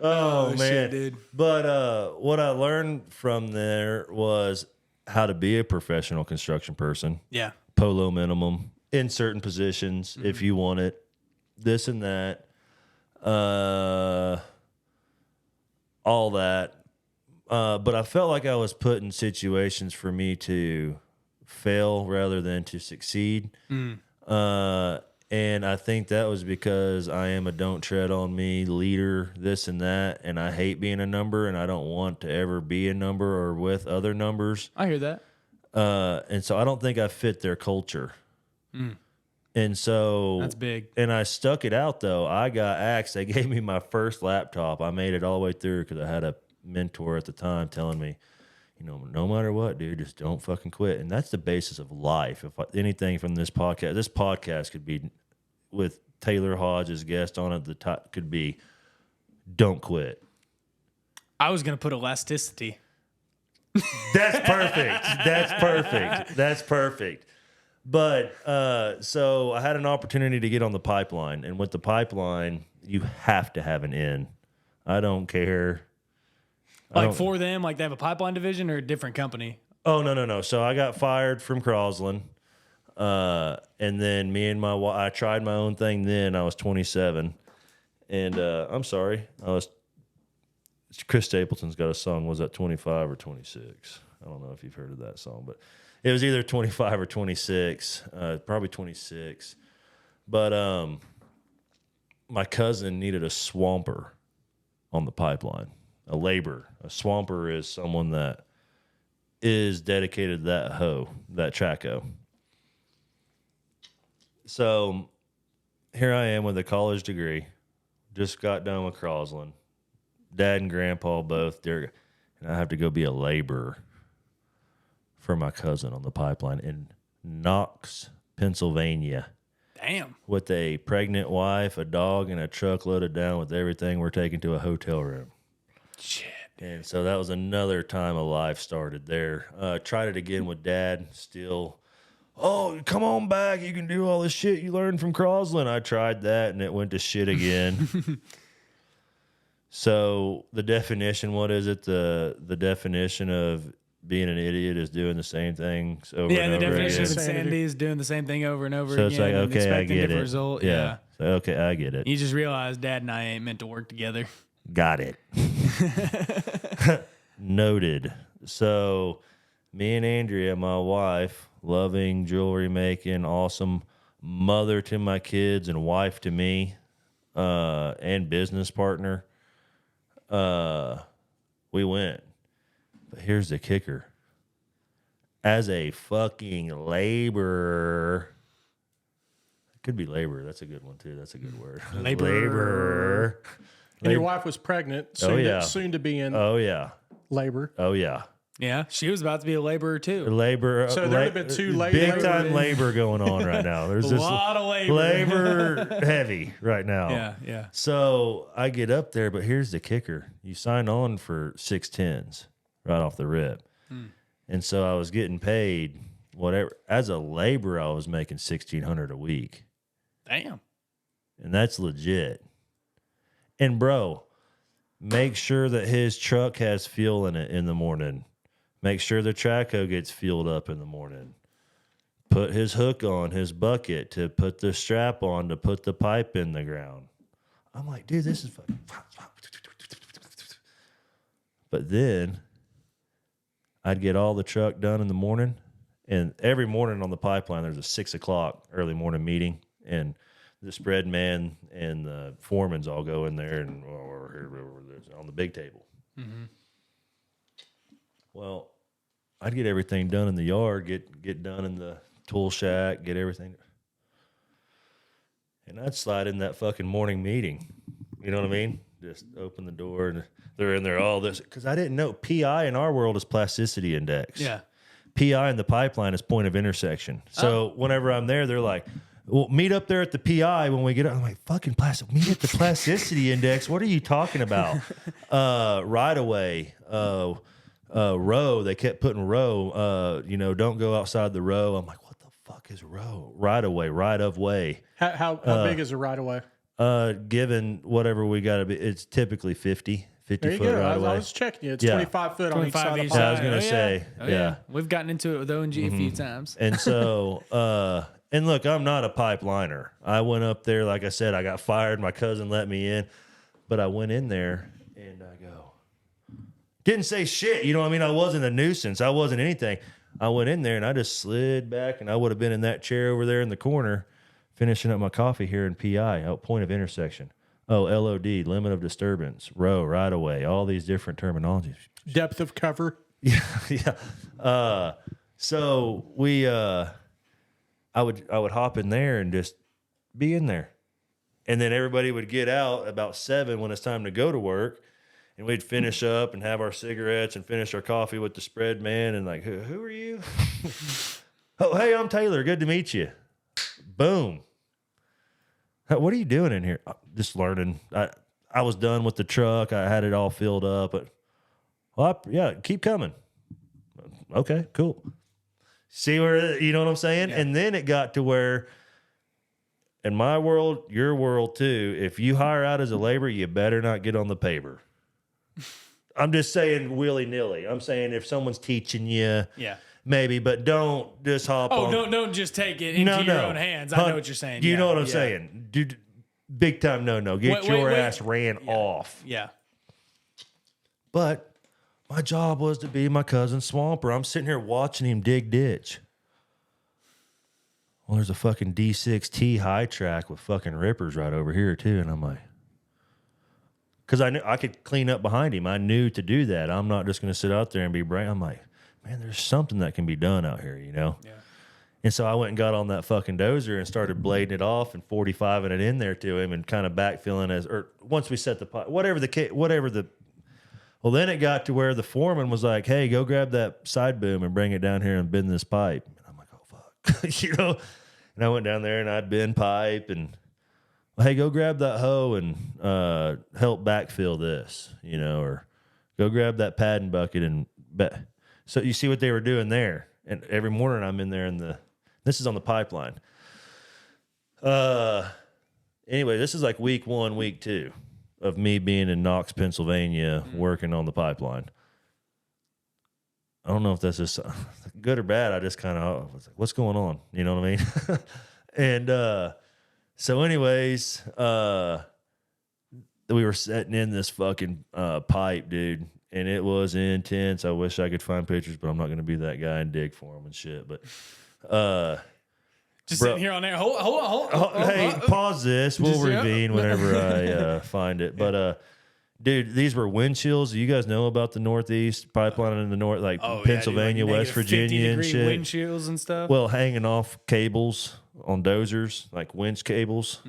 Oh, man. Shit, dude. But what I learned from there was how to be a professional construction person. Yeah. Polo minimum in certain positions if you want it. This and that. All that. But I felt like I was put in situations for me to fail rather than to succeed. And I think that was because I am a don't tread on me leader, this and that, and I hate being a number, and I don't want to ever be a number or with other numbers. I hear that. And so I don't think I fit their culture. And so That's big. And I stuck it out though. I got axed. They gave me my first laptop. I made it all the way through because I had a mentor at the time telling me, you know, no matter what, dude, just don't fucking quit. And that's the basis of life. If anything from this podcast could be with Taylor Hodge as guest on it, the top could be don't quit. I was going to put elasticity. That's perfect. That's perfect. But so I had an opportunity to get on the pipeline. And with the pipeline, you have to have an in. I don't care. For them, like they have a pipeline division or a different company? Oh, no. So I got fired from Crosland. And then me and my wife, I tried my own thing then. I was 27. And I'm sorry. Chris Stapleton's got a song, was that 25 or 26? I don't know if you've heard of that song, but it was either 25 or 26, probably 26. But my cousin needed a swamper on the pipeline, a laborer. A swamper is someone that is dedicated to that hoe, that traco. So here I am with a college degree, just got done with Crosland. Dad and grandpa both, and I have to go be a laborer. for my cousin on the pipeline in Knox, Pennsylvania, Damn. with a pregnant wife, a dog, and a truck loaded down with everything we're taking to a hotel room. Shit. And so that was another time of life started there. Tried it again with Dad. Still, oh, come on back. You can do all this shit you learned from Crosland. I tried that, and it went to shit again. So the definition, what is it? The definition of being an idiot is doing the same things over and The over definition again. of insanity is doing the same thing over and over So again. it's like, and okay, I expecting get different it. result. Yeah. So, okay, I get it. You just realize Dad and I ain't meant to work together. Got it. Noted. So me and Andrea, my wife, loving, jewelry making, awesome mother to my kids and wife to me, and business partner, we went. But here's the kicker. As a fucking laborer, could be laborer. That's a good one too. That's a good word. Laborer. And your wife was pregnant, soon to be in Oh yeah. labor. Oh yeah. Yeah, she was about to be a laborer too. Labor. So there have been two big time labor going on right now. There's A this lot of labor. labor heavy right now. Yeah, yeah. So I get up there, but here's the kicker: you sign on for 610s right off the rip, and so I was getting paid whatever. As a laborer, I was making $1,600 a week, Damn. and that's legit. And bro, make sure that his truck has fuel in it in the morning. Make sure the traco gets fueled up in the morning. Put his hook on his bucket to put the strap on to put the pipe in the ground. I'm like, dude, this is fucking. But then I'd get all the truck done in the morning. And every morning on the pipeline, there's a 6 o'clock early morning meeting. And the spread man and the foremans all go in there and or on the big table. Mm-hmm. Well, I'd get everything done in the yard, get done in the tool shack, get everything. And I'd slide in that fucking morning meeting. You know what I mean? Just open the door and they're in there, all this. Because I didn't know PI in our world is plasticity index. Yeah. PI in the pipeline is point of intersection. So whenever I'm there, they're like, well, meet up there at the PI when we get up. I'm like, fucking plastic. Meet at the plasticity index. What are you talking about? Right away. Row. They kept putting row. Don't go outside the row. I'm like, what the fuck is row? Right away. Right of way. How big is a right of way? Given whatever we got to be, it's typically 50 There you foot go. right I of way. was checking you. It's Yeah. 25 foot on each 25 side of the each pipe. I was gonna say, Oh, yeah. We've gotten into it with O&G a few times. And so, and look, I'm not a pipeliner. I went up there, like I said, I got fired. My cousin let me in, but I went in there and I go, didn't say shit. You know what I mean? I wasn't a nuisance. I wasn't anything. I went in there and I just slid back and I would have been in that chair over there in the corner, finishing up my coffee here in PI, out point of intersection. Oh, LOD, limit of disturbance, row, right away, all these different terminologies. Depth of cover. Yeah, yeah. So we, I would hop in there and just be in there, and then everybody would get out about 7 when it's time to go to work, and we'd finish up and have our cigarettes and finish our coffee with the spread man and like, who are you? Oh, hey, I'm Taylor. Good to meet you. Boom. What are you doing in here? Just learning. I was done with the truck. I had it all filled up. But, yeah, keep coming. Okay, cool. See where, you know what I'm saying? Yeah. And then it got to where, in my world, your world too, if you hire out as a laborer, you better not get on the paver. I'm just saying willy-nilly. I'm saying if someone's teaching you, Yeah. maybe, but don't just hop on. Oh, don't just take it into your own hands. I know what you're saying. You know what I'm saying? Dude, big time no. Get your ass ran off. Yeah. But my job was to be my cousin's swamper. I'm sitting here watching him dig ditch. Well, there's a fucking D6T high track with fucking rippers right over here too, and I'm like, because I knew I could clean up behind him. I knew to do that. I'm not just going to sit out there and be bright. I'm like, man, there's something that can be done out here, you know? Yeah. And so I went and got on that fucking dozer and started blading it off and 45ing it in there to him and kind of backfilling or once we set the pot, whatever Well, then it got to where the foreman was like, hey, go grab that side boom and bring it down here and bend this pipe. And I'm like, oh, fuck. You know? And I went down there and I'd bend pipe and, hey, go grab that hoe and help backfill this, you know, or go grab that padding bucket and so you see what they were doing there. And every morning I'm in there this is on the pipeline. Anyway, this is like week 1, week 2 of me being in Knox, Pennsylvania, working on the pipeline. I don't know if that's just good or bad. I just kind of was like, what's going on? You know what I mean? And so anyways, we were setting in this fucking pipe, dude, and it was intense. I wish I could find pictures, but I'm not going to be that guy and dig for them and shit. But just sitting here on there. Hold on. Hey, pause this. We'll reconvene whenever I find it. But dude, these were wind chills. You guys know about the Northeast pipeline in the north, like Pennsylvania, like West Virginia and shit. Wind chills and stuff. Well, hanging off cables on dozers, like winch cables.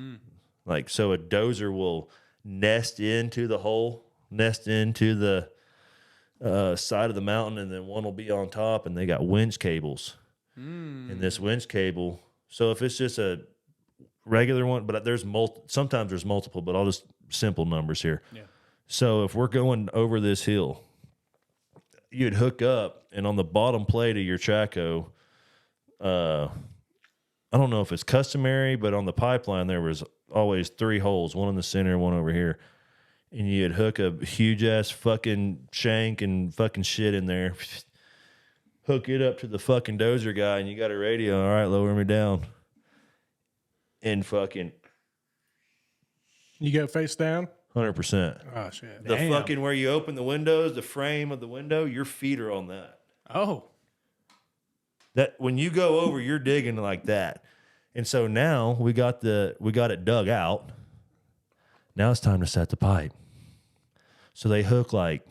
Like, so a dozer will nest into the hole, nest into the side of the mountain, and then one will be on top, and they got winch cables. And this winch cable, so if it's just a regular one, but sometimes there's multiple, but I'll just simple numbers here. Yeah. So if we're going over this hill, you'd hook up, and on the bottom plate of your traco, I don't know if it's customary, but on the pipeline there was always 3 holes, one in the center, one over here. And you'd hook a huge-ass fucking shank and fucking shit in there, hook it up to the fucking dozer guy, and you got a radio. All right, lower me down. And fucking... You go face down? 100%. Oh, shit. The fucking where you open the windows, the frame of the window, your feet are on that. Oh. That when you go over, you're digging like that. And so now we got it dug out. Now it's time to set the pipe. So they hook like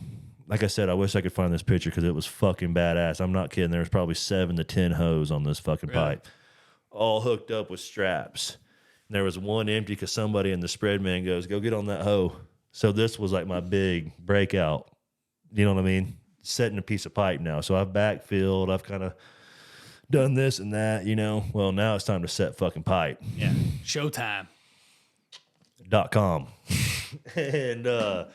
I said, I wish I could find this picture because it was fucking badass. I'm not kidding. There was probably 7 to 10 hose on this fucking pipe, all hooked up with straps. And there was one empty because somebody in the spread man goes, go get on that hoe. So this was like my big breakout. You know what I mean? Setting a piece of pipe now. So I've backfilled. I've kind of done this and that, you know. Well, now it's time to set fucking pipe. Yeah. Showtime. .com. And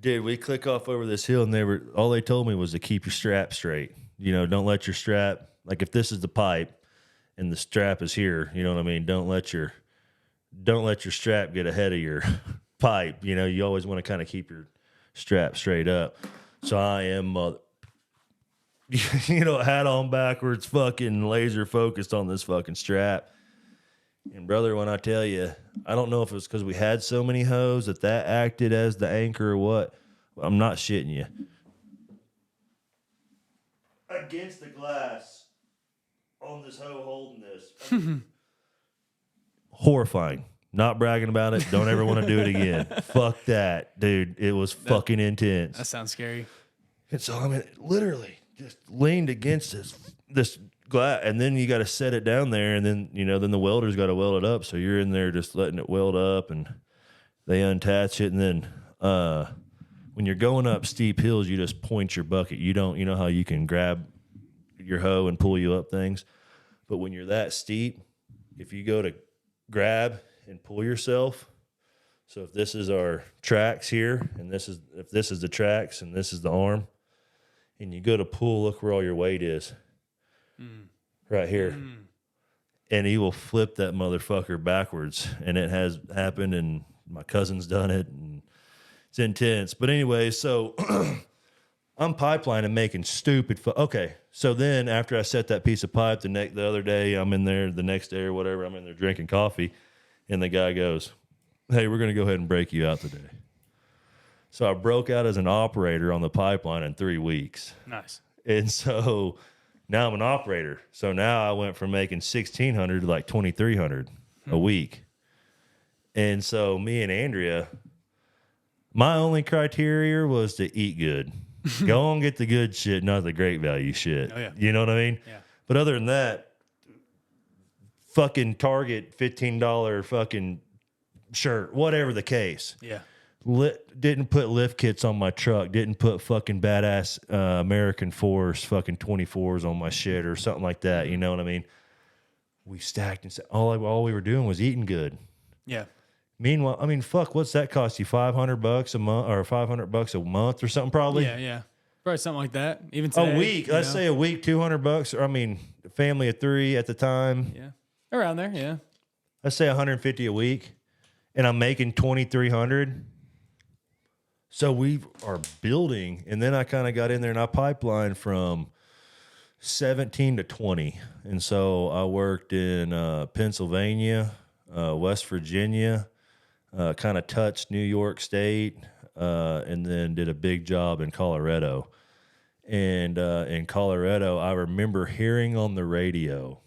dude, we click off over this hill, and all they told me was to keep your strap straight. You know, don't let your strap, like if this is the pipe and the strap is here, you know what I mean? Don't let your strap get ahead of your pipe. You know, you always want to kind of keep your strap straight up. So I am hat on backwards, fucking laser focused on this fucking strap. And brother, when I tell you, I don't know if it's because we had so many hoes that acted as the anchor or what. I'm not shitting you. Against the glass on this hoe holding this. I mean, horrifying. Not bragging about it. Don't ever want to do it again. Fuck that, dude. It was fucking intense. That sounds scary. And so, I mean, literally just leaned against this glass, and then you got to set it down there, and then then the welder's got to weld it up. So you're in there just letting it weld up, and they unattach it, and then when you're going up steep hills, you just point your bucket. You don't, how you can grab your hoe and pull you up things, but when you're that steep, if you go to grab and pull yourself, so if this is our tracks here, and if this is the tracks, and this is the arm, and you go to pull, look where all your weight is. Right here. And he will flip that motherfucker backwards. And it has happened, and my cousin's done it, and it's intense. But anyway, so I'm pipelining, making stupid okay. So then after I set that piece of pipe the other day, I'm in there the next day or whatever, I'm in there drinking coffee, and the guy goes, hey, we're going to go ahead and break you out today. So I broke out as an operator on the pipeline in 3 weeks. Nice. And so now I'm an operator. So now I went from making $1,600 to like $2,300 a week. And so me and Andrea, my only criteria was to eat good. Go and get the good shit, not the great value shit. Oh, yeah. You know what I mean? Yeah. But other than that, fucking Target $15 fucking shirt, whatever the case. Yeah. Didn't put lift kits on my truck. Didn't put fucking badass American Force fucking 24s on my shit or something like that. You know what I mean? We stacked and all we were doing was eating good. Yeah. Meanwhile, I mean, fuck, what's that cost you? $500 a month or $500 a month or something probably? Yeah. Probably something like that. Even today, a week. Let's say a week, $200. Or I mean, a family of 3 at the time. Yeah. Around there, yeah. Let's say $150 a week, and I'm making $2,300. So we are building, and then I kind of got in there and I pipelined from 17 to 20. And so I worked in Pennsylvania, West Virginia, kind of touched New York State, and then did a big job in Colorado. And in Colorado, I remember hearing on the radio.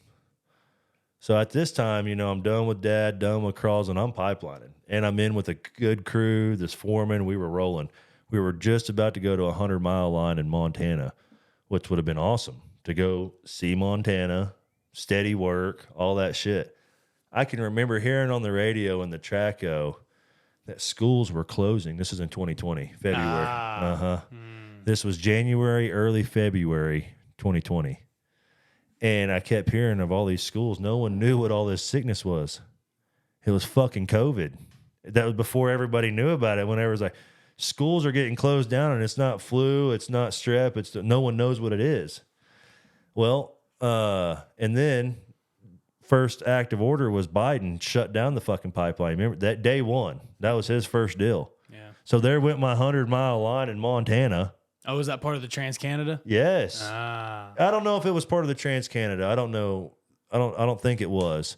So at this time, you know, I'm done with Dad, done with crawls, and I'm pipelining. And I'm in with a good crew, this foreman. We were rolling. We were just about to go to a 100-mile line in Montana, which would have been awesome to go see Montana, steady work, all that shit. I can remember hearing on the radio in the Traco that schools were closing. This is in 2020, February. This was January, early February 2020. And I kept hearing of all these schools. No one knew what all this sickness was. It was fucking COVID. That was before everybody knew about it. When everyone's like, schools are getting closed down and it's not flu, it's not strep, no one knows what it is. Well, and then first active order was Biden shut down the fucking pipeline. Remember that day one? That was his first deal. Yeah. So there went my 100-mile line in Montana. Oh, was that part of the Trans-Canada? Yes. I don't know if it was part of the Trans-Canada. I don't know. I don't think it was.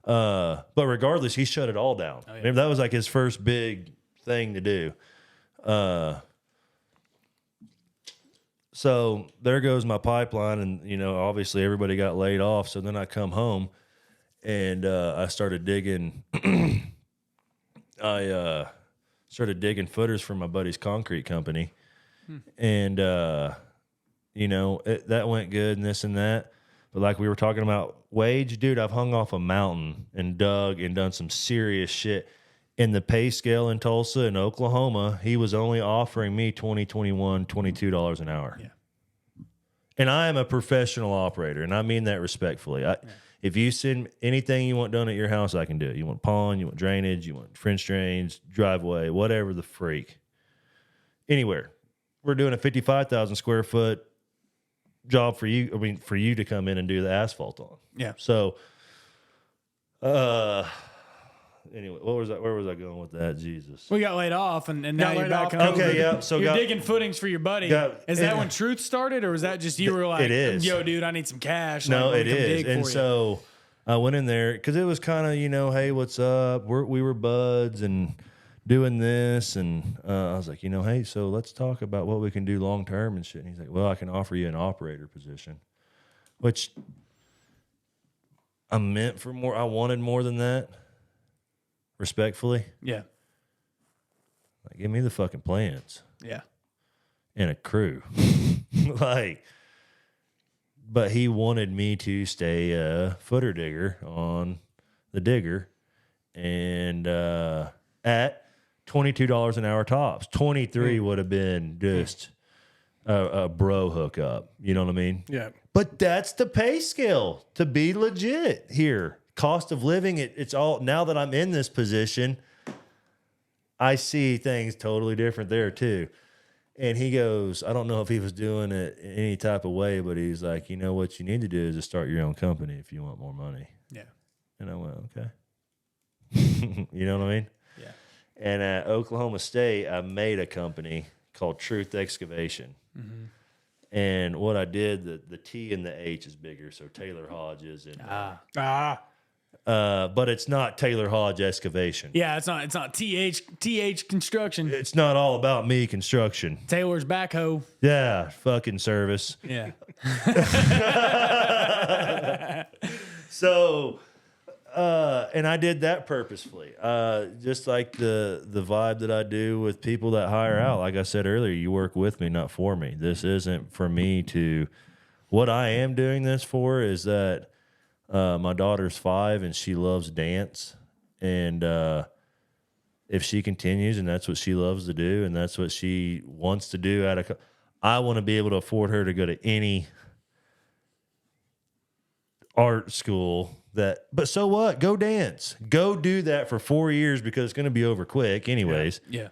But regardless, he shut it all down. Oh, yeah. Remember, that was like his first big thing to do. So there goes my pipeline, and you know, obviously everybody got laid off. So then I come home, and I started digging. I started digging footers for my buddy's concrete company, and you know, that went good and this and that. But like we were talking about wage, dude, I've hung off a mountain and dug and done some serious shit. In the pay scale in Tulsa and Oklahoma, he was only offering me $20, $21, $22 an hour. Yeah. And I am a professional operator, and I mean that respectfully. If you send anything you want done at your house, I can do it. You want pond, you want drainage, you want French drains, driveway, whatever the freak. Anywhere. We're doing a 55,000 square foot job for you. I mean, for you to come in and do the asphalt on. Yeah. So, anyway, where was I going with that? Jesus. We got laid off, and now you're back home. Okay, yeah. So you're digging footings for your buddy. Is that when Truth started, or was that just you were like, it is. Yo, dude, I need some cash? No, like, it is. And so I went in there because it was kind of, you know, hey, what's up? We were buds and doing this. And I was like, you know, hey, so let's talk about what we can do long term and shit. And he's like, well, I can offer you an operator position, which I meant for more. I wanted more than that. Respectfully. Yeah. Like, give me the fucking plans. Yeah. And a crew. Like, but he wanted me to stay a footer digger on the digger and at $22 an hour tops. 23 would have been just a bro hookup. You know what I mean? Yeah. But that's the pay scale to be legit here. Cost of living, it's all, now that I'm in this position, I see things totally different there too. And he goes, I don't know if he was doing it in any type of way, but he's like, you know what you need to do is to start your own company if you want more money. Yeah. And I went, okay. You know what I mean? Yeah. And at Oklahoma State, I made a company called Truth Excavation. Mm-hmm. And what I did, the T and the H is bigger, so Taylor Hodge is in. But it's not Taylor Hodge Excavation. Yeah, it's not TH Construction. It's not all about me construction. Taylor's backhoe. Yeah, fucking service. Yeah. So, and I did that purposefully. Just like the vibe that I do with people that hire out. Like I said earlier, you work with me, not for me. This isn't for me to. What I am doing this for is that my daughter's 5 and she loves dance. And if she continues and that's what she loves to do and that's what she wants to do I want to be able to afford her to go to any art school but so what? Go dance. Go do that for 4 years because it's going to be over quick anyways. Yeah.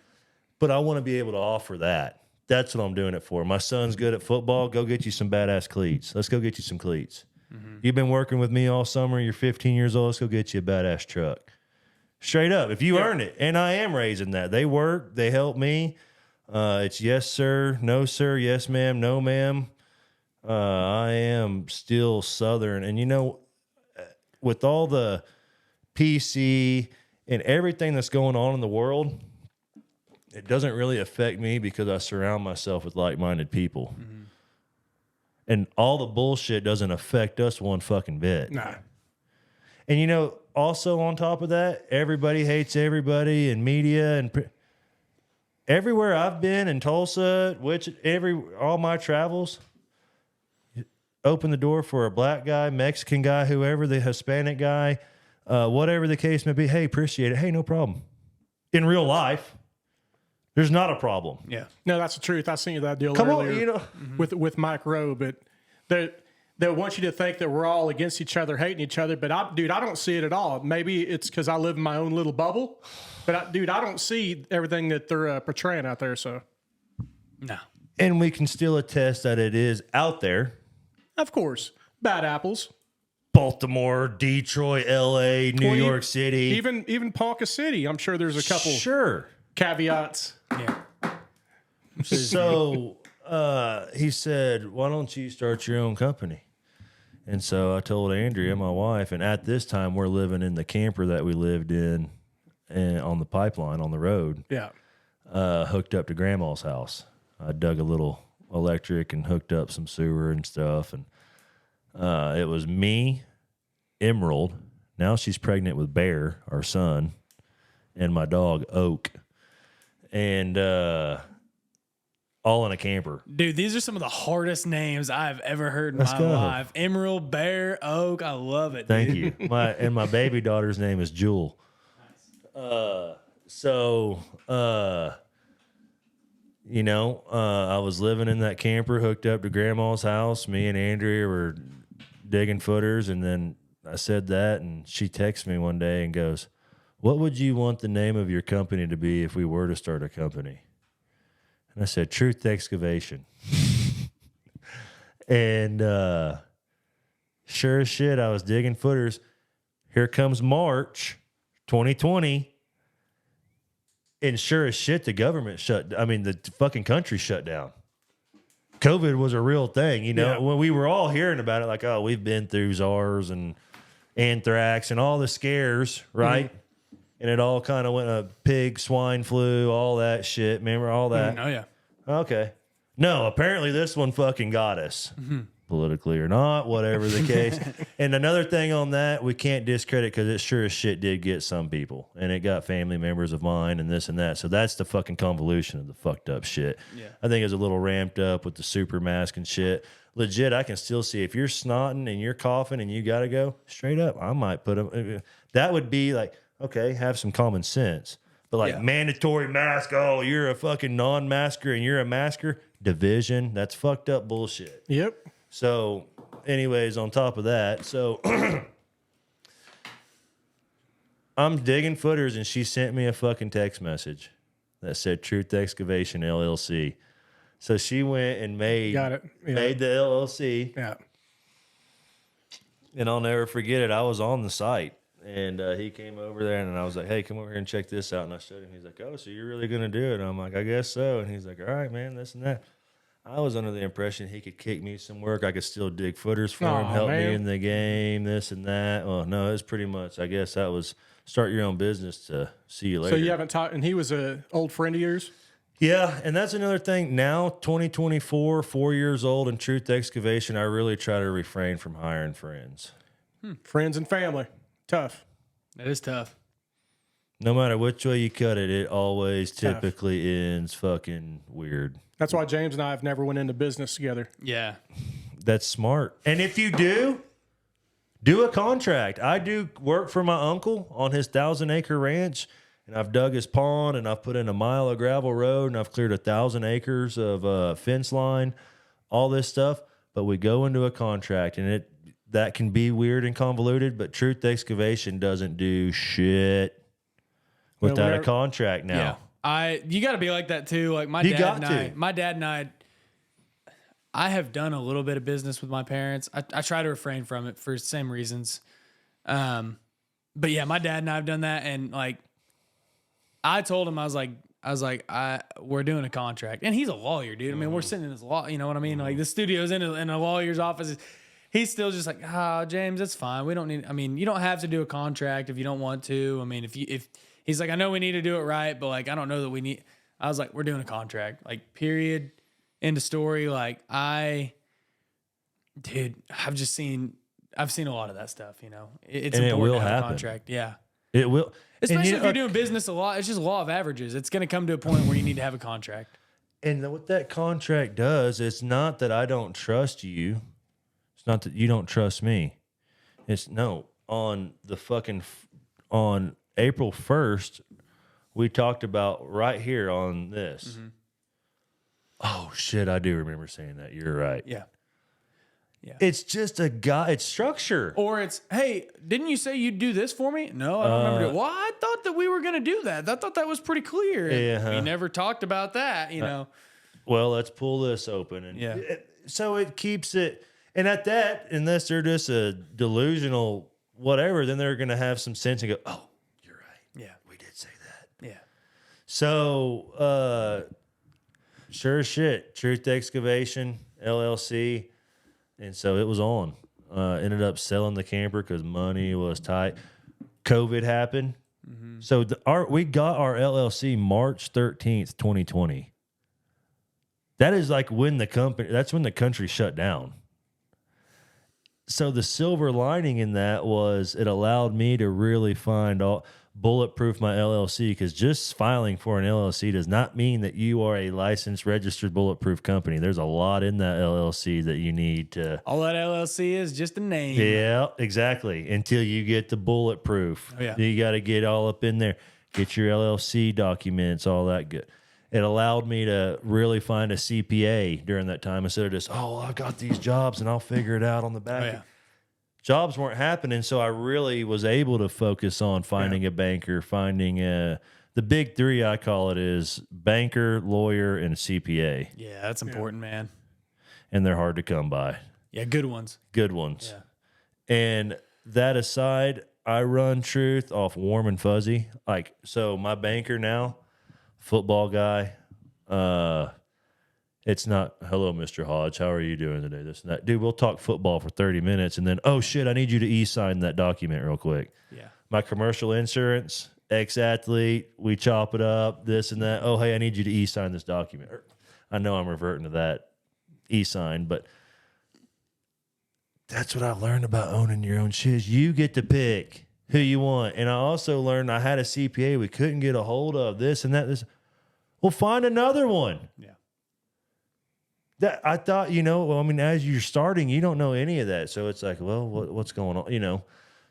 But I want to be able to offer that. That's what I'm doing it for. My son's good at football. Go get you some badass cleats. Let's go get you some cleats. Mm-hmm. You've been working with me all summer. You're 15 years old. Let's go get you a badass truck. Straight up. If you earn it. And I am raising that. They work. They help me. It's yes, sir. No, sir. Yes, ma'am. No, ma'am. I am still Southern. And, you know, with all the PC and everything that's going on in the world, it doesn't really affect me because I surround myself with like-minded people. Mm-hmm. And all the bullshit doesn't affect us one fucking bit. Nah. And, you know, also on top of that, everybody hates everybody and media and everywhere I've been in Tulsa, all my travels, open the door for a black guy, Mexican guy, whoever, the Hispanic guy, whatever the case may be. Hey, appreciate it. Hey, no problem. In real life, there's not a problem. Yeah. No, that's the truth. I seen you that deal Come earlier on, you know. with Mike Rowe, but they want you to think that we're all against each other, hating each other. But I don't see it at all. Maybe it's because I live in my own little bubble. But I don't see everything that they're portraying out there. So, no. And we can still attest that it is out there. Of course, bad apples. Baltimore, Detroit, L.A., New York City, even Ponca City. I'm sure there's a couple caveats. Yeah. So he said, "Why don't you start your own company?" And so I told Andrea, my wife, and at this time we're living in the camper that we lived in and on the pipeline on the road. Yeah. Hooked up to Grandma's house. I dug a little electric and hooked up some sewer and stuff. And it was me, Emerald. Now she's pregnant with Bear, our son, and my dog, Oak. And all in a camper. Dude, these are some of the hardest names I've ever heard in my life. Emerald, Bear, Oak. I love it. Thank you. My baby daughter's name is Jewel. Nice. You know, I was living in that camper, hooked up to Grandma's house. Me and Andrea were digging footers, and then I said that, and she texted me one day and goes, "What would you want the name of your company to be if we were to start a company?" And I said, Truth Excavation. And sure as shit, I was digging footers. Here comes March 2020. And sure as shit, the government the fucking country shut down. COVID was a real thing. You know, when we were all hearing about it, like, oh, we've been through SARS and anthrax and all the scares, right? Mm-hmm. And it all kind of went pig, swine flu, all that shit. Remember all that? Oh, yeah. Okay. No, apparently this one fucking got us. Mm-hmm. Politically or not, whatever the case. And another thing on that, we can't discredit because it sure as shit did get some people. And it got family members of mine and this and that. So that's the fucking convolution of the fucked up shit. Yeah. I think it's a little ramped up with the super mask and shit. Legit, I can still see if you're snotting and you're coughing and you got to go, straight up, I might put them. That would be like, okay, have some common sense. But mandatory mask, oh, you're a fucking non-masker and you're a masker, division, that's fucked up bullshit. Yep. So, anyways, on top of that, so I'm digging footers and she sent me a fucking text message that said Truth Excavation LLC. So she went and made the LLC. Yeah. And I'll never forget it. I was on the site. And he came over there, and I was like, hey, come over here and check this out. And I showed him. He's like, oh, so you're really going to do it? And I'm like, I guess so. And he's like, all right, man, this and that. I was under the impression he could kick me some work. I could still dig footers for him, help me in the game, this and that. Well, no, it's pretty much, I guess that was start your own business to see you later. So you haven't talked, and he was an old friend of yours? Yeah, and that's another thing. Now, 2024, 4 years old in Truth Excavation, I really try to refrain from hiring friends. Friends and family. Tough. That is tough. No matter which way you cut it, it always typically ends fucking weird. That's why James and I have never went into business together. Yeah. That's smart. And if you do a contract. I do work for my uncle on his 1,000-acre ranch, and I've dug his pond, and I've put in a mile of gravel road, and I've cleared 1,000 acres of fence line, all this stuff. But we go into a contract, and that can be weird and convoluted, but Truth Excavation doesn't do shit without a contract now. Yeah. You got to be like that too. Like my dad and I, I have done a little bit of business with my parents. I try to refrain from it for the same reasons. But yeah, my dad and I have done that. And like, I told him, I was like, we're doing a contract, and he's a lawyer, dude. I mean, we're sitting in his law, you know what I mean? Like the studio's in a lawyer's office. He's still just like, James, that's fine. We don't need, I mean, you don't have to do a contract if you don't want to. I mean, if he's like, I know we need to do it right, but like, I don't know that we need, I was like, we're doing a contract, like period, end of story. Like I've seen a lot of that stuff, you know, it's and important it will to have happen. a contract. Yeah. It will. Especially if you're doing business a lot, it's just law of averages. It's going to come to a point where you need to have a contract. And what that contract does, it's not that I don't trust you. It's not that you don't trust me. It's no, on April 1st, we talked about right here on this. Mm-hmm. Oh shit, I do remember saying that. You're right. Yeah. Yeah. It's just it's structure. Or it's, hey, didn't you say you'd do this for me? No, I don't remember doing it. Well, I thought that we were going to do that. I thought that was pretty clear. Yeah. We never talked about that, you know. Well, let's pull this open. And so it keeps it. And at that, unless they're just a delusional whatever, then they're going to have some sense and go, oh, you're right. Yeah. We did say that. Yeah. So, sure as shit, Truth Excavation, LLC. And so it was on. Ended up selling the camper because money was tight. COVID happened. Mm-hmm. So we got our LLC March 13th, 2020. That is like that's when the country shut down. So the silver lining in that was it allowed me to really bulletproof my LLC, because just filing for an LLC does not mean that you are a licensed, registered bulletproof company. There's a lot in that LLC that you need to. All that LLC is just a name. Yeah, exactly. Until you get the bulletproof. Oh, yeah. You got to get all up in there, get your LLC documents, all that good. It allowed me to really find a CPA during that time instead of just, I've got these jobs and I'll figure it out on the back. Oh, yeah. Jobs weren't happening, so I really was able to focus on finding a banker, finding the big three, I call it, is banker, lawyer, and CPA. Yeah, that's important, man. And they're hard to come by. Yeah, good ones. Good ones. Yeah. And that aside, I run Truth off warm and fuzzy. Like, so my banker now, football guy, it's not, hello, Mr. Hodge, how are you doing today? This and that. Dude, we'll talk football for 30 minutes and then, oh, shit, I need you to e-sign that document real quick. Yeah. My commercial insurance, ex-athlete, we chop it up, this and that. Oh, hey, I need you to e-sign this document. I know I'm reverting to that e-sign, but that's what I learned about owning your own shit. You get to pick who you want. And I also learned I had a CPA we couldn't get a hold of, this and that. This. Well, find another one. Yeah. That I thought, as you're starting, you don't know any of that. So it's like, well, what's going on,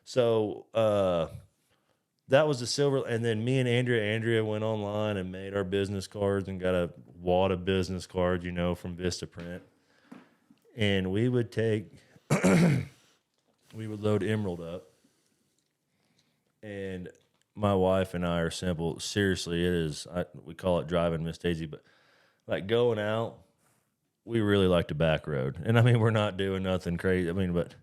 So that was the silver. And then me and Andrea went online and made our business cards and got a wad of business cards, from Vistaprint. And we would we would load Emerald up. And my wife and I are simple. Seriously, it is, we call it driving Miss Daisy, but like going out, we really like the back road. And I mean, we're not doing nothing crazy. I mean, but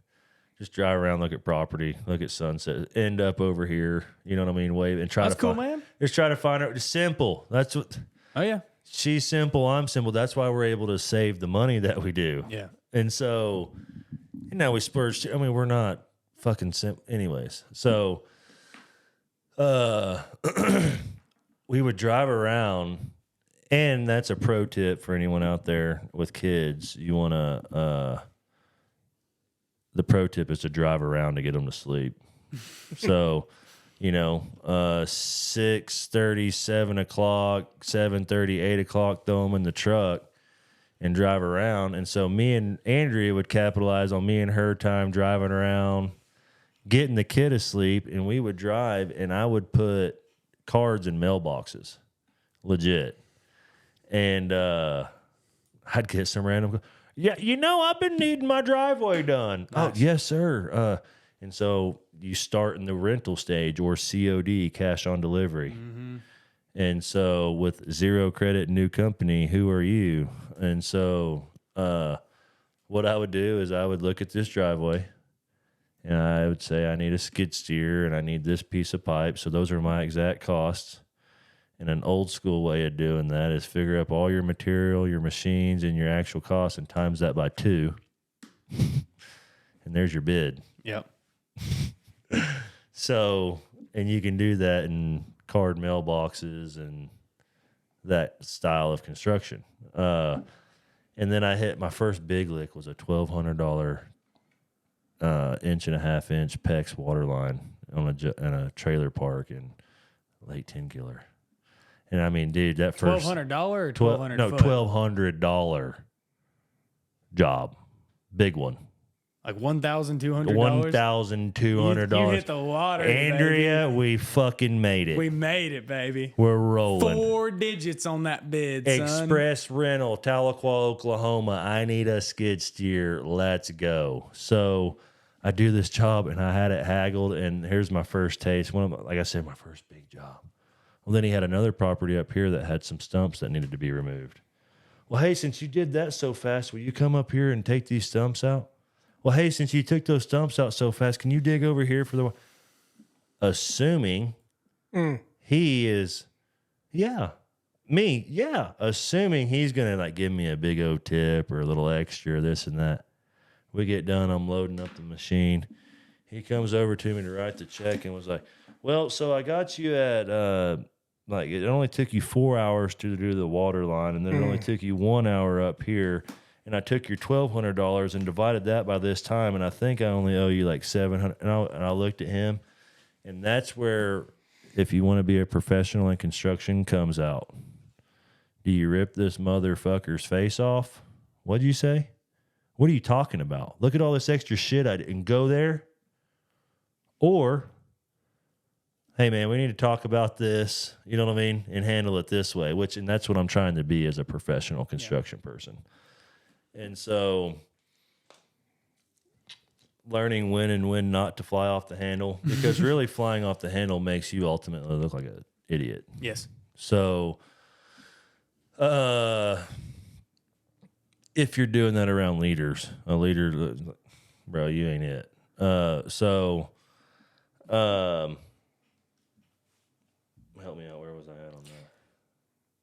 just drive around, look at property, look at sunset, end up over here. You know what I mean? Wave and try That's to cool, find, man. Just try to find her. It's simple. That's what. Oh, yeah. She's simple. I'm simple. That's why we're able to save the money that we do. Yeah. And so, we splurge. I mean, we're not fucking simple. Anyways. So, we would drive around. And that's a pro tip for anyone out there with kids. You want to, the pro tip is to drive around to get them to sleep. So, 6:30, 7 o'clock, 7:30, 8 o'clock, throw them in the truck and drive around. And so me and Andrea would capitalize on me and her time driving around, getting the kid asleep, and we would drive, and I would put cards and mailboxes, legit. And I'd get some random, yeah, I've been needing my driveway done. Nice. Oh, yes, sir. And so you start in the rental stage or COD, cash on delivery. Mm-hmm. And so with zero credit, new company, who are you? And so what I would do is I would look at this driveway and I would say I need a skid steer and I need this piece of pipe. So those are my exact costs. And an old school way of doing that is figure up all your material, your machines, and your actual costs and times that by 2. And there's your bid. Yep. So, and you can do that in card mailboxes and that style of construction. And then I hit my first big lick was a $1,200 1.5-inch PEX water line on a trailer park in Lake Tenkiller. And I mean, dude, that first $1,200 or $1,200? No, $1,200 job, big one. Like $1,200. $1,200. You hit the water, Andrea. baby. We fucking made it. We made it, baby. We're rolling. 4 digits on that bid, son. Express Rental, Tahlequah, Oklahoma. I need a skid steer. Let's go. So I do this job, and I had it haggled, and here's my first taste. Like I said, my first big job. Well, then he had another property up here that had some stumps that needed to be removed. Well, hey, since you did that so fast, will you come up here and take these stumps out? Well, hey, since you took those stumps out so fast, can you dig over here for the... Assuming he is... Yeah. Me, yeah. Assuming he's going to like give me a big old tip or a little extra, this and that. We get done. I'm loading up the machine. He comes over to me to write the check and was like, well, so I got you at... like it only took you 4 hours to do the water line, and then it only took you 1 hour up here. And I took your $1,200 and divided that by this time, and I think I only owe you like $700. And I looked at him, and that's where, if you want to be a professional in construction, comes out. Do you rip this motherfucker's face off? What'd you say? What are you talking about? Look at all this extra shit I didn't go there. Or, hey man, we need to talk about this, you know what I mean, and handle it this way. And that's what I'm trying to be as a professional construction person. And so learning when and when not to fly off the handle, because really flying off the handle makes you ultimately look like an idiot. Yes. So if you're doing that around leaders, a leader, bro, you ain't it. Help me out. Where was I at on that?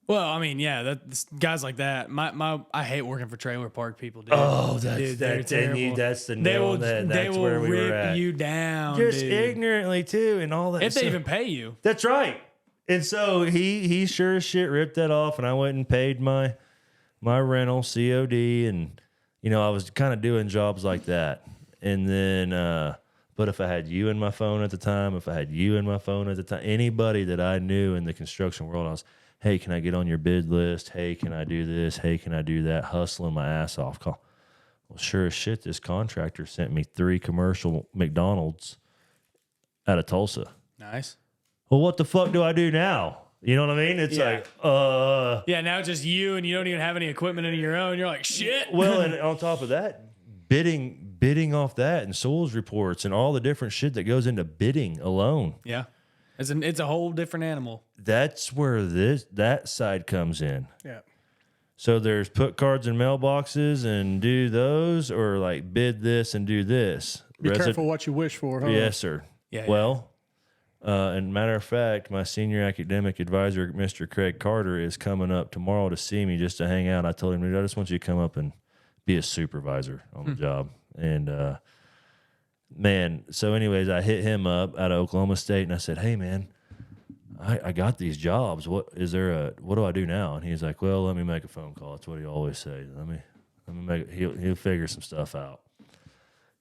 Well, I mean, yeah, guys like that. I hate working for trailer park people, dude. Oh, that's terrible. That's the nail on that. That's where we were at. They will rip you down, just dude. Ignorantly too, and all that. If they even pay you, that's right. And so he sure as shit ripped that off, and I went and paid my rental COD, and I was kind of doing jobs like that, and then. But if I had you in my phone at the time, anybody that I knew in the construction world, I was, hey, can I get on your bid list? Hey, can I do this? Hey, can I do that? Hustling my ass off. Well, sure as shit, this contractor sent me 3 commercial McDonald's out of Tulsa. Nice. Well, what the fuck do I do now? You know what I mean? It's like, yeah, now it's just you, and you don't even have any equipment of your own. You're like, shit. Well, and on top of that, bidding off that and soils reports and all the different shit that goes into bidding alone. Yeah. It's a whole different animal. That's where that side comes in. Yeah. So there's put cards in mailboxes and do those, or like bid this and do this. Be careful what you wish for, huh? Yes, sir. Yeah. Well, and matter of fact, my senior academic advisor, Mr. Craig Carter, is coming up tomorrow to see me just to hang out. I told him, I just want you to come up and be a supervisor on the job. And, man, so anyways, I hit him up out of Oklahoma State, and I said, hey, man, I got these jobs. What do I do now? And he's like, well, let me make a phone call. That's what he always says. Let me make he'll figure some stuff out.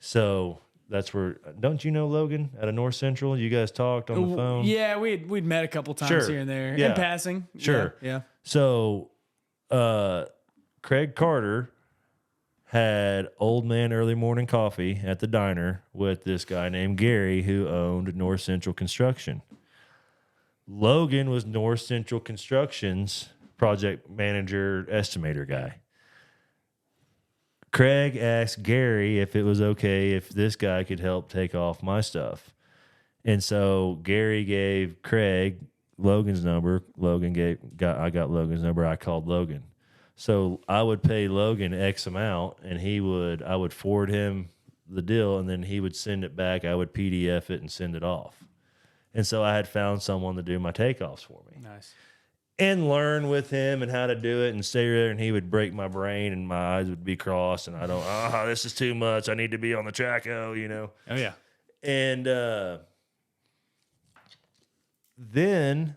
So that's where, don't you know Logan out of North Central? You guys talked on the phone? Yeah, we'd met a couple times here and there in passing. Sure. Yeah. So Craig Carter had old man early morning coffee at the diner with this guy named Gary who owned North Central Construction. Logan was North Central Construction's project manager, estimator guy. Craig asked Gary if it was okay if this guy could help take off my stuff. And so Gary gave Craig Logan's number. I got Logan's number. I called Logan. So I would pay Logan X amount, and I would forward him the deal, and then he would send it back. I would PDF it and send it off. And so I had found someone to do my takeoffs for me. Nice. And learn with him and how to do it and stay there, and he would break my brain and my eyes would be crossed, and this is too much. I need to be on the track, Oh, yeah. And then,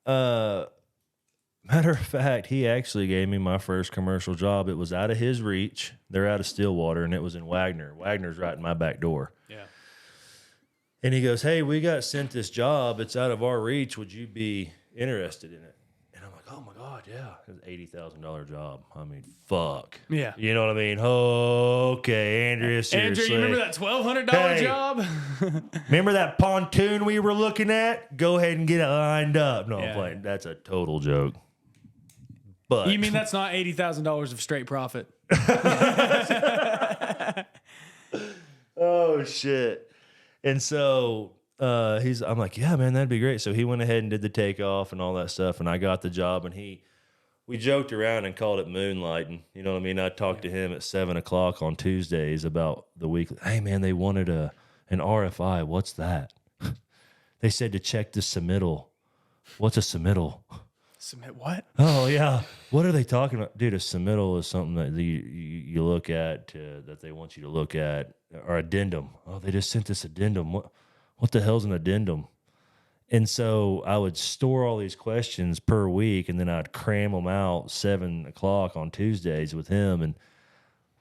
matter of fact, he actually gave me my first commercial job. It was out of his reach. They're out of Stillwater, and it was in Wagner. Wagner's right in my back door. Yeah. And he goes, hey, we got sent this job. It's out of our reach. Would you be interested in it? And I'm like, oh, my God, yeah. It was an $80,000 job. I mean, fuck. Yeah. You know what I mean? Okay, Andrea, seriously. Andrew, you remember that $1,200 Hey. job? Remember that pontoon we were looking at? Go ahead and get it lined up. No, Yeah. I'm playing. That's a total joke. But You mean that's not $80,000 of straight profit? oh shit. And so I'm like, yeah, man, that'd be great. So he went ahead and did the takeoff and all that stuff, and I got the job, and we joked around and called it moonlighting. You know what I mean? I talked to him at 7:00 on Tuesdays about the weekly. Hey man, they wanted an RFI. What's that? They said to check the submittal. What's a submittal? Submit what? Oh yeah, what are they talking about, dude? A submittal is something that you look at that they want you to look at, or addendum. Oh, they just sent this addendum. What the hell's an addendum? And so I would store all these questions per week, and then I'd cram them out 7:00 on Tuesdays with him. And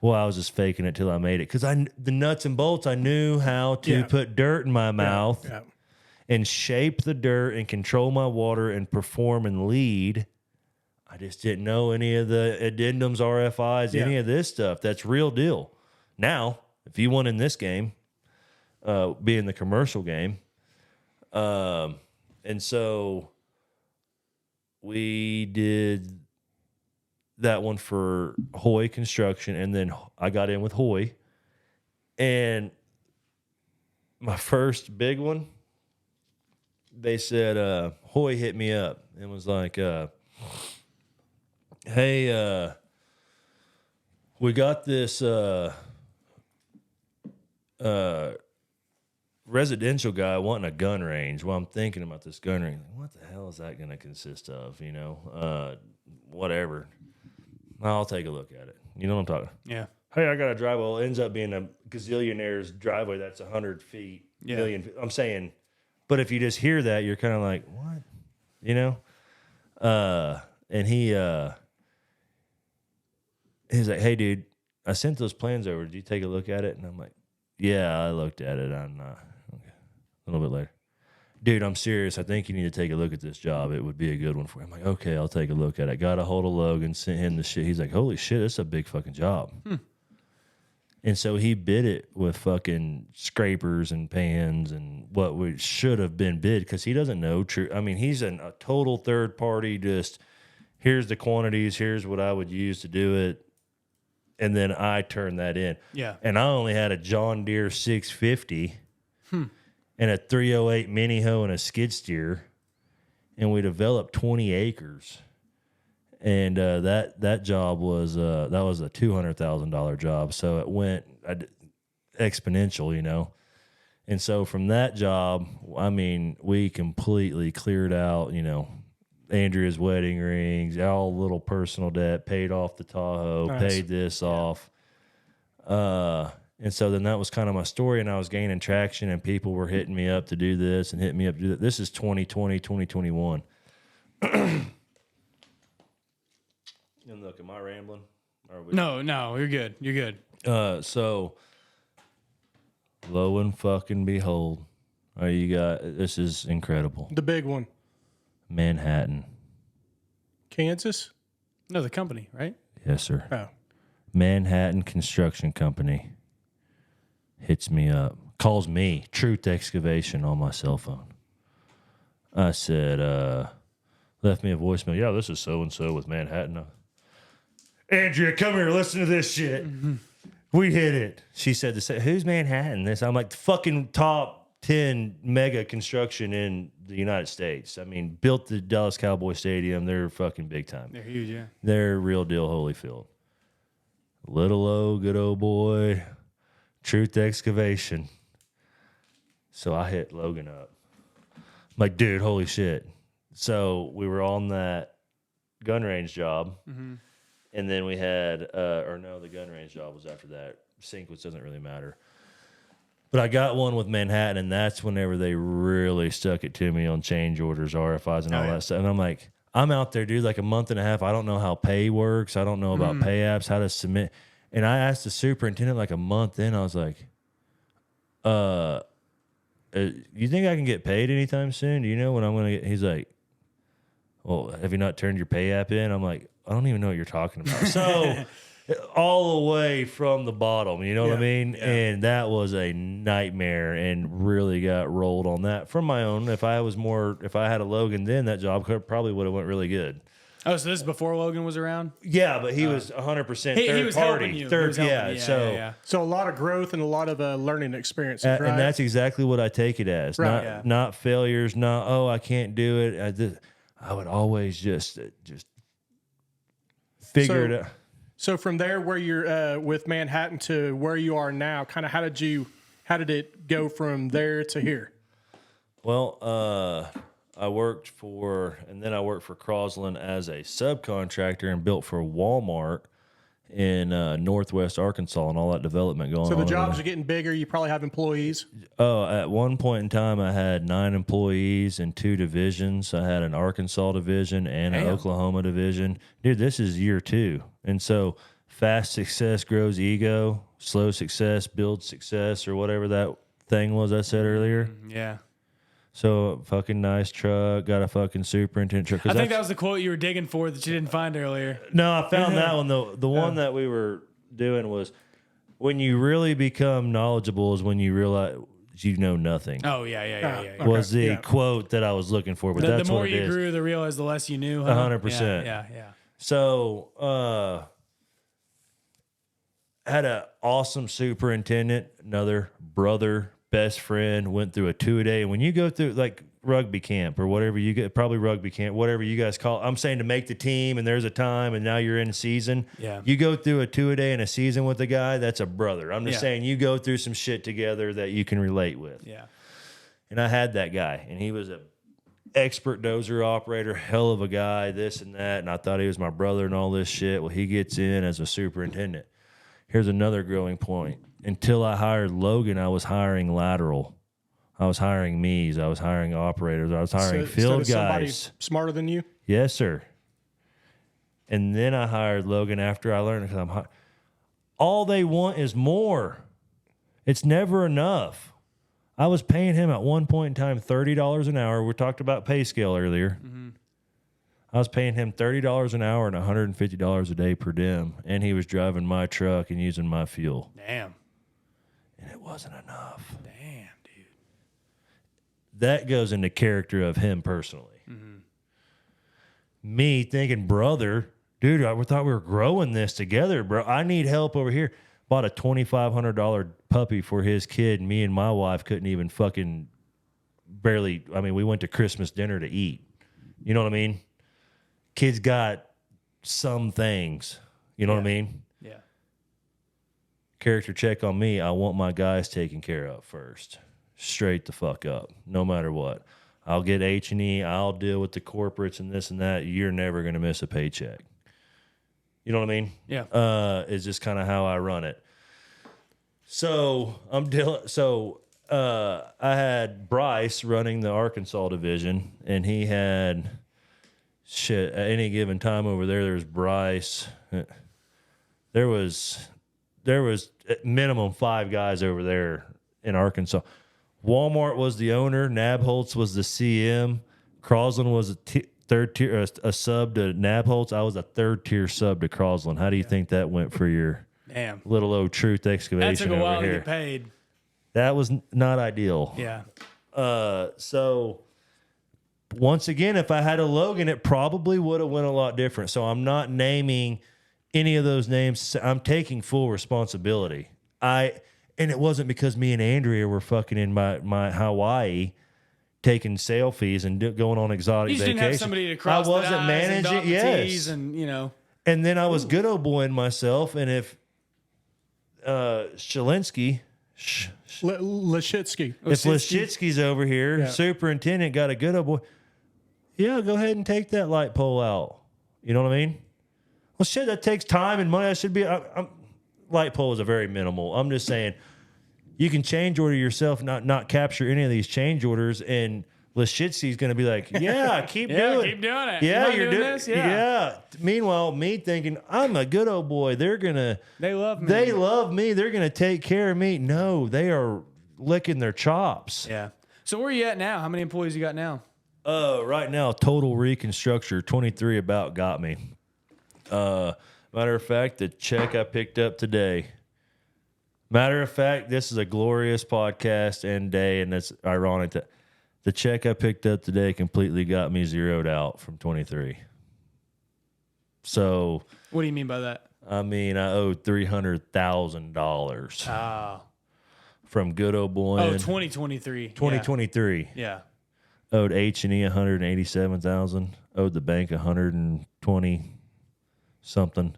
well, I was just faking it till I made it because the nuts and bolts. I knew how to put dirt in my mouth. Yeah. And shape the dirt and control my water and perform and lead. I just didn't know any of the addendums, RFIs, any of this stuff. That's real deal. Now, if you want in this game, be in the commercial game. And so we did that one for Hoy Construction, and then I got in with Hoy. And my first big one, they said, Hoy hit me up and was like, hey, we got this residential guy wanting a gun range. Well, I'm thinking about this gun range. What the hell is that going to consist of? You know, whatever. I'll take a look at it. You know what I'm talking? Yeah. Hey, I got a driveway. Well, it ends up being a gazillionaire's driveway that's 100 feet, million feet. I'm saying... But if you just hear that, you're kind of like, what? You know? And he's like, hey, dude, I sent those plans over. Did you take a look at it? And I'm like, yeah, I looked at it. I'm not. Okay. A little bit later. Dude, I'm serious. I think you need to take a look at this job. It would be a good one for you. I'm like, okay, I'll take a look at it. Got a hold of Logan, sent him the shit. He's like, holy shit, this is a big fucking job. And so he bid it with fucking scrapers and pans and what should have been bid because he doesn't know true. I mean, he's a total third party. Just here's the quantities. Here's what I would use to do it. And then I turned that in. Yeah. And I only had a John Deere 650 and a 308 mini hoe and a skid steer. And we developed 20 acres. And that job was a $200,000 job, so it went exponential, you know. And so from that job, I mean, we completely cleared out, you know, Andrea's wedding rings, all little personal debt, paid off the Tahoe, paid this off. And so then that was kind of my story, and I was gaining traction, and people were hitting me up to do this and hitting me up to do that. This is 2020, 2021. And look, am I rambling? No, you're good. You're good. So lo and fucking behold, this is incredible. The big one. Manhattan. Kansas? No, the company, right? Yes, sir. Oh. Manhattan Construction Company hits me up, calls me, Truth Excavation on my cell phone. I said, left me a voicemail. Yeah, this is so-and-so with Manhattan. Andrea, come here. Listen to this shit. Mm-hmm. We hit it. She said, who's Manhattan? This. I'm like, the fucking top 10 mega construction in the United States. I mean, built the Dallas Cowboy Stadium. They're fucking big time. They're huge, yeah. They're real deal Holyfield. Little O, good old boy. Truth Excavation. So I hit Logan up. I'm like, dude, holy shit. So we were on that gun range job. Mm-hmm. And then we had, the gun range job was after that. Sync, which doesn't really matter. But I got one with Manhattan, and that's whenever they really stuck it to me on change orders, RFIs, and all that stuff. And I'm like, I'm out there, dude, like a month and a half. I don't know how pay works. I don't know about pay apps, how to submit. And I asked the superintendent like a month in, I was like, you think I can get paid anytime soon? Do you know when I'm going to get? He's like, well, have you not turned your pay app in? I'm like, I don't even know what you're talking about. So all the way from the bottom, you know what I mean? Yeah. And that was a nightmare and really got rolled on that from my own. If I had a Logan then, that job probably would have went really good. Oh, so this is before Logan was around? Yeah, but he was 100% he was party. Helping you. Third, yeah. So a lot of growth and a lot of learning experiences, right? And that's exactly what I take it as. Right. Not failures, not, I can't do it. I would always just figure it out. So from there, where you're with Manhattan to where you are now, kind of how did it go from there to here? Well, I worked for Crosland as a subcontractor and built for Walmart in northwest Arkansas and all that development going on. So the jobs are getting bigger. You probably have employees. Oh, at one point in time, I had 9 employees in 2 divisions. I had an Arkansas division and an Oklahoma division. Dude, this is year 2. And so fast success grows ego, slow success builds success, or whatever that thing was I said earlier. Yeah. So fucking nice truck, got a fucking superintendent truck. I think that was the quote you were digging for that you didn't find earlier. No, I found that one. The one that we were doing was when you really become knowledgeable is when you realize you know nothing. Oh, yeah. Was the quote that I was looking for, but that's the more what it you is. grew, the realize the less you knew. 100%. Yeah. So, had an awesome superintendent, another brother, best friend, went through a 2-a-day. And when you go through like rugby camp or whatever you get, probably rugby camp, whatever you guys call it, I'm saying to make the team and there's a time and now you're in season. Yeah. You go through a 2-a-day in a season with a guy, that's a brother. I'm just saying you go through some shit together that you can relate with. Yeah. And I had that guy, and he was a expert dozer operator, hell of a guy, this and that. And I thought he was my brother and all this shit. Well, he gets in as a superintendent. Here's another growing point. Until I hired Logan, I was hiring lateral. I was hiring me's. I was hiring operators. I was hiring field guys. Smarter than you? Yes, sir. And then I hired Logan after I learned because all they want is more. It's never enough. I was paying him at one point in time $30 an hour. We talked about pay scale earlier. Mm-hmm. I was paying him $30 an hour and $150 a day per diem, and he was driving my truck and using my fuel. Damn. And it wasn't enough. Damn, dude. That goes into character of him personally. Mm-hmm. Me thinking, brother, dude, I thought we were growing this together, bro. I need help over here. Bought a $2,500 puppy for his kid, and me and my wife couldn't even fucking barely. I mean, we went to Christmas dinner to eat. You know what I mean? Kids got some things. You know what I mean? Yeah. Character check on me. I want my guys taken care of first. Straight the fuck up, no matter what. I'll get H&E. I'll deal with the corporates and this and that. You're never going to miss a paycheck. You know what I mean? Yeah. It's just kind of how I run it. So I had Bryce running the Arkansas division, and he had shit at any given time over there. There's Bryce. There was at minimum 5 guys over there in Arkansas. Walmart was the owner. Nabholz was the CM. Crosland was a third tier, a sub to Nabholz. I was a third tier sub to Crosland. How do you think that went for your little old Truth Excavation that took a while over here? to get paid. That was not ideal. Yeah. So once again, if I had a Logan, it probably would have went a lot different. So I'm not naming any of those names. I'm taking full responsibility. And it wasn't because me and Andrea were fucking in my Hawaii taking selfies and going on exotic You just vacations. didn't have somebody to cross I wasn't the I's and dot managing. the Yes, T's and you know. and then I was good old boying myself. And if Shalinsky, Lashitsky. if Lashitsky's over here, superintendent got a good old boy. Yeah, go ahead and take that light pole out. You know what I mean? Well, shit, that takes time and money. That should be. Light pole is a very minimal. I'm just saying, you can change order yourself, not capture any of these change orders, and Lashitsky's going to be like, yeah, keep doing it. Keep doing it. Yeah, you're doing this. Yeah. Meanwhile, me thinking, I'm a good old boy. They love me. They love me. They're going to take care of me. No, they are licking their chops. Yeah. So where are you at now? How many employees you got now? Right now, total reconstructor, 23 about got me. Matter of fact, the check I picked up today. Matter of fact, this is a glorious podcast and day, and it's ironic that the check I picked up today completely got me zeroed out from 23. So, What do you mean by that? I mean, I owed $300,000 Oh. from good old boy. Oh, 2023. 2023. Yeah. Owed H&E 187,000. Owed the bank 120 something.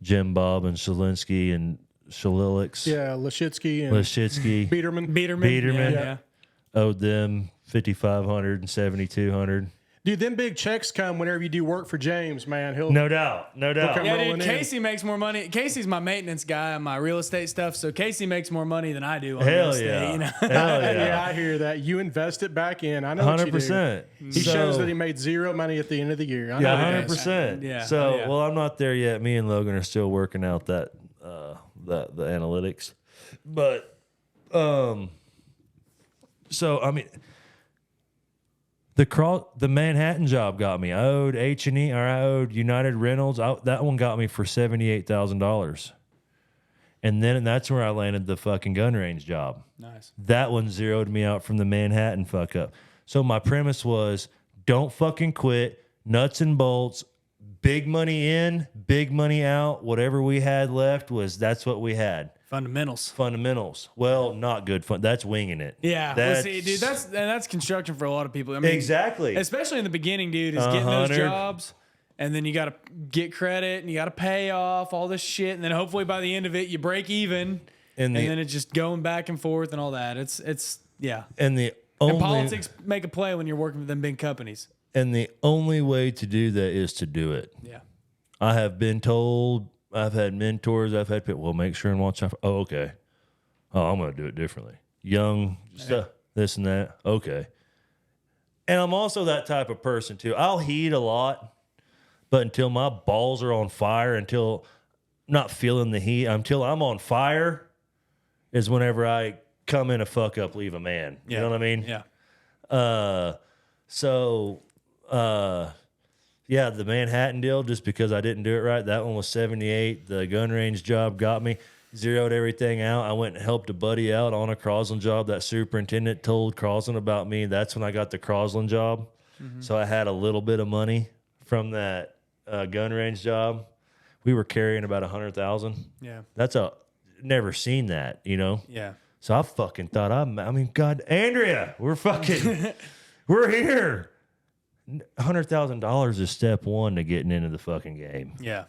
Jim Bob and Shalinsky and Shalilix. Yeah, Lashitsky and Biederman. Beerman. Yeah. Owed them 5,500 and 7,200. Dude, them big checks come whenever you do work for James, man. No doubt. come Yeah, rolling dude, in. Casey makes more money. Casey's my maintenance guy on my real estate stuff, so Casey makes more money than I do on real Hell estate. yeah. You know? Hell yeah. Yeah, I hear that. You invest it back in. I know what you do. 100%. He shows that he made zero money at the end of the year. I know Yeah, that. 100%. Yeah. So, Oh, yeah. well, I'm not there yet. Me and Logan are still working out the analytics. But, so, I mean, the Manhattan job got me. I owed H&E, or I owed United Reynolds. That one got me for $78,000. And then that's where I landed the fucking gun range job. Nice. That one zeroed me out from the Manhattan fuck up. So my premise was, don't fucking quit. Nuts and bolts. Big money in, big money out. Whatever we had left that's what we had. Fundamentals. Well, not good fun. That's winging it. Yeah. Well, see, dude, that's construction for a lot of people. I mean, exactly. Especially in the beginning, dude, is getting those jobs. And then you got to get credit and you got to pay off all this shit. And then hopefully by the end of it, you break even. And then it's just going back and forth and all that. It's yeah. And politics make a play when you're working with them big companies. And the only way to do that is to do it. Yeah. I have been told, I've had mentors, I've had people, well, make sure and watch out. Oh, okay. Oh, I'm going to do it differently. Young stuff, this and that. Okay. And I'm also that type of person too. I'll heat a lot, but until my balls are on fire, until I'm not feeling the heat, until I'm on fire is whenever I come in a fuck up, leave a man. You know what I mean? Yeah. Yeah, the Manhattan deal, just because I didn't do it right, that one was 78. The gun range job got me, zeroed everything out. I went and helped a buddy out on a Crosland job. That superintendent told Crosland about me. That's when I got the Crosland job. Mm-hmm. So I had a little bit of money from that gun range job. We were carrying about 100,000. Yeah. Never seen that, you know? Yeah. So I fucking thought, God, Andrea, we're here. $100,000 is step one to getting into the fucking game. Yeah.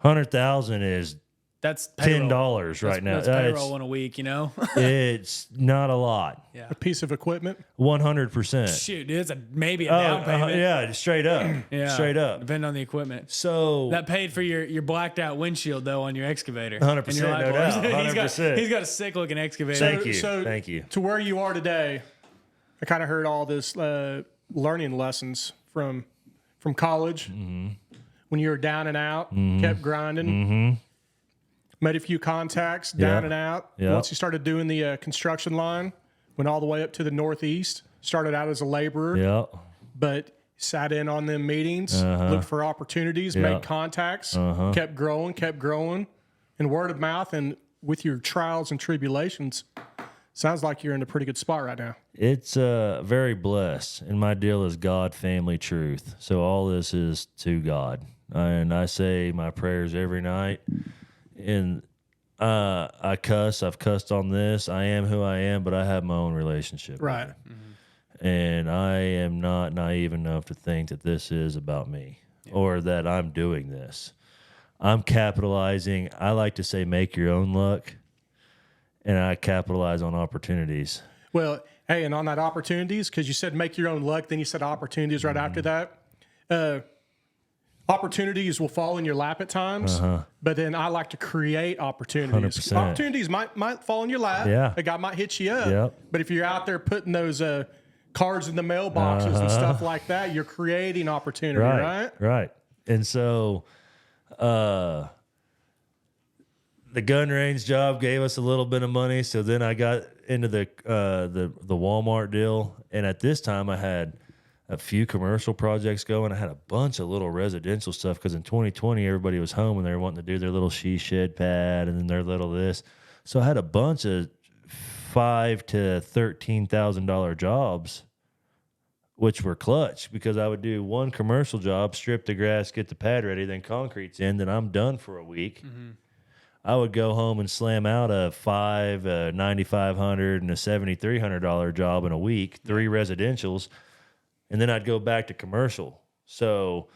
100,000 is that's payroll. $10 right now. That's payroll in a week, you know? It's not a lot. Yeah. A piece of equipment. 100%. Shoot, dude, it's maybe a down payment. Yeah, straight up. Yeah. Straight up. Depending on the equipment. So that paid for your blacked out windshield though on your excavator. 100%, no doubt. 100%. He's got a sick looking excavator. Thank you. To where you are today, I kind of heard all this learning lessons from college. Mm-hmm. When you were down and out, kept grinding. Mm-hmm. Made a few contacts, down and out. Yeah. Once you started doing the construction line, went all the way up to the Northeast. Started out as a laborer, yeah, but sat in on them meetings, looked for opportunities, made contacts, kept growing, and word of mouth. And with your trials and tribulations, Sounds like you're in a pretty good spot right now. It's very blessed, and my deal is God, family, truth. So all this is to God, and I say my prayers every night. And I cuss. I've cussed on this. I am who I am, but I have my own relationship. Right. With it. And I am not naive enough to think that this is about me or that I'm doing this. I'm capitalizing. I like to say, make your own luck. And I capitalize on opportunities. Well, hey, and on that opportunities, because you said make your own luck, then you said opportunities right after that. Opportunities will fall in your lap at times, but then I like to create opportunities. 100%. Opportunities might fall in your lap. Yeah. A guy might hit you up. Yep. But if you're out there putting those cards in the mailboxes and stuff like that, you're creating opportunity, right? Right. And so the gun range job gave us a little bit of money, so then I got into the Walmart deal, and at this time I had a few commercial projects going. I had a bunch of little residential stuff because in 2020 everybody was home and they were wanting to do their little she shed pad and then their little this. So I had a bunch of $5,000 to $13,000 jobs, which were clutch because I would do one commercial job, strip the grass, get the pad ready, then concrete's in, then I'm done for a week. Mm-hmm. I would go home and slam out a $9,500 and a $7,300 job in a week, 3 residentials, and then I'd go back to commercial. So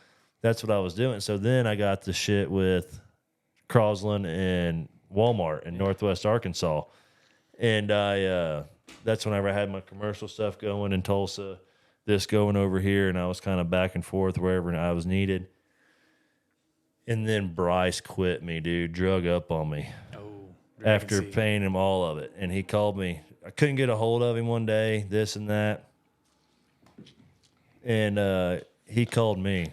that's what I was doing. So then I got the shit with Crosland and Walmart in Northwest Arkansas, and that's whenever I had my commercial stuff going in Tulsa, this going over here, and I was kind of back and forth wherever I was needed. And then Bryce quit me, dude, drug up on me after paying him all of it. And he called me. I couldn't get a hold of him one day, this and that. And he called me.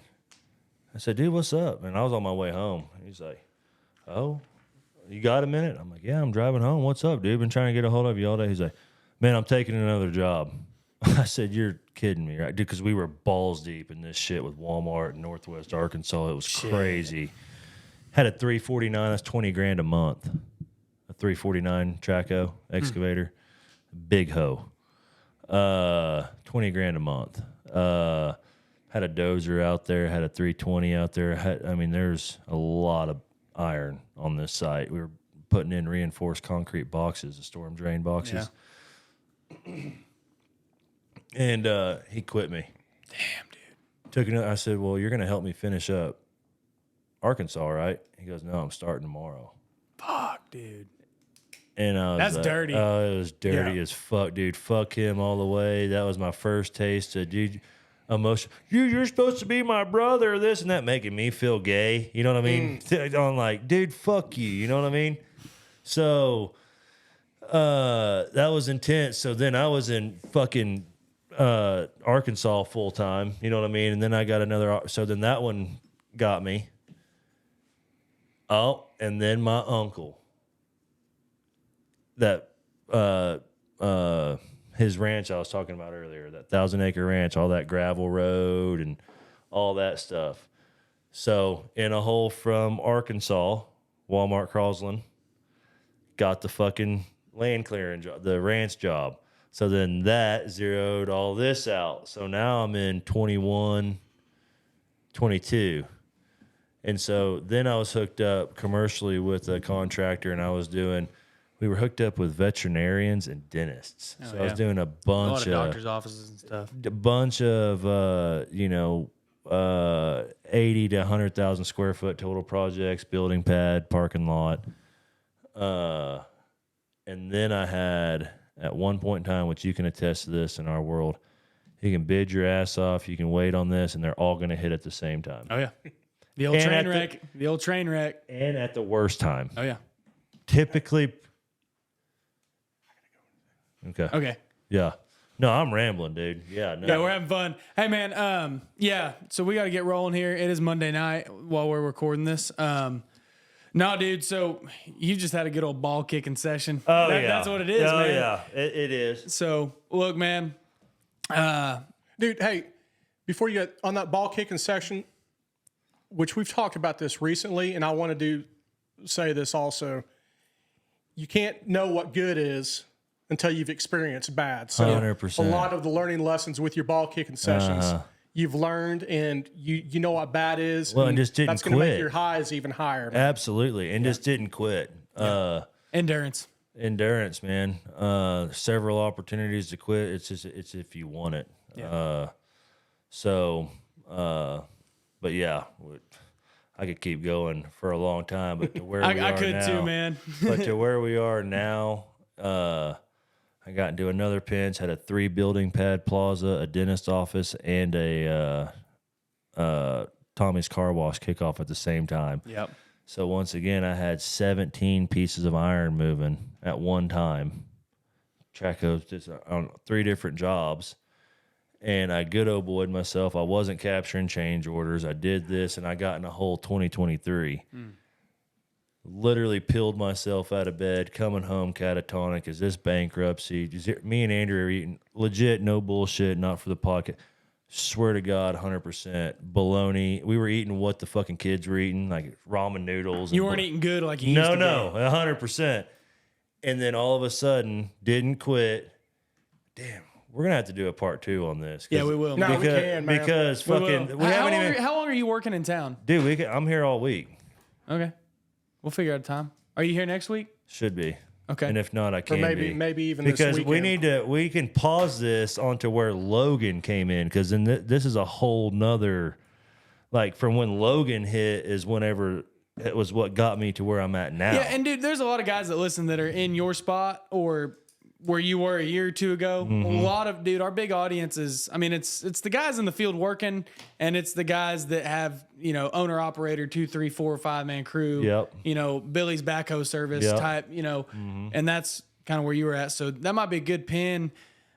I said, dude, what's up? And I was on my way home. He's like, oh, you got a minute? I'm like, yeah, I'm driving home. What's up, dude? Been trying to get a hold of you all day. He's like, man, I'm taking another job. I said, you're kidding me, right? Dude, because we were balls deep in this shit with Walmart in Northwest Arkansas. It was crazy. Had a 349, that's $20,000 a month. A 349 Traco excavator. Big hoe. $20,000 a month. Had a dozer out there, had a 320 out there. There's a lot of iron on this site. We were putting in reinforced concrete boxes, the storm drain boxes. Yeah. And he quit me. Damn, dude. I said, well, you're going to help me finish up Arkansas, right? He goes, no, I'm starting tomorrow. Fuck, dude. And I was That's dirty. Oh, it was dirty as fuck, dude. Fuck him all the way. That was my first taste of, dude, emotion. You're supposed to be my brother, this and that, making me feel gay. You know what I mean? I'm like, dude, fuck you. You know what I mean? So that was intense. So then I was in fucking Arkansas full time, you know what I mean? And then I got another, so then that one got me. Oh, and then my uncle, that his ranch I was talking about earlier, that 1,000-acre ranch, all that gravel road and all that stuff. So in a hole from Arkansas, Walmart Crosland got the fucking land clearing job, the ranch job. So then that zeroed all this out. So now I'm in 21, 22. And so then I was hooked up commercially with a contractor, and we were hooked up with veterinarians and dentists. I was doing a bunch of doctors' offices and stuff. A bunch of, 80 to 100,000 square foot total projects, building pad, parking lot. And then I had, at one point in time, which you can attest to this in our world, you can bid your ass off, you can wait on this, and they're all going to hit at the same time. Oh, yeah. The old train wreck. The old train wreck. And at the worst time. Oh, yeah. Typically. Okay. Yeah. No, I'm rambling, dude. Yeah. No. Yeah, we're having fun. Hey, man. So we got to get rolling here. It is Monday night while we're recording this. No, dude. So you just had a good old ball kicking session. Oh, yeah. That's what it is, man. Oh, yeah. It is. So, look, man. Dude, hey, before you get on that ball kicking section, which we've talked about this recently, and I want to say this also. You can't know what good is until you've experienced bad. So 100%. a lot of the learning lessons with your ball kicking sessions, you've learned, and you know what bad is. Well, and just didn't that's going to make quit. your highs even higher. Man. Absolutely, and just didn't quit. Endurance, man. Several opportunities to quit. It's if you want it. Yeah. But yeah, I could keep going for a long time, but to where we I are could now, too, man. but to where we are now, I got into another pinch, had a 3-building pad plaza, a dentist office, and a Tommy's car wash kickoff at the same time. Yep. So once again, I had 17 pieces of iron moving at one time. Track of just on 3 different jobs. And I good old boyed myself. I wasn't capturing change orders. I did this, and I got in a whole 2023. Literally peeled myself out of bed, coming home catatonic. Is this bankruptcy? Me and Andrew are eating legit, no bullshit, not for the pocket. Swear to God, 100% bologna. We were eating what the fucking kids were eating, like ramen noodles. You weren't eating good like you used to. No, 100%. And then all of a sudden, didn't quit. Damn. We're gonna have to do a part 2 on this. Yeah, we will. No, we can, man. Because fucking, How long are you working in town? dude. I'm here all week. Okay, we'll figure out a time. Are you here next week? Should be. Okay. And if not, I Or can maybe even because this we weekend. we can pause this onto where Logan came in, because then this is a whole nother, like from when Logan hit is whenever it was what got me to where I'm at now. Yeah, and dude, there's a lot of guys that listen that are in your spot or where you were a year or two ago. A lot of, dude, our big audience is, I mean, it's the guys in the field working, and it's the guys that have, owner operator 2, 3, 4, 5-man crew. Yep. Billy's backhoe service Yep. type, and that's kind of where you were at. So that might be a good pin.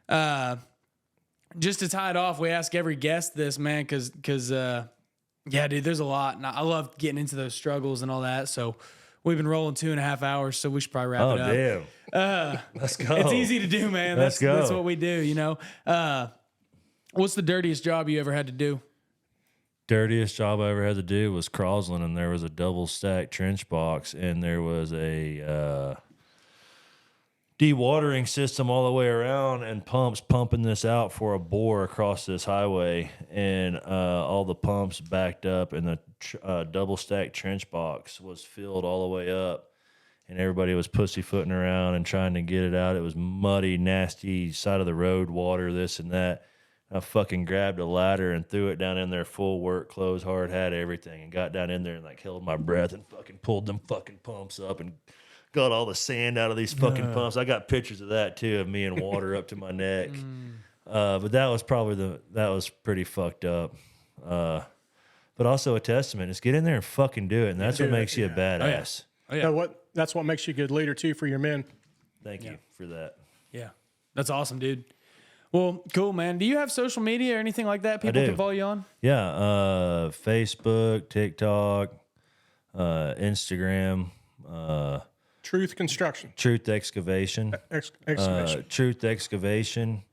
Just to tie it off, we ask every guest this, man, because yeah, dude, there's a lot, and I love getting into those struggles and all that. So we've been rolling 2.5 hours, so we should probably wrap it up. Damn. Let's go. It's easy to do, man. Let's go. That's what we do, What's the dirtiest job you ever had to do? Dirtiest job I ever had to do was Crosland, and there was a double stack trench box, and there was a dewatering system all the way around, and pumps pumping this out for a bore across this highway, and all the pumps backed up, and the double stack trench box was filled all the way up, and everybody was pussyfooting around and trying to get it out. It was muddy, nasty, side of the road water, this and that. I fucking grabbed a ladder and threw it down in there, full work clothes, hard hat, everything, and got down in there and like held my breath and fucking pulled them fucking pumps up and got all the sand out of these fucking pumps. I got pictures of that too, of me in water up to my neck. But that was that was pretty fucked up. But also a testament is get in there and fucking do it, and that's what makes you a badass. Oh, yeah. That's what makes you a good leader too for your men. Thank you for that. Yeah. That's awesome, dude. Well, cool, man. Do you have social media or anything like that people do. can follow you on? Yeah, Facebook, TikTok, Instagram, Truth Construction. Truth Excavation. Excavation. Truth Excavation.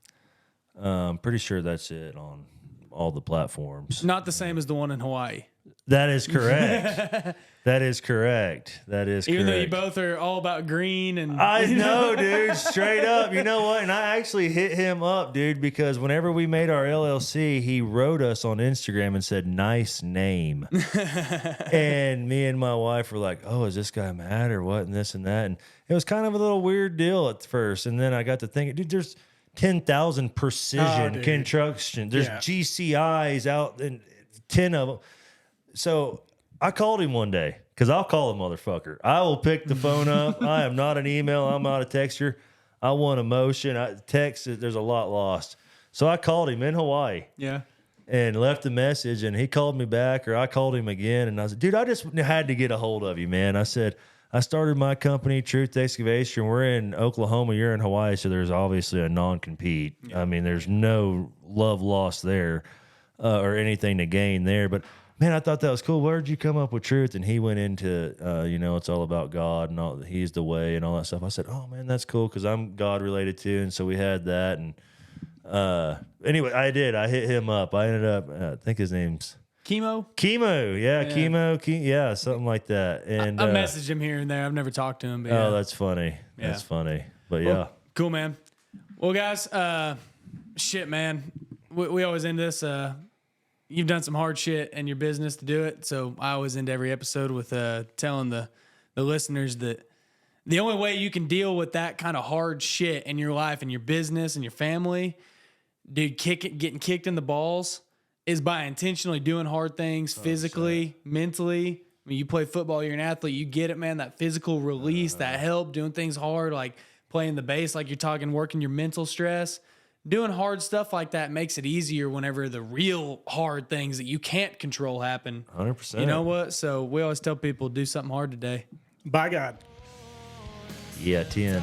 Pretty sure that's it on all the platforms. Not the same as the one in Hawaii. That is correct. That is correct. Even though you both are all about green and I know, dude. Straight up. You know what? And I actually hit him up, dude, because whenever we made our LLC, he wrote us on Instagram and said, "Nice name." And me and my wife were like, "Oh, is this guy mad or what?" And this and that. And it was kind of a little weird deal at first. And then I got to thinking, dude, there's 10,000 precision construction. There's GCIs out and 10 of them. So I called him one day because I'll call a motherfucker. I will pick the phone up. I am not an email. I'm not a texter. I want emotion. Text, there's a lot lost. So I called him in Hawaii. Yeah. And left a message, and he called me back, or I called him again, and I said, dude, I just had to get a hold of you, man. I said, I started my company, Truth Excavation. We're in Oklahoma. You're in Hawaii, so there's obviously a non-compete. Yeah. I mean, there's no love lost there or anything to gain there. But, man, I thought that was cool. Where'd you come up with Truth? And he went into, it's all about God and all, he's the way and all that stuff. I said, oh, man, that's cool because I'm God-related too. And so we had that. And anyway, I did. I hit him up. I ended up, I think his name's Chemo, yeah, something like that. And I messaged him here and there. I've never talked to him. But oh, that's funny. Yeah. That's funny. But yeah. Cool, man. Well, guys, shit, man. We always end this. You've done some hard shit in your business to do it. So I always end every episode with telling the listeners that the only way you can deal with that kind of hard shit in your life and your business and your family, dude, getting kicked in the balls is by intentionally doing hard things physically, mentally. I mean, you play football, you're an athlete, you get it, man. That physical release, that help, doing things hard, like playing the bass, like you're talking, working your mental stress. Doing hard stuff like that makes it easier whenever the real hard things that you can't control happen. 100%. You know what? So we always tell people, do something hard today. By God. Yeah, 10.